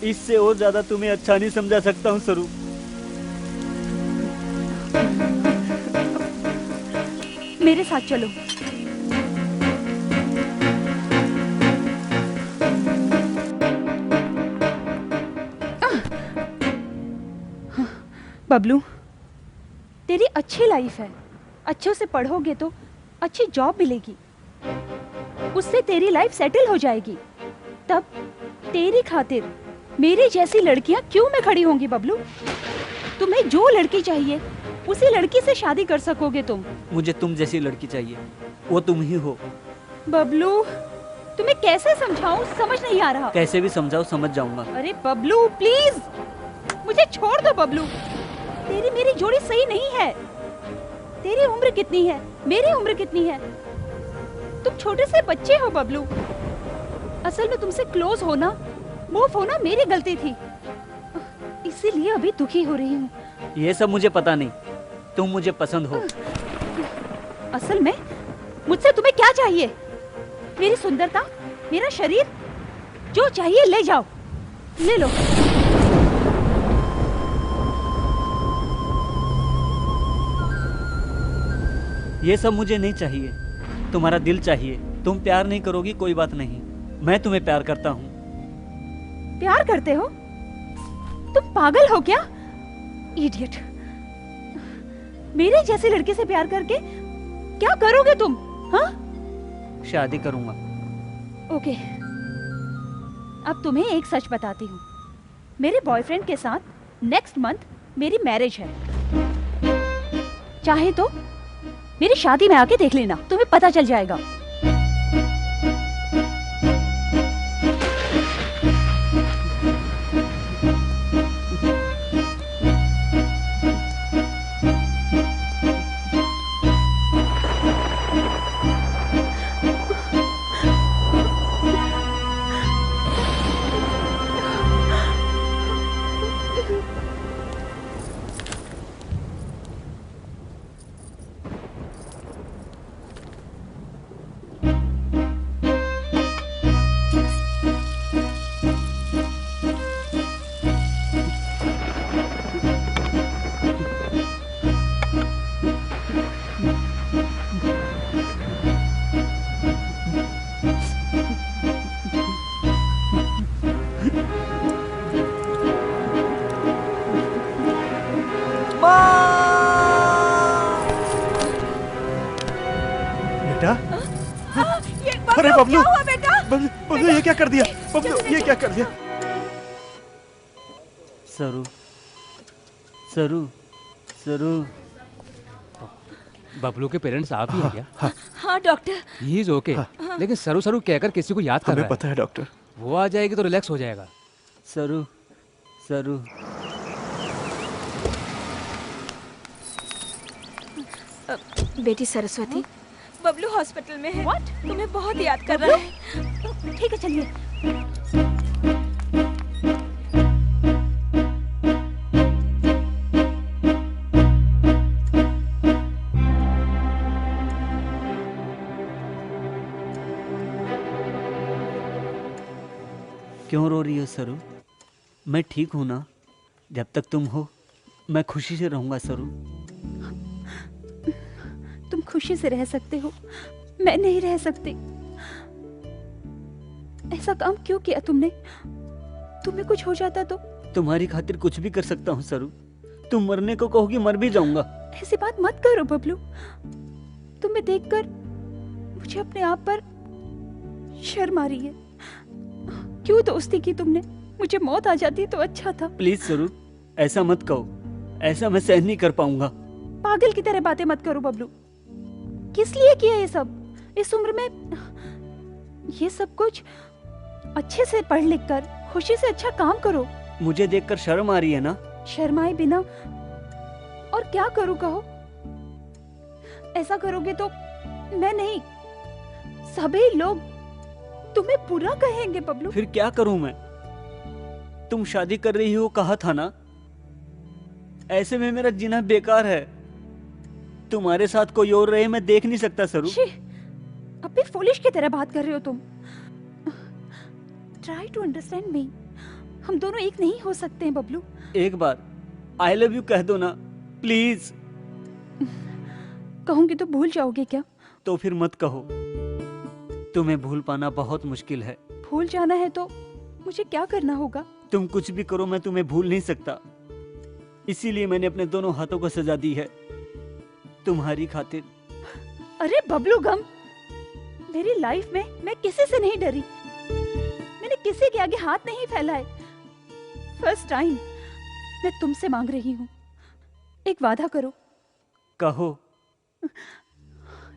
इससे और ज्यादा तुम्हें अच्छा नहीं समझा सकता हूं सरू। मेरे साथ चलो। बबलू, तेरी अच्छी लाइफ है। अच्छे से पढ़ोगे तो अच्छी जॉब मिलेगी, उससे तेरी लाइफ सेटल हो जाएगी। तब तेरी खातिर मेरी जैसी लड़कियां क्यों में खड़ी होंगी बबलू? तुम्हें जो लड़की चाहिए उसी लड़की से शादी कर सकोगे तुम। मुझे तुम जैसी लड़की चाहिए, वो तुम ही हो। बबलू, तुम्हें कैसे समझाऊं, समझ नहीं आ रहा। कैसे भी समझाओ, समझ जाऊंगा। अरे बबलू प्लीज, मुझे छोड़ दो बबलू। तेरी मेरी जोड़ी सही नहीं है। तेरी उम्र कितनी है, मेरी उम्र कितनी है? तुम छोटे से बच्चे हो बबलू। असल में तुमसे क्लोज होना, मूव होना मेरी गलती थी, इसीलिए अभी दुखी हो रही हूँ। ये सब मुझे पता नहीं, तुम मुझे पसंद हो। असल में मुझसे तुम्हें क्या चाहिए? मेरी सुंदरता, मेरा शरीर, जो चाहिए ले जाओ, ले लो। ये सब मुझे नहीं चाहिए, तुम्हारा दिल चाहिए। तुम प्यार नहीं करोगी कोई बात नहीं, मैं तुम्हें प्यार करता हूँ। प्यार करते हो? तुम पागल हो क्या? इडियट। मेरे जैसी लड़की से प्यार करके क्या करोगे तुम? हाँ? शादी करूंगा। ओके, अब तुम्हें एक सच बताती हूँ। मेरे बॉयफ्रेंड के साथ नेक्स्ट मंथ मेरी मैरिज है। चाहे तो मेरी शादी में आके देख लेना, तुम्हें पता चल जाएगा। बेटा, अरे बबलू, क्या हुआ बेटा? बबलू ये क्या कर दिया? बबलू ये क्या कर दिया? सरू, सरू सरू बबलू के पेरेंट्स आप ही हैं क्या? हाँ डॉक्टर। ही इज ओके, लेकिन सरू सरू कहकर किसी को याद कर रहा है। पता है डॉक्टर। वो आ जाएगी तो रिलैक्स हो जाएगा। सरू सरू बेटी सरस्वती, बबलू हॉस्पिटल में है। What? तुम्हें बहुत याद कर रहा है। ठीक है चलिए। क्यों रो रही हो सरू? मैं ठीक हूं ना? जब तक तुम हो मैं खुशी से रहूंगा सरू। तुम खुशी से रह सकते हो, मैं नहीं रह सकती। ऐसा काम क्यों किया तुमने? तुम्हें कुछ हो जाता तो? तुम्हारी खातिर कुछ भी कर सकता हूँ सरू। तुम मरने को कहोगी मर भी जाऊंगा। ऐसी बात मत करो बबलू। तुम्हें देखकर मुझे अपने आप पर शर्म आ रही है। क्यों दोस्ती की तुमने? मुझे मौत आ जाती तो अच्छा था। प्लीज सरू ऐसा मत कहो, ऐसा मैं सहन नहीं कर पाऊंगा। पागल की तरह बातें मत करो बबलू। किस लिए किया ये सब? इस उम्र में ये सब कुछ? अच्छे से पढ़ लिख कर खुशी से अच्छा काम करो। मुझे देखकर शर्म आ रही है ना? शर्माए बिना और क्या करूं कहो? ऐसा करोगे तो मैं नहीं, सभी लोग तुम्हें बुरा कहेंगे बबलू। फिर क्या करूं मैं? तुम शादी कर रही हो कहा था ना? ऐसे में मेरा जीना बेकार है। तुम्हारे साथ कोई और रहे मैं देख नहीं सकता सरू। अब भी फूलिश की तरह बात कर रहे हो तुम। Try to understand me. हम दोनों एक नहीं हो सकते हैं बबलू। एक बार आई लव यू कह दो ना प्लीज। कहूंगी तो भूल जाओगे क्या? तो फिर मत कहो। तुम्हें भूल पाना बहुत मुश्किल है। भूल जाना है तो मुझे क्या करना होगा? तुम कुछ भी करो मैं तुम्हें भूल नहीं सकता। इसीलिए मैंने अपने दोनों हाथों को सजा दी है तुम्हारी खातिर। अरे बबलू गम, मेरी लाइफ में मैं किसी से नहीं डरी। मैंने किसी के आगे हाथ नहीं फैलाए। फर्स्ट टाइम मैं तुमसे मांग रही हूँ, एक वादा करो। कहो।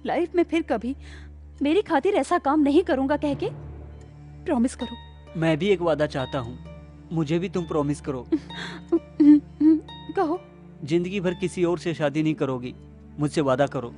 लाइफ में फिर कभी मेरी खातिर ऐसा काम नहीं करूंगा कह के प्रॉमिस करो। मैं भी एक वादा चाहता हूँ, मुझे भी तुम प्रॉमिस करो। कहो। जिंदगी भर किसी और से शादी नहीं करोगी, मुझसे वादा करो।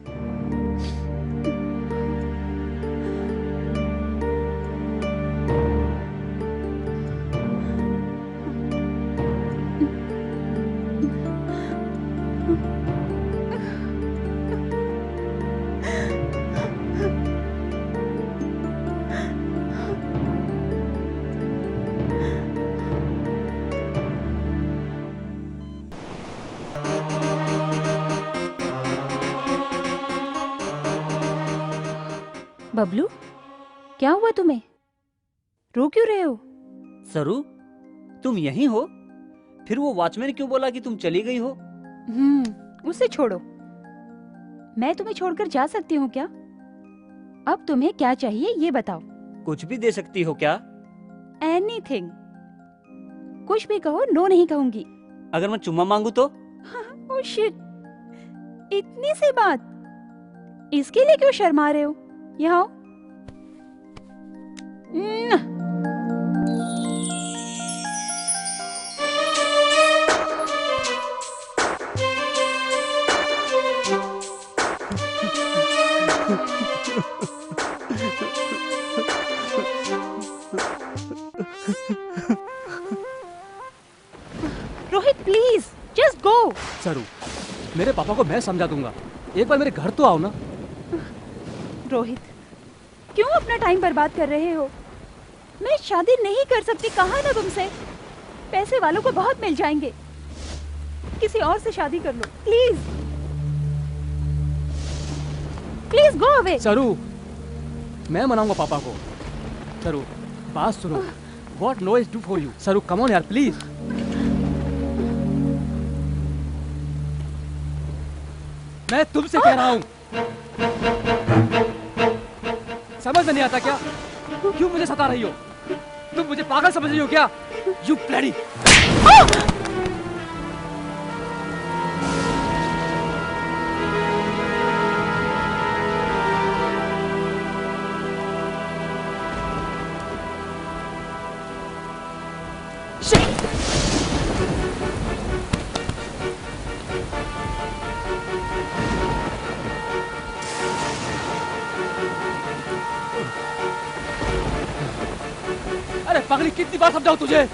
बबलू, क्या हुआ तुम्हें? रो क्यों रहे हो? सरू, तुम यहीं हो? फिर वो वॉचमैन क्यों बोला कि तुम चली गई हो? उसे छोड़ो। मैं तुम्हें छोड़कर जा सकती हूँ क्या? अब तुम्हें क्या चाहिए ये बताओ। कुछ भी दे सकती हो क्या? एनीथिंग, कुछ भी कहो, नो नहीं कहूंगी। अगर मैं चुम्मा मांगू तो? ओह शिट, इतनी सी बात, इसके लिए क्यों शर्मा रहे हो? यहाँ आओ। Rohit please just go. सरू, मेरे पापा को मैं समझा दूंगा। एक बार मेरे घर तो आओ ना। रोहित, क्यों अपना टाइम बर्बाद कर रहे हो? मैं शादी नहीं कर सकती, कहा ना तुमसे। पैसे वालों को बहुत मिल जाएंगे, किसी और से शादी कर लो प्लीज। Please go away. सरू, मैं मनाऊंगा पापा को। सरू, बात सुनो। What no is do for you? सरू, come on यार, प्लीज। मैं तुमसे कह रहा हूँ, समझ में नहीं आता क्या? क्यों मुझे सता रही हो? तुम मुझे पागल समझ रही हो क्या? You bloody! पागली कितनी बार समझाऊं तुझे?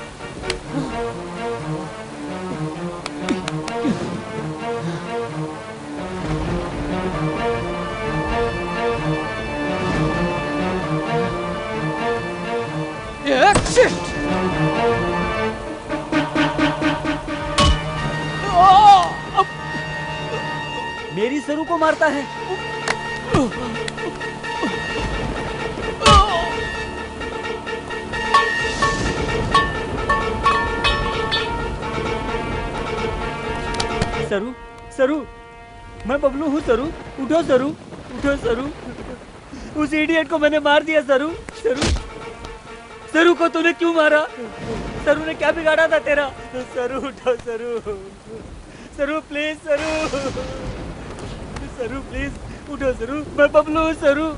मेरी सरू को मारता है। सरू, सरू, मैं बबलू हूँ सरू, उठो सरू, उठो सरू। उस इडियट को मैंने मार दिया सरू, सरू, सरू को तूने क्यों मारा? सरू ने क्या बिगाड़ा था तेरा? सरू उठो सरू, सरू प्लीज सरू, सरू प्लीज उठो सरू, मैं बबलू हूँ सरू,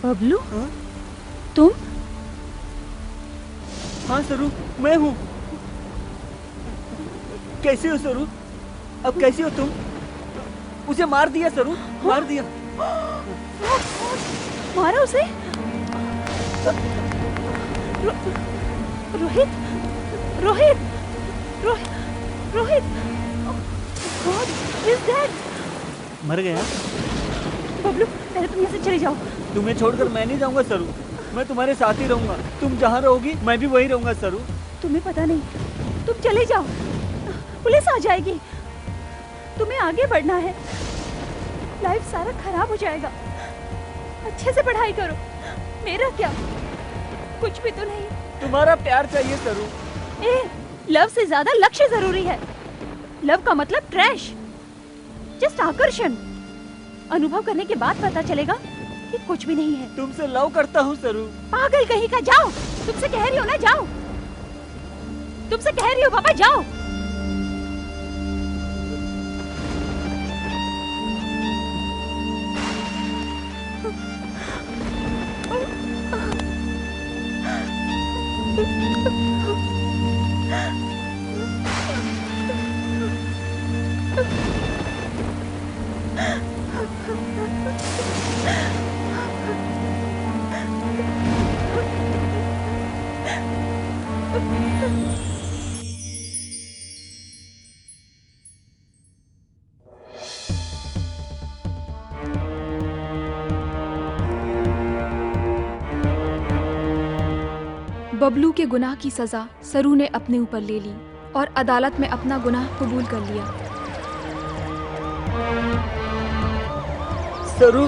बबलू, तुम? हाँ सरू, मैं हूँ। कैसे हो सरू? अब कैसे हो तुम? उसे मार दिया सरू, मार दिया। मारा उसे? Rohit, Rohit, Rohit, Rohit, God is dead. मर गया? बबलू, पहले तुम यहाँ से चले जाओ। तुम्हें छोड़कर मैं नहीं जाऊंगा सरू, मैं तुम्हारे साथ ही रहूंगा। तुम जहाँ रहोगी मैं भी वहीं रहूंगा सरू। तुम्हें पता नहीं, तुम चले जाओ, पुलिस आ जाएगी। तुम्हें आगे बढ़ना है, लाइफ सारा खराब हो जाएगा। अच्छे से पढ़ाई करो। मेरा क्या, कुछ भी तो नहीं। तुम्हारा प्यार चाहिए सरू। लव से ज्यादा लक्ष्य जरूरी है। लव का मतलब ट्रैश, जस्ट आकर्षण। अनुभव करने के बाद पता चलेगा कि कुछ भी नहीं है। तुमसे लव करता हूँ सरू। पागल कहीं का, जाओ। तुमसे कह रही हो ना, जाओ। तुमसे कह रही हो पापा, जाओ। बबलू के गुनाह की सजा सरू ने अपने ऊपर ले ली और अदालत में अपना गुनाह कबूल कर लिया। सरू,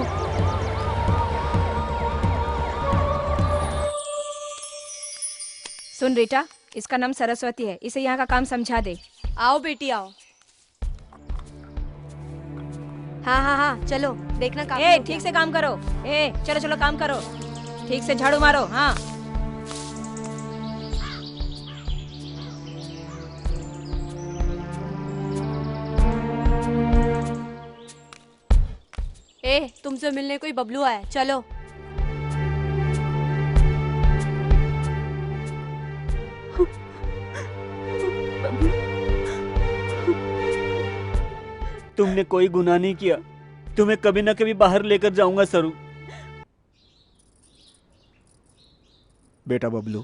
सुन बेटा, इसका नाम सरस्वती है, इसे यहाँ का काम समझा दे। आओ बेटी आओ। हाँ हाँ हाँ चलो, देखना काम। ठीक से काम करो। चलो चलो काम करो, ठीक से झाड़ू मारो। हाँ तुमसे मिलने कोई बबलू आया, चलो। तुमने कोई गुनाह नहीं किया, तुम्हें कभी ना कभी बाहर लेकर जाऊंगा सरू। बेटा बबलू,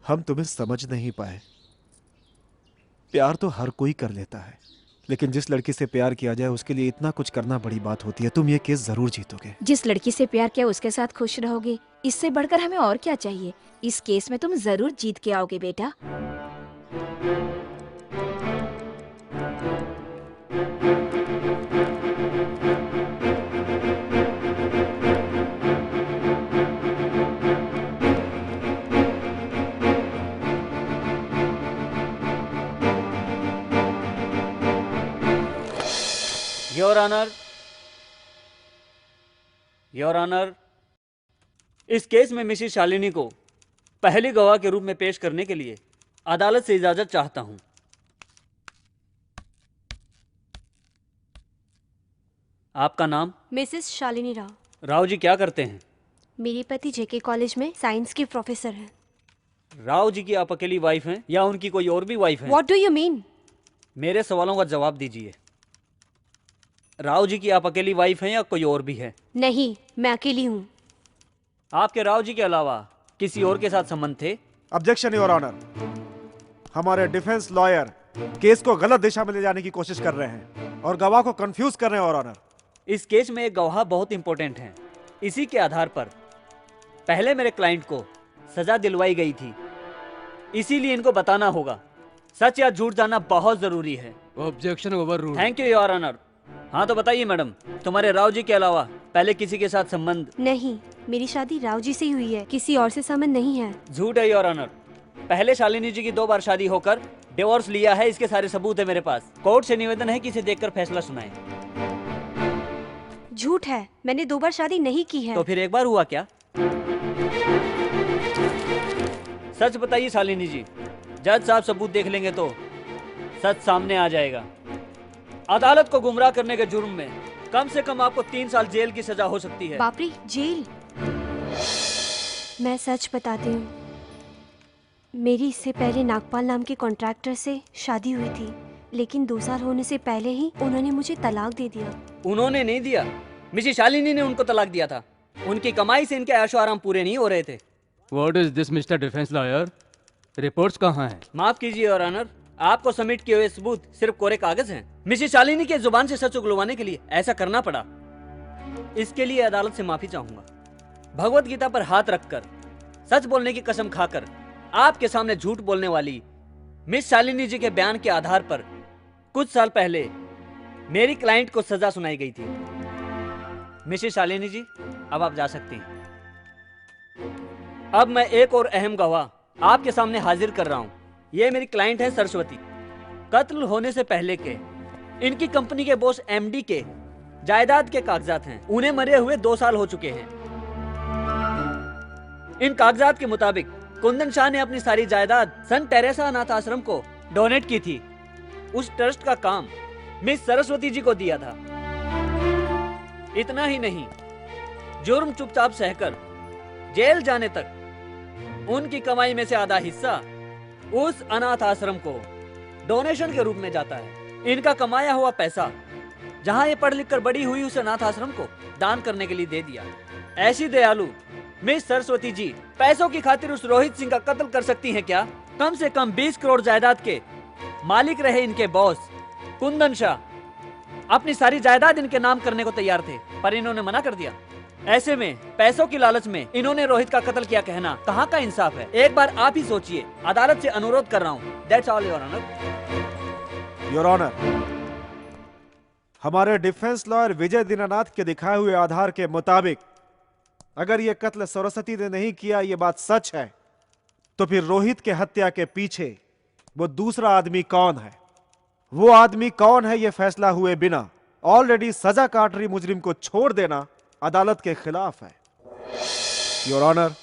हम तुम्हें समझ नहीं पाए। प्यार तो हर कोई कर लेता है, लेकिन जिस लड़की से प्यार किया जाए उसके लिए इतना कुछ करना बड़ी बात होती है। तुम ये केस जरूर जीतोगे। जिस लड़की से प्यार किया उसके साथ खुश रहोगे, इससे बढ़कर हमें और क्या चाहिए। इस केस में तुम जरूर जीत के आओगे बेटा। योर ऑनर, योर ऑनर, इस केस में मिसेस शालिनी को पहली गवाह के रूप में पेश करने के लिए अदालत से इजाजत चाहता हूं। आपका नाम? मिसेस शालिनी राव। राव जी क्या करते हैं? मेरे पति जेके कॉलेज में साइंस के प्रोफेसर हैं। राव जी की आप अकेली वाइफ हैं या उनकी कोई और भी वाइफ है? What do you mean? मेरे सवालों का जवाब दीजिए। राव जी की आप अकेली वाइफ हैं या कोई और भी है? नहीं, मैं अकेली हूँ। आपके राव जी के अलावा किसी और के साथ संबंध थे? Objection your honour. हमारे डिफेंस लॉयर केस को गलत दिशा में ले जाने की कोशिश कर रहे हैं और गवाह को कंफ्यूज कर रहे हैं योर ऑनर। इस केस में एक गवाह बहुत इंपॉर्टेंट है। इसी के आधार पर पहले मेरे क्लाइंट को सजा दिलवाई गई थी, इसीलिए इनको बताना होगा। सच या झूठ जानना बहुत जरूरी है। Objection overruled. Thank you your honour. हाँ तो बताइए मैडम, तुम्हारे राव जी के अलावा पहले किसी के साथ संबंध? नहीं, मेरी शादी राव जी से ही हुई है, किसी और से संबंध नहीं है। झूठ है योर ऑनर। पहले शालिनी जी की 2 बार शादी होकर डिवोर्स लिया है, इसके सारे सबूत है मेरे पास। कोर्ट से निवेदन है कि इसे देखकर फैसला सुनाएं। झूठ है, मैंने 2 बार शादी नहीं की है। तो फिर एक बार हुआ क्या? सच बताइए शालिनी जी। जज साहब सबूत देख लेंगे तो सच सामने आ जाएगा। अदालत को गुमराह करने के जुर्म में कम से कम आपको 3 साल जेल की सजा हो सकती है। बाप रे, जेल? मैं सच बताती हूँ, मेरी इससे पहले नागपाल नाम के कॉन्ट्रैक्टर से शादी हुई थी, लेकिन 2 साल होने से पहले ही उन्होंने मुझे तलाक दे दिया। उन्होंने नहीं दिया, मिसेस शालिनी ने उनको तलाक दिया था। उनकी कमाई से इनके ऐशो आराम पूरे नहीं हो रहे थे। What is this, mister defence lawyer? Reports कहाँ हैं? माफ कीजिए योर ऑनर, आपको सबमिट किए हुए सबूत सिर्फ कोरे कागज हैं। मिसेस शालिनी के जुबान से सच उगलवाने के लिए ऐसा करना पड़ा। इसके लिए अदालत से माफी चाहूंगा। भगवत गीता पर हाथ रखकर, सच बोलने की कसम खाकर आपके सामने झूठ बोलने वाली मिस शालिनी जी के बयान के आधार पर कुछ साल पहले मेरी क्लाइंट को सजा सुनाई गई थी। मिसेस शालिनी जी, अब आप जा सकती हैं। अब मैं एक और अहम गवाह आपके सामने हाजिर कर रहा हूं। ये मेरी क्लाइंट है सरस्वती। कत्ल होने से पहले के इनकी कंपनी के बॉस एमडी के जायदाद के कागजात हैं। उन्हें मरे हुए 2 साल हो चुके हैं। इन कागजात के मुताबिक कुंदन शाह ने अपनी सारी जायदाद सन टेरेसा अनाथ आश्रम को डोनेट की थी। उस ट्रस्ट का काम मिस सरस्वती जी को दिया था। इतना ही नहीं, जुर्म चुपचाप सहकर जेल जाने तक उनकी कमाई में से आधा हिस्सा उस अनाथ आश्रम को डोनेशन के रूप में जाता है। इनका कमाया हुआ पैसा जहां ये पढ़ लिख कर बड़ी हुई उस अनाथ आश्रम को दान करने के लिए दे दिया। ऐसी दयालु मिस सरस्वती जी पैसों की खातिर उस रोहित सिंह का कत्ल कर सकती हैं क्या? कम से कम 20 करोड़ जायदाद के मालिक रहे इनके बॉस कुंदन शाह अपनी सारी जायदाद इनके नाम करने को तैयार थे, पर इन्होंने मना कर दिया। ऐसे में पैसों की लालच में इन्होंने रोहित का कत्ल किया कहना कहाँ का इंसाफ है? एक बार आप ही सोचिए। अदालत से अनुरोध कर रहा हूँ। That's all your honour. Your honour, हमारे डिफेंस लॉयर विजय दीनानाथ के दिखाए हुए आधार के मुताबिक अगर यह कत्ल सरस्वती ने नहीं किया, यह बात सच है, तो फिर रोहित के हत्या के पीछे वो दूसरा आदमी कौन है? वो आदमी कौन है, यह फैसला हुए बिना ऑलरेडी सजा काट रही मुजरिम को छोड़ देना अदालत के खिलाफ है। योर ऑनर,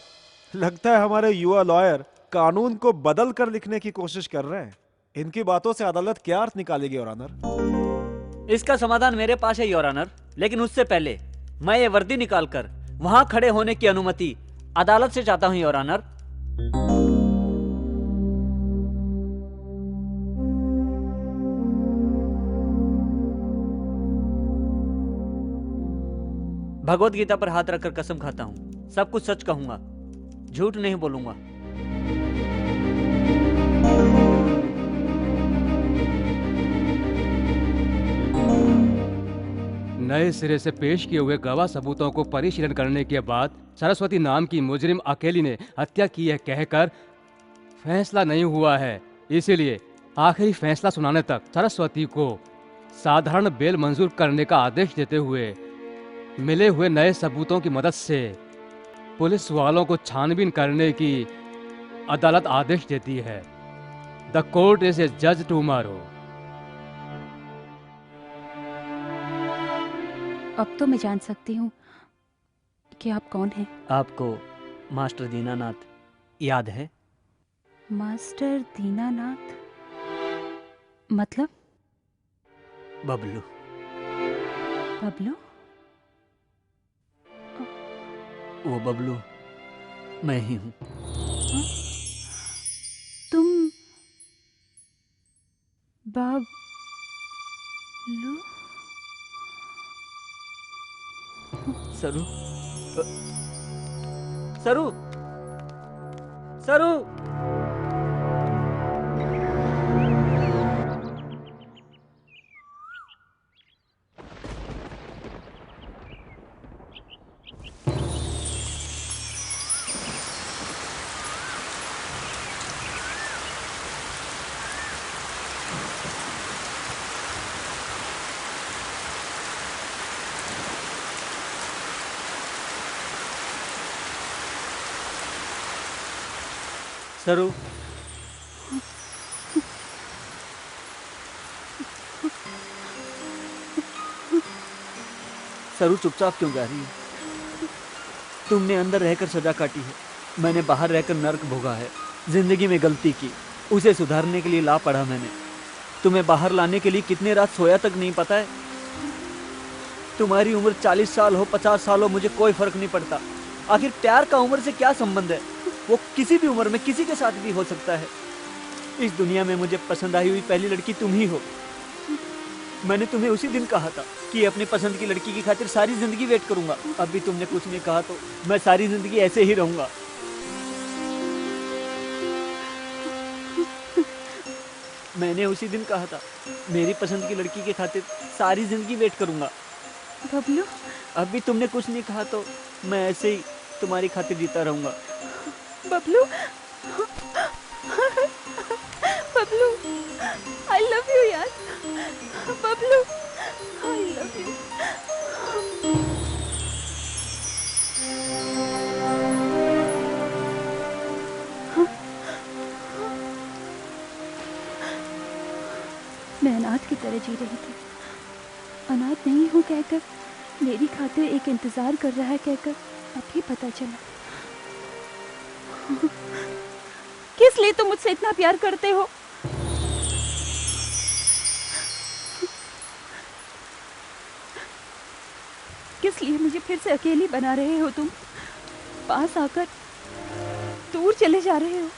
लगता है हमारे युवा लॉयर कानून को बदल कर लिखने की कोशिश कर रहे हैं। इनकी बातों से अदालत क्या अर्थ निकालेगी योर ऑनर? इसका समाधान मेरे पास है योर ऑनर, लेकिन उससे पहले मैं ये वर्दी निकालकर वहां खड़े होने की अनुमति अदालत से चाहता हूं योर ऑनर। भगवत गीता पर हाथ रखकर कसम खाता हूं, सब कुछ सच कहूंगा, झूठ नहीं बोलूंगा। नए सिरे से पेश किए हुए गवाह सबूतों को परिशीलन करने के बाद सरस्वती नाम की मुजरिम अकेली ने हत्या की है कहकर फैसला नहीं हुआ है। इसीलिए आखिरी फैसला सुनाने तक सरस्वती को साधारण बेल मंजूर करने का आदेश देते हुए मिले हुए नए सबूतों की मदद से पुलिस वालों को छानबीन करने की अदालत आदेश देती है। द कोर्ट इज ए जज टुमारो। अब तो मैं जान सकती हूँ कि आप कौन हैं। आपको मास्टर दीनानाथ याद है? मास्टर दीनानाथ मतलब? बबलू। बबलू, वो बबलू मैं ही हूँ। तुम बबलू? सरू, सरू, सरू। सरू, सरू चुपचाप क्यों गा रही है? तुमने अंदर रहकर सजा काटी है, मैंने बाहर रहकर नर्क भोगा है। जिंदगी में गलती की, उसे सुधारने के लिए ला पड़ा मैंने। तुम्हें बाहर लाने के लिए कितने रात सोया तक नहीं पता है। तुम्हारी उम्र 40 साल हो 50 साल हो, मुझे कोई फर्क नहीं पड़ता। आखिर प्यार का उम्र से क्या संबंध है? वो किसी भी उम्र में किसी के साथ भी हो सकता है। इस दुनिया में मुझे पसंद आई हुई पहली लड़की तुम ही हो। मैंने तुम्हें उसी दिन कहा था कि अपनी पसंद की लड़की की खातिर सारी जिंदगी वेट करूंगा। अब भी तुमने कुछ नहीं कहा तो मैं सारी जिंदगी ऐसे ही रहूंगा। मैंने उसी दिन कहा था मेरी पसंद की लड़की की खातिर सारी जिंदगी वेट करूंगा। बबलू, अब भी तुमने कुछ नहीं कहा तो मैं ऐसे ही तुम्हारी खातिर जीता रहूंगा। Bablu, Bablu, I love you यार। Bablu, I love you. मैं अनाथ की तरह जी रही थी। अनाथ नहीं हूँ कहकर, मेरी खातिर एक इंतजार कर रहा है कहकर अभी पता चला। किस लिए तुम मुझसे इतना प्यार करते हो? किस लिए मुझे फिर से अकेली बना रहे हो तुम? पास आकर दूर चले जा रहे हो।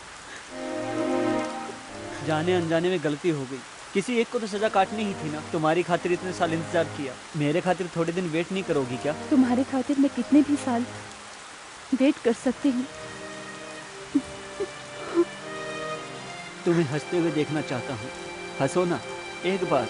जाने अनजाने में गलती हो गई। किसी एक को तो सजा काटनी ही थी ना। तुम्हारी खातिर इतने साल इंतजार किया, मेरे खातिर थोड़े दिन वेट नहीं करोगी क्या? तुम्हारे खातिर मैं कितने भी साल वेट कर सकती हूँ। तुम्हें हंसते हुए देखना चाहता हूँ। हंसो ना एक बार।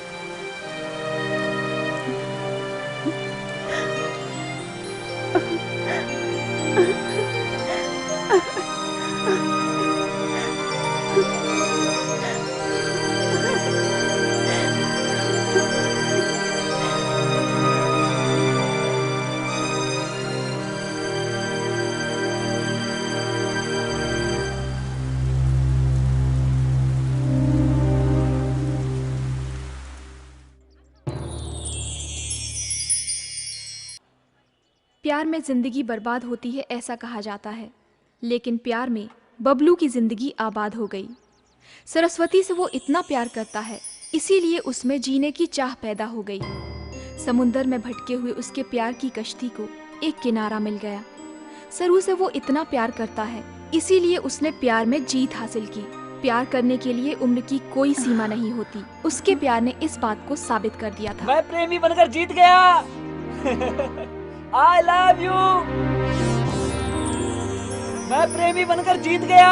प्यार में जिंदगी बर्बाद होती है ऐसा कहा जाता है, लेकिन प्यार में बबलू की जिंदगी आबाद हो गई। सरस्वती से वो इतना प्यार करता है, इसीलिए उसमें जीने की चाह पैदा हो गई। समुंदर में भटके हुए उसके प्यार की कश्ती को एक किनारा मिल गया। सरू से वो इतना प्यार करता है, इसीलिए उसने प्यार में जीत हासिल की। प्यार करने के लिए उम्र की कोई सीमा नहीं होती। उसके प्यार ने इस बात को साबित कर दिया था। मैं प्रेमी बनकर जीत गया। I love you। मैं प्रेमी बनकर जीत गया।